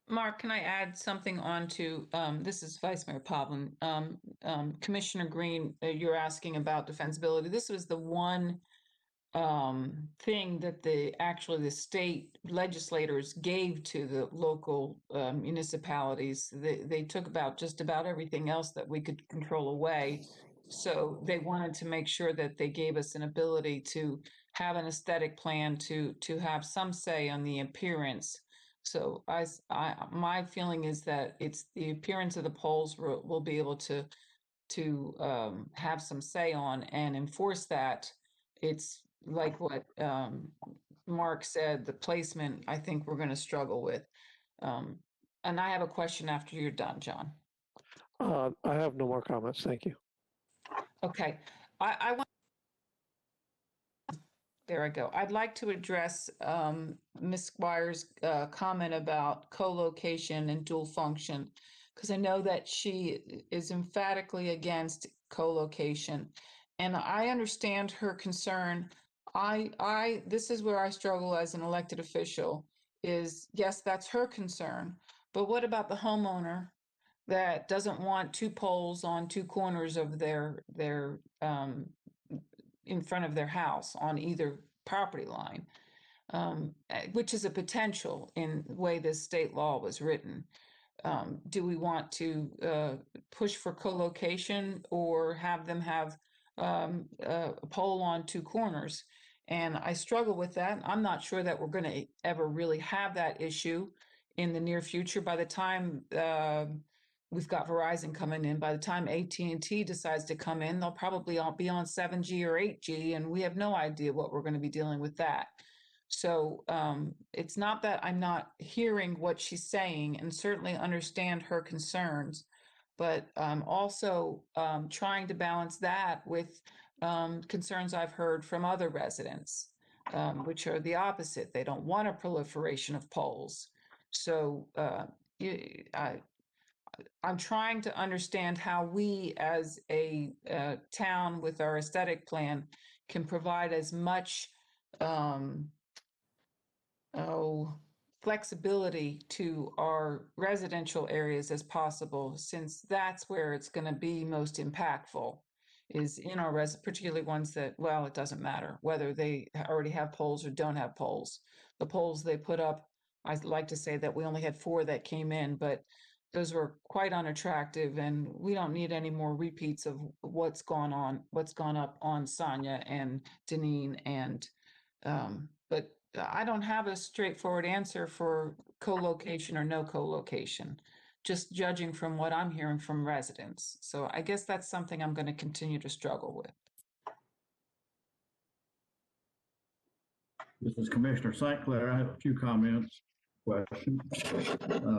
Mark, can I add something on to, this is Vice Mayor Poblin. Commissioner Green, you're asking about defensibility. This was the one thing that the state legislators gave to the local municipalities. They took just about everything else that we could control away. So they wanted to make sure that they gave us an ability to have an aesthetic plan, to have some say on the appearance. So my feeling is that it's the appearance of the poles we'll be able to have some say on and enforce that. It's like what Mark said, the placement, I think we're going to struggle with. And I have a question after you're done, John. I have no more comments. Thank you. Okay, I want. There I go. I'd like to address Ms. Squire's comment about co-location and dual function, because I know that she is emphatically against co-location, and I understand her concern. This is where I struggle as an elected official. Is yes, that's her concern, but what about the homeowner that doesn't want two poles on two corners of their in front of their house on either property line, which is a potential in the way this state law was written. Do we want to push for co-location or have them have a pole on two corners? And I struggle with that. I'm not sure that we're going to ever really have that issue in the near future. By the time we've got Verizon coming in, by the time AT&T decides to come in, they'll probably all be on 7G or 8G, and we have no idea what we're going to be dealing with that. So it's not that I'm not hearing what she's saying and certainly understand her concerns, but I'm also trying to balance that with concerns I've heard from other residents, which are the opposite. They don't want a proliferation of poles. So I'm trying to understand how we as a town with our aesthetic plan can provide as much flexibility to our residential areas as possible, since that's where it's going to be most impactful, is in our particularly ones that, well, it doesn't matter whether they already have poles or don't have poles. The poles they put up, I'd like to say that we only had 4 that came in, but those were quite unattractive, and we don't need any more repeats of what's gone up on Sonia and Deneen. And but I don't have a straightforward answer for co-location or no co-location, just judging from what I'm hearing from residents. So I guess that's something I'm going to continue to struggle with. This is Commissioner St. Clair. I have a few comments, questions.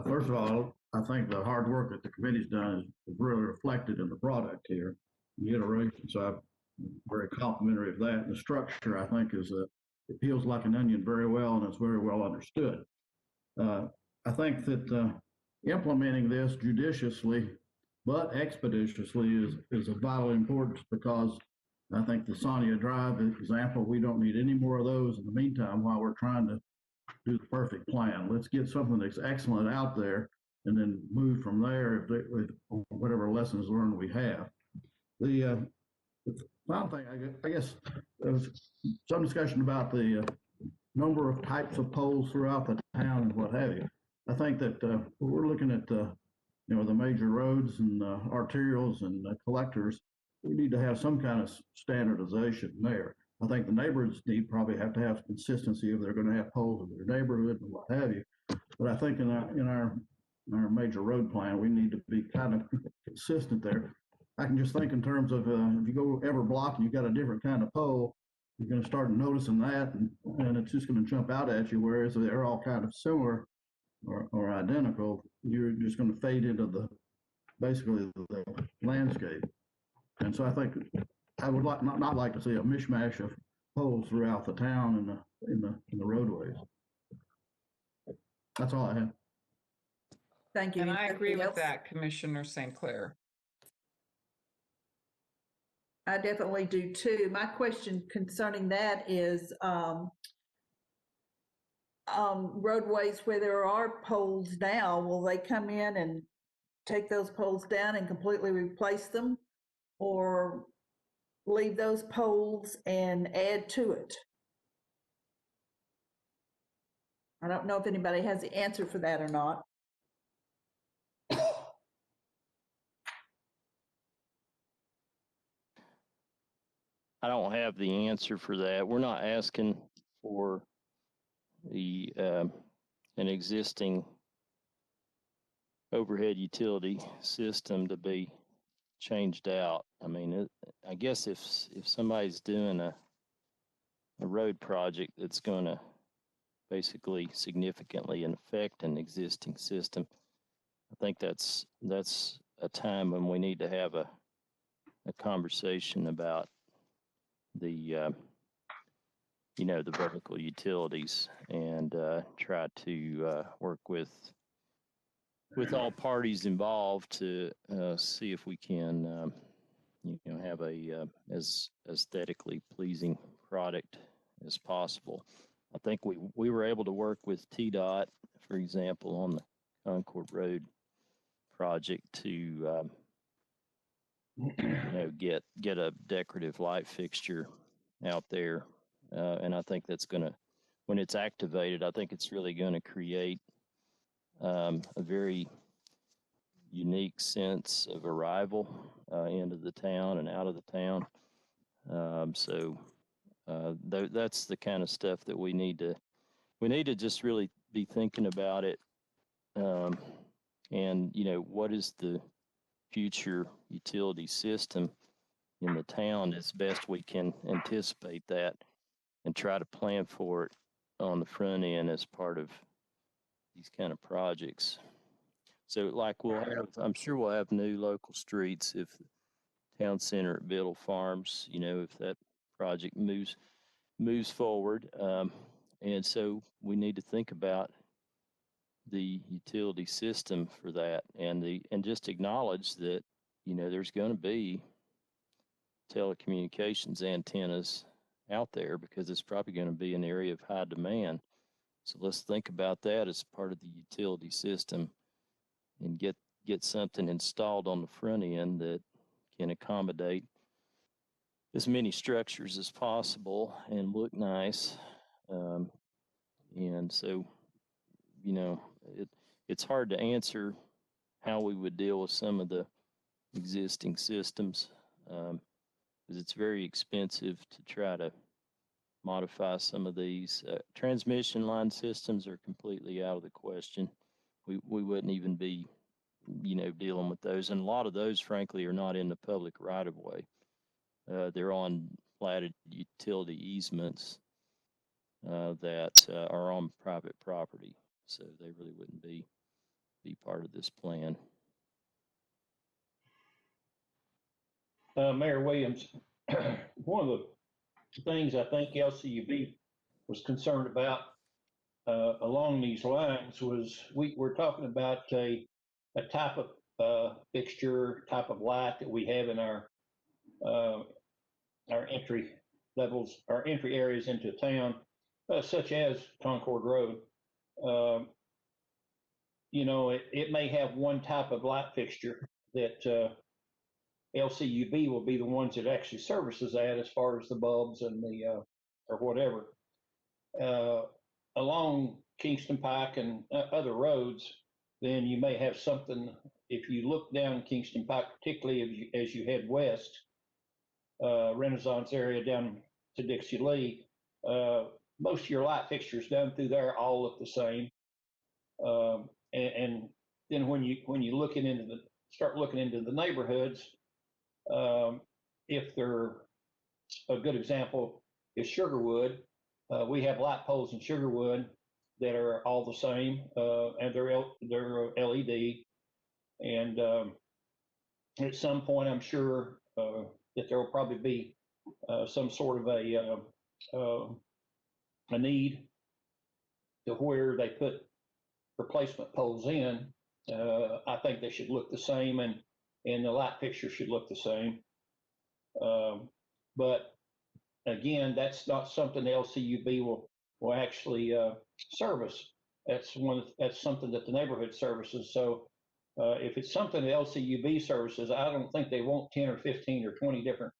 First of all, I think the hard work that the committee's done is really reflected in the product here, the iteration. So I'm very complimentary of that. And the structure, I think, it peels like an onion very well, and it's very well understood. I think that implementing this judiciously but expeditiously is of vital importance, because I think the Sonia Drive example, we don't need any more of those in the meantime while we're trying to do the perfect plan. Let's get something that's excellent out there and then move from there with whatever lessons learned we have. The final thing, I guess, there was some discussion about the number of types of poles throughout the town and what have you. I think that we're looking at the major roads and arterials and collectors. We need to have some kind of standardization there. I think the neighbors probably have to have consistency if they're going to have poles in their neighborhood and what have you. But I think in our major road plan, we need to be kind of consistent there. I can just think in terms of if you go every block and you've got a different kind of pole, you're going to start noticing that, and it's just going to jump out at you. Whereas if they're all kind of similar or identical, you're just going to fade into basically the landscape. And so I think I would not like to see a mishmash of poles throughout the town and in the roadways. That's all I have. Thank you. And I agree with Else? that, Commissioner St. Clair. I definitely do too. My question concerning that is roadways where there are poles now, will they come in and take those poles down and completely replace them, or leave those poles and add to it? I don't know if anybody has the answer for that or not. I don't have the answer for that. We're not asking for an existing overhead utility system to be changed out. I mean, I guess if somebody's doing a road project that's going to basically significantly affect an existing system. I think that's a time when we need to have a conversation about the the vertical utilities and try to work with all parties involved to see if we can have a as aesthetically pleasing product as possible. I think we were able to work with TDOT, for example, on the Concord Road project to get a decorative light fixture out there, and I think that's going to, when it's activated, I think it's really going to create a very unique sense of arrival into the town and out of the town. That's the kind of stuff that we need to just really be thinking about it. And what is the future utility system in the town as best we can anticipate that and try to plan for it on the front end as part of these kind of projects. So like I'm sure we'll have new local streets if town center at Biddle Farms, if that project moves forward. And so we need to think about the utility system for that and just acknowledge that, there's going to be telecommunications antennas out there because it's probably going to be an area of high demand. So let's think about that as part of the utility system and get something installed on the front end that can accommodate as many structures as possible and look nice. And so, it's hard to answer how we would deal with some of the existing systems because it's very expensive to try to modify some of these. Transmission line systems are completely out of the question. We wouldn't even be, dealing with those. And a lot of those, frankly, are not in the public right of way. They're on platted utility easements that are on private property. So they really wouldn't be part of this plan. Mayor Williams, one of the things I think LCUB was concerned about along these lines was we're talking about a type of fixture, type of light that we have in our entry levels, our entry areas into town, such as Concord Road. It may have one type of light fixture that LCUB will be the ones that actually services that as far as the bulbs and the or whatever. Along Kingston Pike and other roads, then you may have something. If you look down Kingston Pike, particularly as you head west, Renaissance area down to Dixie Lee, most of your light fixtures down through there all look the same. And then when you start looking into the neighborhoods, if they're a good example is Sugarwood. We have light poles in Sugarwood that are all the same, and they're LED. And at some point, I'm sure that there will probably be some sort of a need to where they put replacement poles in. I think they should look the same, and the light fixture should look the same. But again, that's not something the LCUB will actually service. That's something that the neighborhood services. So if it's something the LCUB services, I don't think they want 10 or 15 or 20 different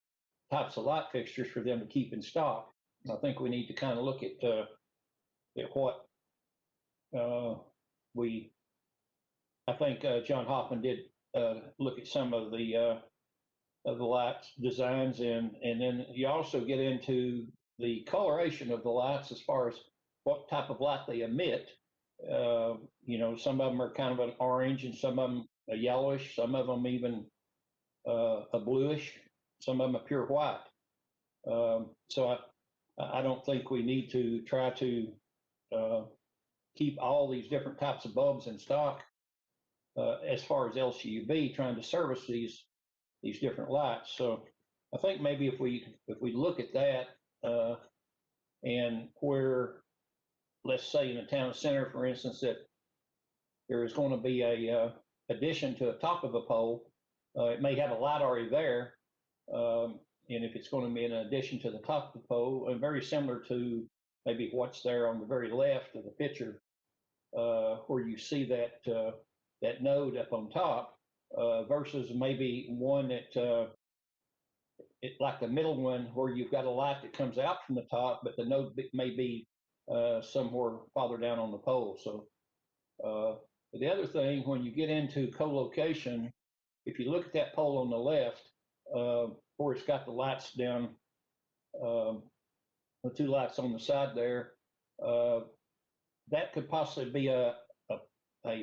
types of light fixtures for them to keep in stock. I think we need to kind of look at what I think John Hoffman did look at some of the light designs, and then you also get into the coloration of the lights as far as what type of light they emit. Some of them are kind of an orange, and some of them a yellowish, some of them even a bluish, some of them a pure white. So I don't think we need to try to keep all these different types of bulbs in stock as far as LCUB trying to service these different lights. So I think maybe if we look at that and where, let's say in the town center, for instance, that there is going to be a addition to the top of a pole, it may have a light already there. And if it's going to be an addition to the top of the pole, and very similar to maybe what's there on the very left of the picture, where you see that node up on top, versus maybe one that like the middle one where you've got a light that comes out from the top, but the node may be somewhere farther down on the pole. So the other thing, when you get into co-location, if you look at that pole on the left, where it's got the lights down, the two lights on the side there, that could possibly be a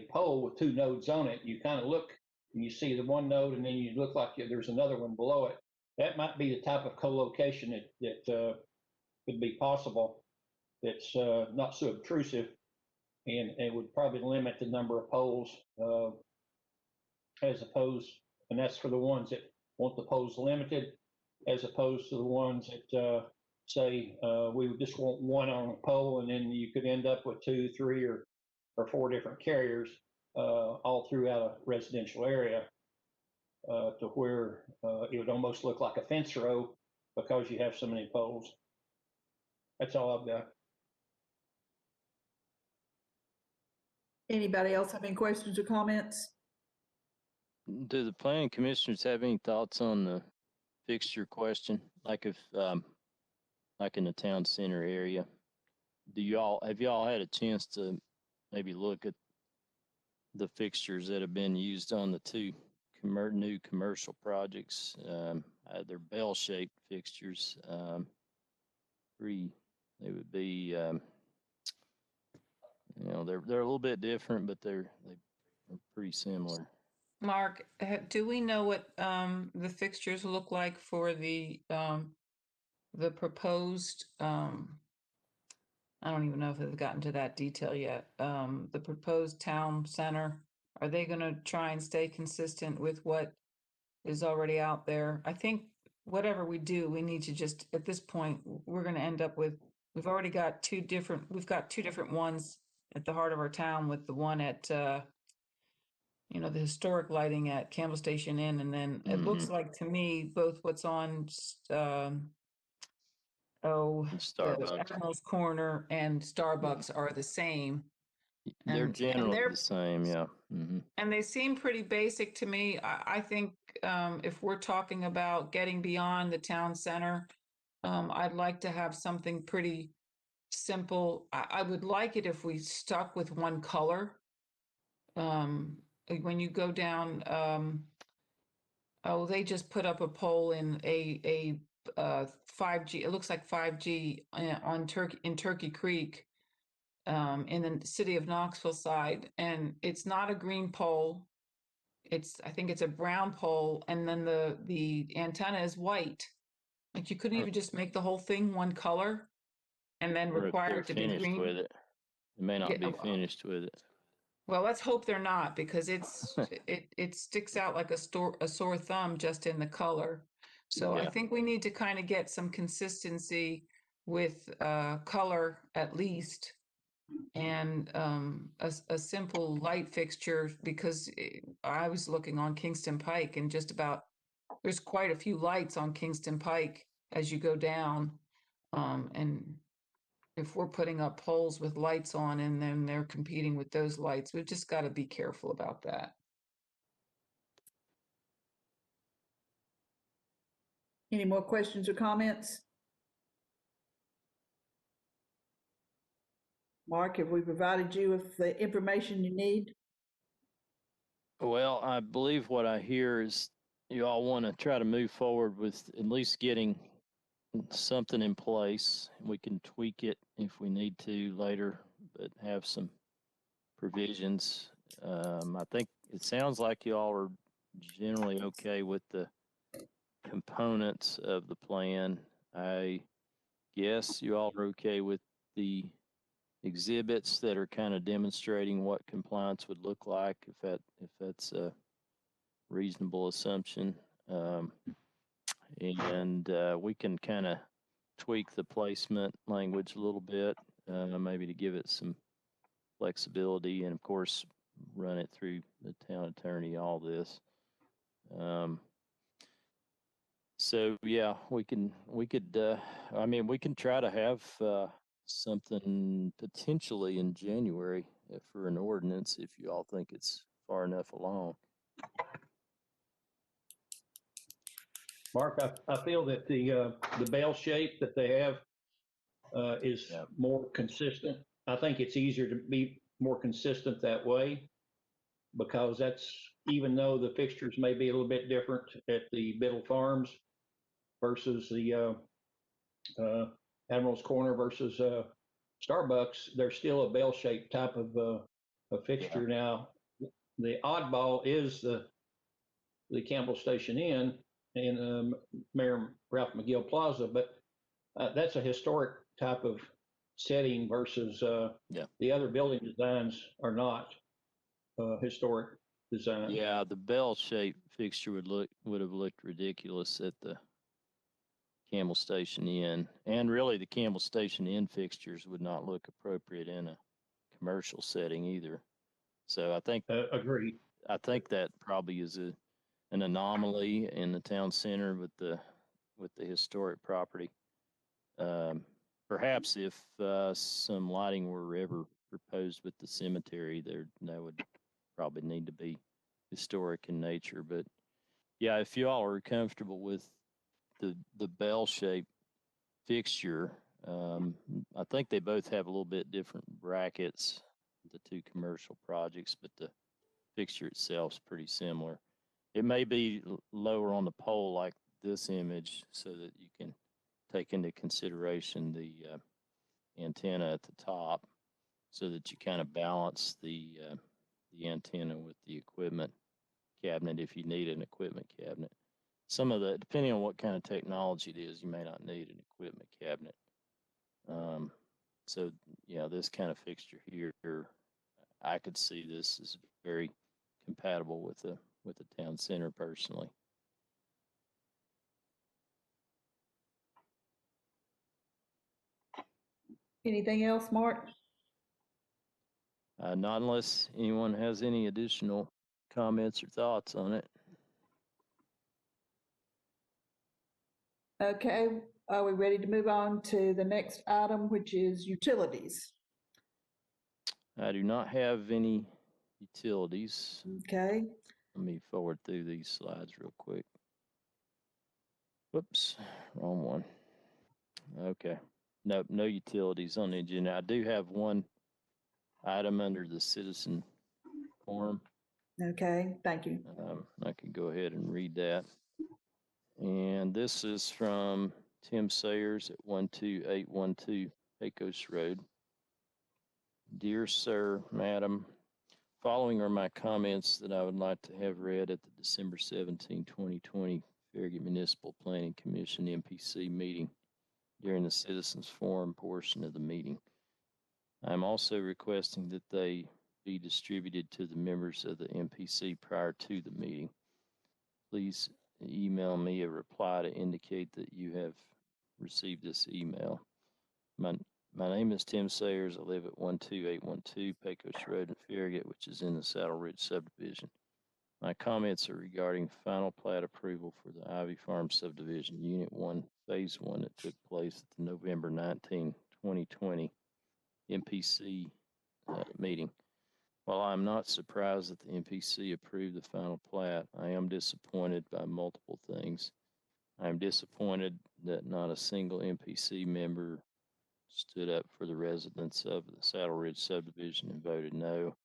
pole with two nodes on it. You kind of look and you see the one node, and then you look like there's another one below it. That might be the type of co-location that could be possible. That's not so obtrusive, and it would probably limit the number of poles as opposed, and that's for the ones that want the poles limited, as opposed to the ones that say we just want one on a pole, and then you could end up with 2, 3, or 4 different carriers all throughout a residential area, to where it would almost look like a fence row because you have so many poles. That's all I've got. Anybody else have any questions or comments? Do the planning commissioners have any thoughts on the fixture question? Like if, like in the town center area, have y'all had a chance to maybe look at the fixtures that have been used on the 2 new commercial projects? They're bell-shaped fixtures. They would be, they're a little bit different, but they're pretty similar. Mark, do we know what the fixtures look like for the proposed, I don't even know if they've gotten to that detail yet, the proposed town center? Are they going to try and stay consistent with what is already out there? I think whatever we do, we need to just, at this point, we're going to end up with, we've got 2 different ones at the heart of our town, with the one at, the historic lighting at Campbell Station Inn. And then it looks like to me, both what's on, Starbucks. Admiral's Corner and Starbucks are the same. They're generally the same, yeah. Mm-hmm. And they seem pretty basic to me. I think if we're talking about getting beyond the town center, I'd like to have something pretty simple. I would like it if we stuck with one color. When you go down, they just put up a pole in a 5G. It looks like 5G in Turkey Creek, in the city of Knoxville side, and it's not a green pole. I think it's a brown pole, and then the antenna is white. Like, you couldn't even just make the whole thing one color and then require it to be green. With it. It may not be finished with it. Well, let's hope they're not, because it sticks out like a sore thumb just in the color. So yeah. I think we need to kind of get some consistency with color at least, and a simple light fixture, because I was looking on Kingston Pike, and there's quite a few lights on Kingston Pike as you go down, and if we're putting up poles with lights on and then they're competing with those lights, we've just got to be careful about that. Any more questions or comments? Mark, have we provided you with the information you need? Well, I believe what I hear is you all want to try to move forward with at least getting something in place. We can tweak it if we need to later, but have some provisions. I think it sounds like you all are generally okay with the components of the plan. I guess you all are okay with the exhibits that are kind of demonstrating what compliance would look like, if that's a reasonable assumption. And we can kind of tweak the placement language a little bit, maybe to give it some flexibility, and of course run it through the town attorney, all this. So yeah, we could I mean, we can try to have something potentially in January for an ordinance, if you all think it's far enough along. Mark, I feel that the bell shape that they have is more consistent. I think it's easier to be more consistent that way, because that's, even though the fixtures may be a little bit different at the Biddle Farms versus the Admiral's Corner versus Starbucks, they're still a bell-shaped type of a fixture. Now, the oddball is the Campbell Station Inn in Mayor Ralph McGill Plaza, but that's a historic type of setting versus the other building designs are not historic design. Yeah, the bell-shaped fixture would have looked ridiculous at the Campbell Station Inn, and really the Campbell Station Inn fixtures would not look appropriate in a commercial setting either. So I think agreed. I think that probably is an anomaly in the town center with the historic property. Perhaps if some lighting were ever proposed with the cemetery, that would probably need to be historic in nature. But yeah, if you all are comfortable with the bell-shaped fixture, I think they both have a little bit different brackets, the two commercial projects, but the fixture itself is pretty similar. It may be lower on the pole like this image, so that you can take into consideration the antenna at the top, so that you kind of balance the antenna with the equipment cabinet if you need an equipment cabinet. Some of the, depending on what kind of technology it is, you may not need an equipment cabinet. So yeah, this kind of fixture here, I could see this as very compatible with the town center personally. Anything else, Mark? Not unless anyone has any additional comments or thoughts on it. Okay, are we ready to move on to the next item, which is utilities? I do not have any utilities. Okay. Let me forward through these slides real quick. Whoops, wrong one. Okay. Nope, no utilities on the agenda. I do have one item under the citizen forum. Okay, thank you. I can go ahead and read that. And this is from Tim Sayers at 12812 Pecos Road. Dear Sir, Madam, following are my comments that I would like to have read at the December 17, 2020 Farragut Municipal Planning Commission MPC meeting during the Citizens Forum portion of the meeting. I'm also requesting that they be distributed to the members of the MPC prior to the meeting. Please email me a reply to indicate that you have received this email. My name is Tim Sayers. I live at 12812 Pecos Road in Farragut, which is in the Saddle Ridge Subdivision. My comments are regarding final plat approval for the Ivy Farm Subdivision, Unit 1, Phase 1 that took place at the November 19, 2020 MPC meeting. While I'm not surprised that the MPC approved the final plat, I am disappointed by multiple things. I am disappointed that not a single MPC member stood up for the residents of the Saddle Ridge subdivision and voted no.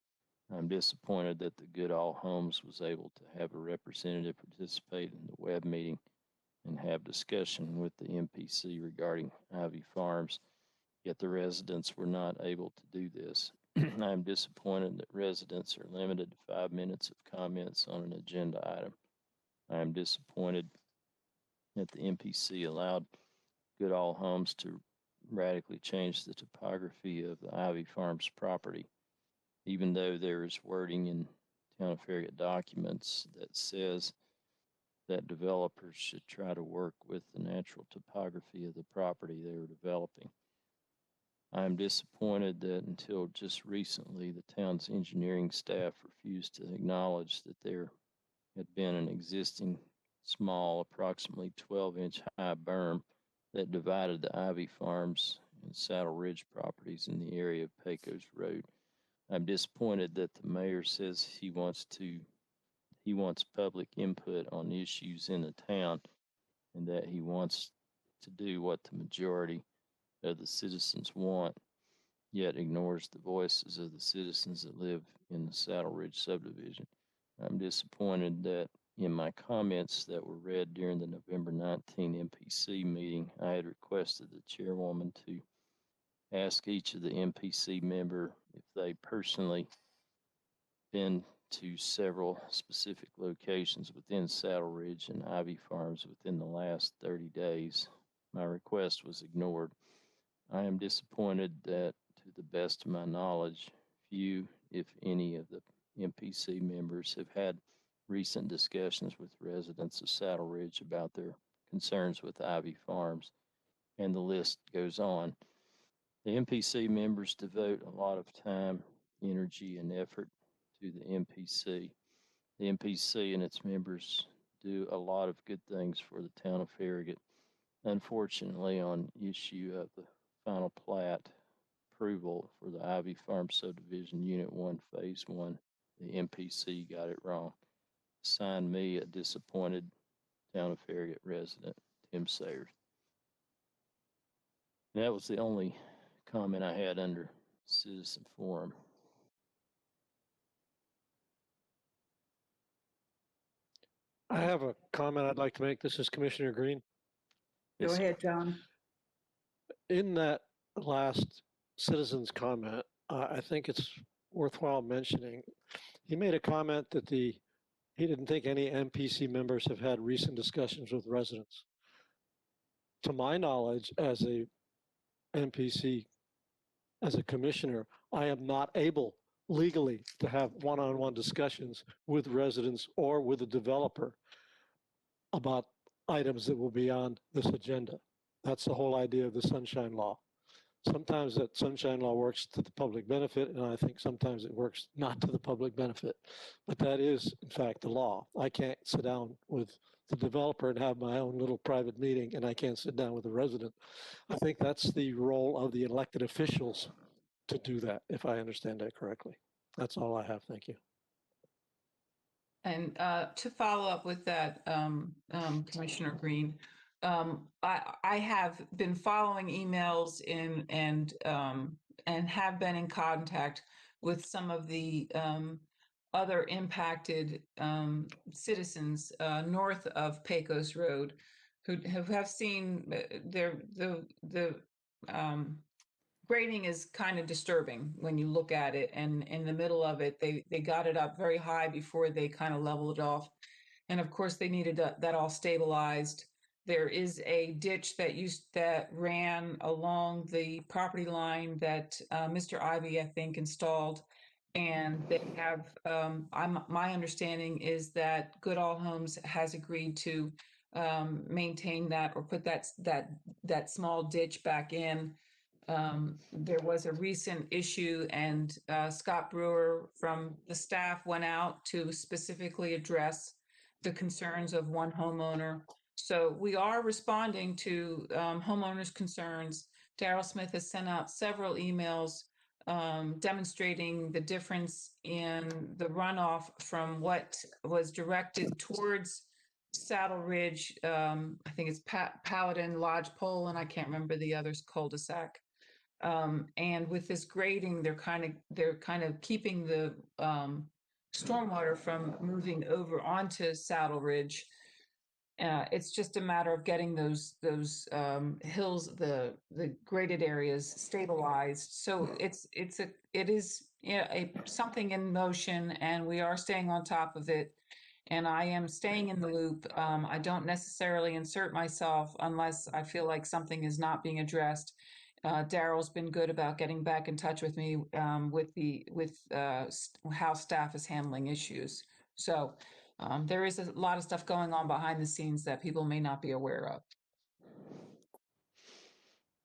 I'm disappointed that the Goodall Homes was able to have a representative participate in the web meeting and have discussion with the MPC regarding Ivy Farms, yet the residents were not able to do this. I am disappointed that residents are limited to 5 minutes of comments on an agenda item. I am disappointed that the MPC allowed Goodall Homes to radically change the topography of the Ivy Farms property, even though there is wording in Town of Farragut documents that says that developers should try to work with the natural topography of the property they are developing. I am disappointed that until just recently, the town's engineering staff refused to acknowledge that there had been an existing small, approximately 12-inch high berm that divided the Ivy Farms and Saddle Ridge properties in the area of Pecos Road. I'm disappointed that the mayor says he wants public input on issues in the town and that he wants to do what the majority of the citizens want, yet ignores the voices of the citizens that live in the Saddle Ridge subdivision. I'm disappointed that in my comments that were read during the November 19 MPC meeting, I had requested the chairwoman to ask each of the MPC member if they personally been to several specific locations within Saddle Ridge and Ivy Farms within the last 30 days. My request was ignored. I am disappointed that, to the best of my knowledge, few, if any, of the MPC members have had recent discussions with residents of Saddle Ridge about their concerns with Ivy Farms, and the list goes on. The MPC members devote a lot of time, energy, and effort to the MPC. The MPC and its members do a lot of good things for the town of Farragut. Unfortunately, on issue of the final plat approval for the Ivy Farm Subdivision Unit 1, Phase 1, the MPC got it wrong. Signed me, a disappointed town of Farragut resident, Tim Sayers. That was the only comment I had under citizen forum. I have a comment I'd like to make. This is Commissioner Green. Go ahead, John. In that last citizen's comment, I think it's worthwhile mentioning, he made a comment that he didn't think any MPC members have had recent discussions with residents. To my knowledge, as a MPC, as a commissioner, I am not able legally to have one-on-one discussions with residents or with a developer about items that will be on this agenda. That's the whole idea of the Sunshine Law. Sometimes that Sunshine Law works to the public benefit, and I think sometimes it works not to the public benefit. But that is, in fact, the law. I can't sit down with the developer and have my own little private meeting, and I can't sit down with a resident. I think that's the role of the elected officials to do that, if I understand that correctly. That's all I have. Thank you. And to follow up with that, Commissioner Green, I have been following emails and have been in contact with some of the other impacted citizens north of Pecos Road who have seen the grading is kind of disturbing when you look at it, and in the middle of it, they got it up very high before they kind of leveled it off. And of course, they needed that all stabilized. There is a ditch that ran along the property line that Mr. Ivy, I think, installed. And they have, my understanding is that Goodall Homes has agreed to maintain that or put that small ditch back in. There was a recent issue, and Scott Brewer from the staff went out to specifically address the concerns of one homeowner. So we are responding to homeowners' concerns. Daryl Smith has sent out several emails demonstrating the difference in the runoff from what was directed towards Saddle Ridge. I think it's Paladin, Lodge Pole, and I can't remember the other's cul-de-sac. And with this grading, they're kind of keeping the stormwater from moving over onto Saddle Ridge. It's just a matter of getting those hills, the graded areas stabilized. So it is something in motion, and we are staying on top of it. And I am staying in the loop. I don't necessarily insert myself unless I feel like something is not being addressed. Daryl's been good about getting back in touch with me with how staff is handling issues. So there is a lot of stuff going on behind the scenes that people may not be aware of.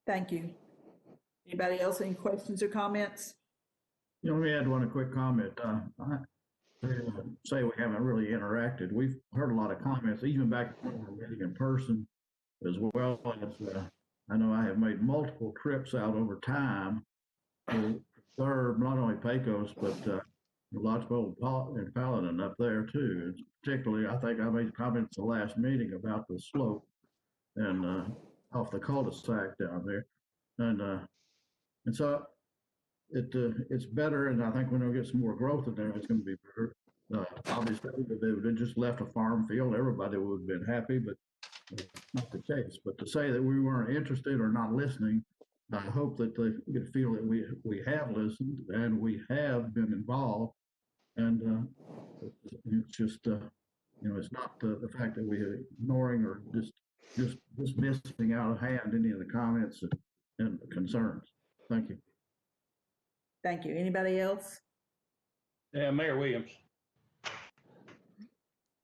Thank you. Anybody else, any questions or comments? You know, let me add one quick comment. I say we haven't really interacted. We've heard a lot of comments, even back when we were meeting in person, as well as I know I have made multiple trips out over time to serve not only Pecos, but Lodgepole and Paladin up there too. It's particularly, I think I made comments the last meeting about the slope and off the cul-de-sac down there. And so it's better, and I think when we get some more growth in there, it's going to be better. Obviously, if they would have just left a farm field, everybody would have been happy, but not the case. But to say that we weren't interested or not listening, I hope that they get a feel that we have listened and we have been involved. And it's just, it's not the fact that we are ignoring or just missing out of hand any of the comments and concerns. Thank you. Thank you. Anybody else? Yeah, Mayor Williams.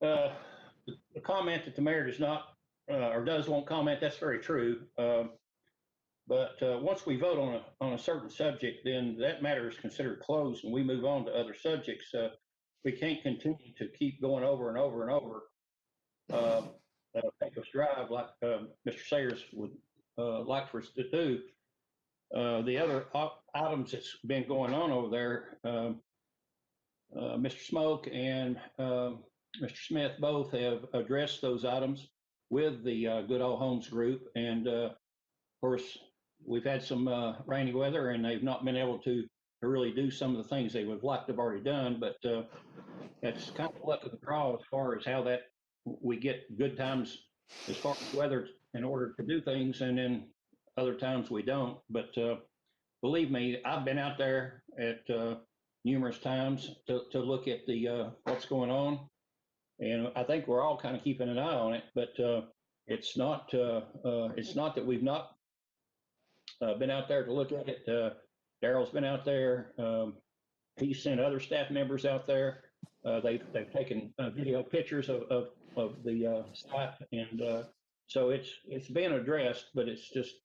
The comment that the mayor does not or does won't comment, that's very true. But once we vote on a certain subject, then that matter is considered closed and we move on to other subjects. We can't continue to keep going over and over and over Pecos Drive like Mr. Sayers would like for us to do. The other items that's been going on over there, Mr. Smoke and Mr. Smith both have addressed those items with the Good Old Homes group. And of course, we've had some rainy weather and they've not been able to really do some of the things they would have liked to have already done. But that's kind of luck of the draw as far as how that we get good times as far as weather in order to do things. And then other times we don't. But believe me, I've been out there at numerous times to look at the what's going on. And I think we're all kind of keeping an eye on it, but it's not that we've not been out there to look at it. Daryl's been out there. He sent other staff members out there. They've taken video pictures of the site, and so it's been addressed, but it's just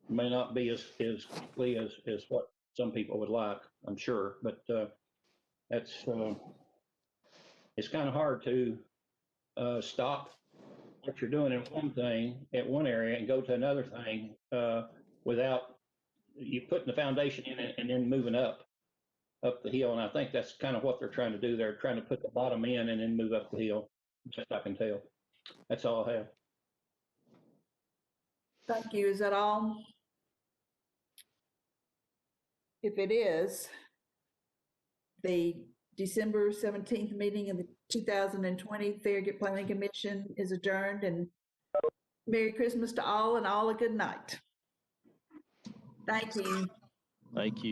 may not be as quickly as what some people would like, I'm sure. But that's it's kind of hard to stop what you're doing in one thing at one area and go to another thing without you putting the foundation in it and then moving up the hill. And I think that's kind of what they're trying to do. They're trying to put the bottom in and then move up the hill, best I can tell. That's all I have. Thank you. Is that all? If it is, the December 17th meeting of the 2020 Farragut Planning Commission is adjourned, and Merry Christmas to all and all a good night. Thank you. Thank you.